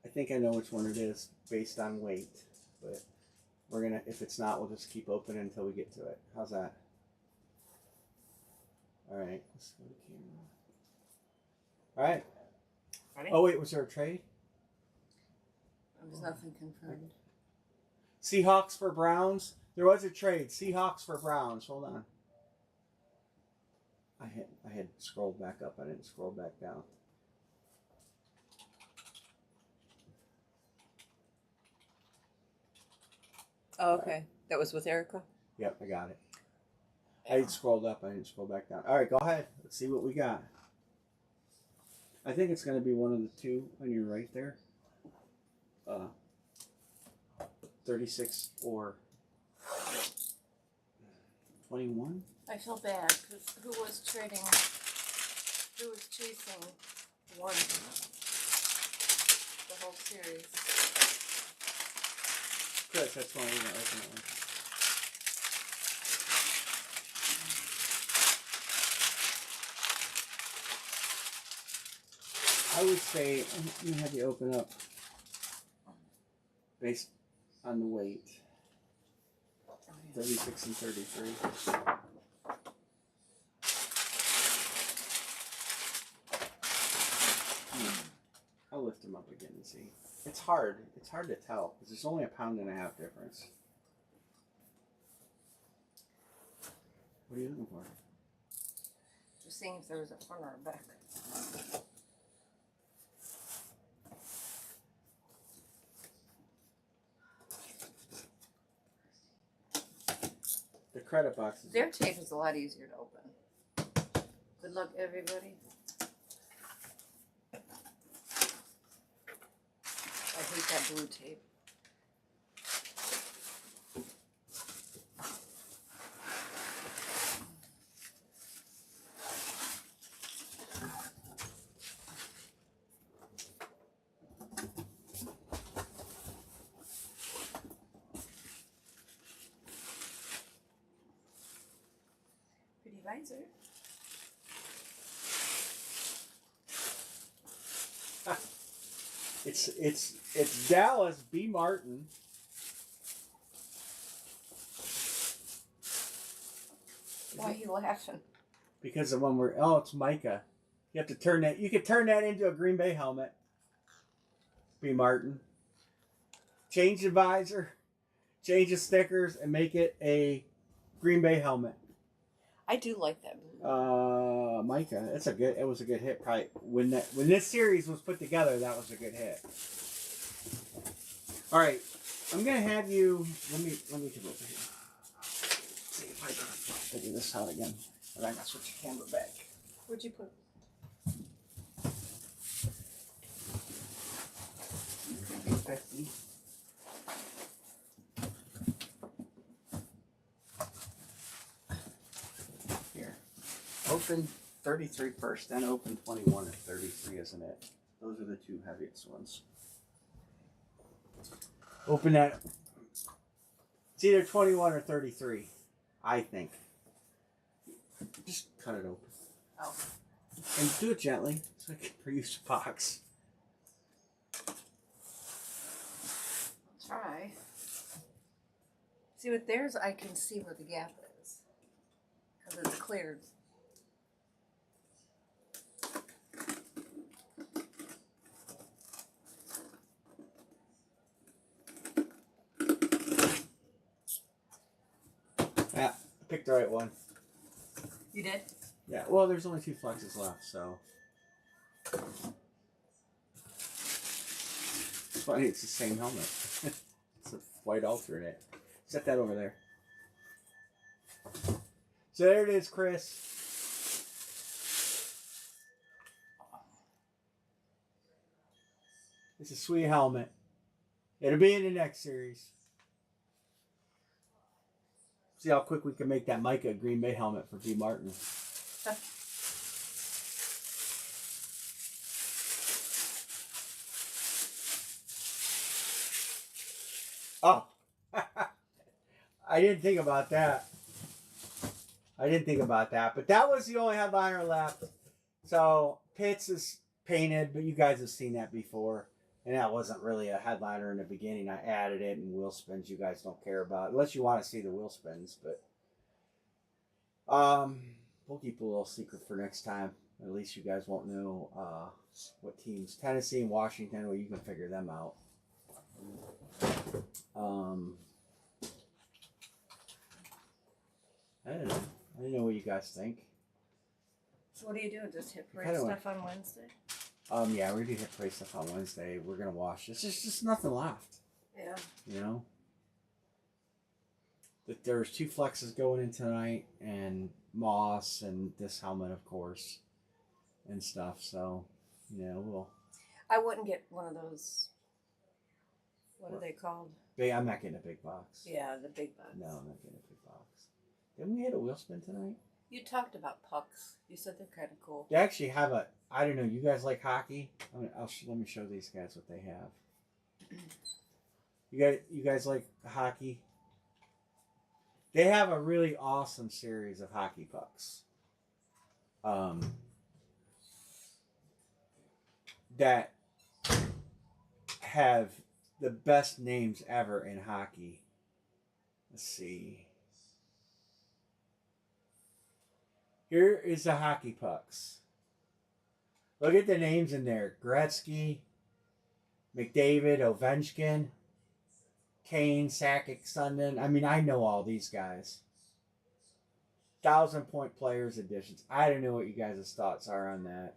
[SPEAKER 2] I think I know which one it is based on weight, but we're going to, if it's not, we'll just keep opening until we get to it. How's that? All right, let's go to camera. All right.
[SPEAKER 1] Ready?
[SPEAKER 2] Oh, wait, was there a trade?
[SPEAKER 1] There's nothing confirmed.
[SPEAKER 2] Seahawks for Browns. There was a trade. Seahawks for Browns. Hold on. I had scrolled back up. I didn't scroll back down.
[SPEAKER 1] Oh, okay. That was with Erica?
[SPEAKER 2] Yep, I got it. I had scrolled up. I didn't scroll back down. All right, go ahead. Let's see what we got. I think it's going to be one of the two on your right there. 36 or 21.
[SPEAKER 1] I feel bad because who was chasing one the whole series?
[SPEAKER 2] Chris, that's why we're going to open that one. I would say, let me have you open up based on the weight. 36 and 33. I'll lift them up again and see. It's hard. It's hard to tell because there's only a pound and a half difference. What are you looking for?
[SPEAKER 1] Just seeing if there was a front or a back.
[SPEAKER 2] The credit boxes.
[SPEAKER 1] Their tape is a lot easier to open. Good luck, everybody. I hate that blue tape. Pretty visor.
[SPEAKER 2] It's Dallas B. Martin.
[SPEAKER 1] Why are you laughing?
[SPEAKER 2] Because the one it's Micah. You have to turn that. You could turn that into a Green Bay helmet. B. Martin. Change the visor, change the stickers, and make it a Green Bay helmet.
[SPEAKER 1] I do like that blue.
[SPEAKER 2] Micah, it was a good hit. Probably when this series was put together, that was a good hit. All right, I'm gonna have you. Let me come over here. See if I can figure this out again. And I gotta switch the camera back.
[SPEAKER 1] Where'd you put?
[SPEAKER 2] 50. Here. Open 33 first, then open 21 and 33, isn't it? Those are the two heaviest ones. Open that. It's either 21 or 33, I think. Just cut it open.
[SPEAKER 1] Oh.
[SPEAKER 2] And do it gently so I can reuse the box.
[SPEAKER 1] Try. See, with theirs, I can see where the gap is because it's cleared.
[SPEAKER 2] Yeah, I picked the right one.
[SPEAKER 1] You did?
[SPEAKER 2] Yeah, well, there's only 2 flexes left, so. It's funny, it's the same helmet. It's a white alternate. Set that over there. So there it is, Chris. It's a sweet helmet. It'll be in the next series. See how quick we can make that Micah Green Bay helmet for B. Martin. Oh, I didn't think about that. But that was the only headliner left. So Pitts is painted, but you guys have seen that before. And that wasn't really a headliner in the beginning. I added it, and wheel spins you guys don't care about. Unless you want to see the wheel spins. But we'll keep a little secret for next time. At least you guys won't know what teams. Tennessee and Washington, well, you can figure them out. I don't know. I don't know what you guys think.
[SPEAKER 1] So what are you doing? Just hit parade
[SPEAKER 2] Kinda
[SPEAKER 1] stuff on Wednesday?
[SPEAKER 2] Yeah, we're gonna hit parade stuff on Wednesday. We're gonna wash. There's just nothing left.
[SPEAKER 1] Yeah.
[SPEAKER 2] You know. That there's 2 flexes going in tonight, and Moss, and this helmet, of course, and stuff. So, we'll.
[SPEAKER 1] I wouldn't get one of those. What are they called?
[SPEAKER 2] I'm not getting a big box.
[SPEAKER 1] Yeah, the big box.
[SPEAKER 2] No, I'm not getting a big box. Didn't we hit a wheel spin tonight?
[SPEAKER 1] You talked about pucks. You said they're kind of cool.
[SPEAKER 2] They actually have a. I don't know. You guys like hockey? Let me show these guys what they have. You guys like hockey? They have a really awesome series of hockey pucks. That have the best names ever in hockey. Let's see. Here is the hockey pucks. Look at the names in there. Gretzky, McDavid, Ovechkin, Kane, Sakic, Sundin. I mean, I know all these guys. 1,000-point players editions. I don't know what you guys' thoughts are on that.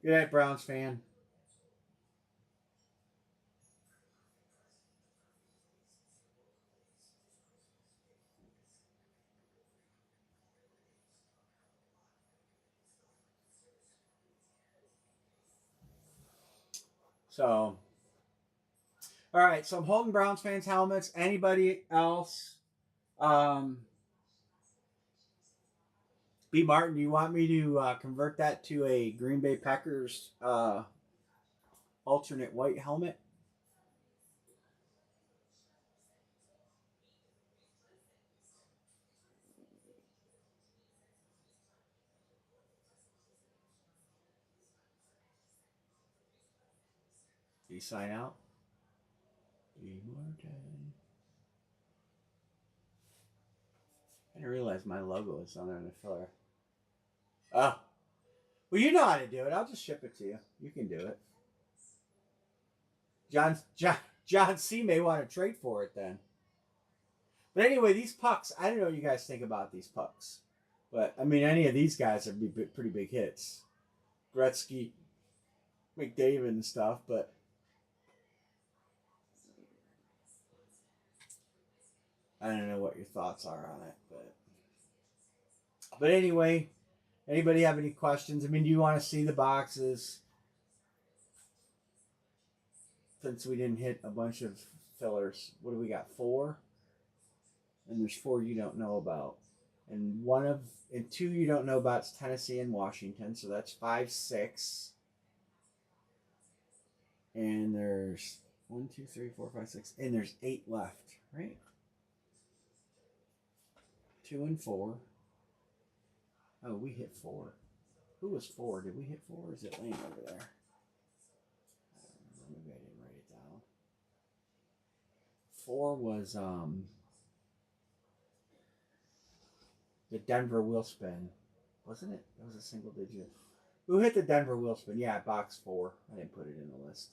[SPEAKER 2] Good night, Browns fan. So, all right. So I'm holding Browns fans' helmets. Anybody else? B. Martin, do you want me to convert that to a Green Bay Packers alternate white helmet? Do you sign out? B. Martin. I didn't realize my logo is on there in the filler. Oh. Well, you know how to do it. I'll just ship it to you. You can do it. John C. may want to trade for it then. But anyway, these pucks, I don't know what you guys think about these pucks. But, I mean, any of these guys would be pretty big hits. Gretzky, McDavid and stuff, but I don't know what your thoughts are on it. But anyway, anybody have any questions? I mean, do you want to see the boxes? Since we didn't hit a bunch of fillers. What do we got? 4? And there's 4 you don't know about. And 2 you don't know about is Tennessee and Washington. So that's 5, 6. And there's 1, 2, 3, 4, 5, 6. And there's 8 left, right? 2 and 4. Oh, we hit 4. Who was 4? Did we hit 4 or is it laying over there? Maybe I didn't write it down. 4 was the Denver wheel spin. Wasn't it? That was a single digit. Who hit the Denver wheel spin? Yeah, box 4. I didn't put it in the list.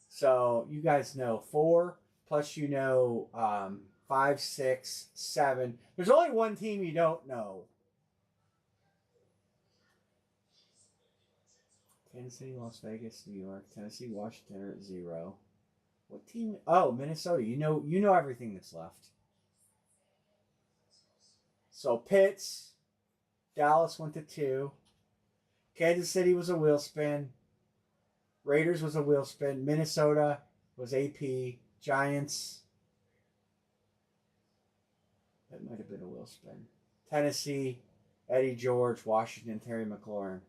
[SPEAKER 2] So you guys know 4 plus 5, 6, 7. There's only one team you don't know. Kansas City, Las Vegas, New York, Tennessee, Washington are at 0. What team? Oh, Minnesota. You know everything that's left. So Pitts, Dallas went to 2. Kansas City was a wheel spin. Raiders was a wheel spin. Minnesota was AP. Giants. That might have been a wheel spin. Tennessee, Eddie George, Washington, Terry McLaurin.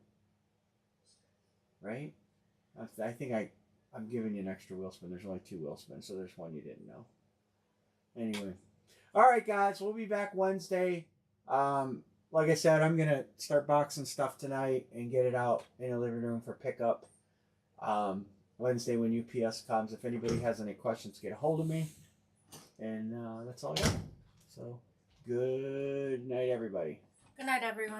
[SPEAKER 2] Right? I think I'm giving you an extra wheel spin. There's only 2 wheel spins, so there's one you didn't know. Anyway. All right, guys. We'll be back Wednesday. Like I said, I'm going to start boxing stuff tonight and get it out in the living room for pickup. Wednesday when UPS comes. If anybody has any questions, get a hold of me. And that's all I got. So, good night, everybody.
[SPEAKER 1] Good night, everyone.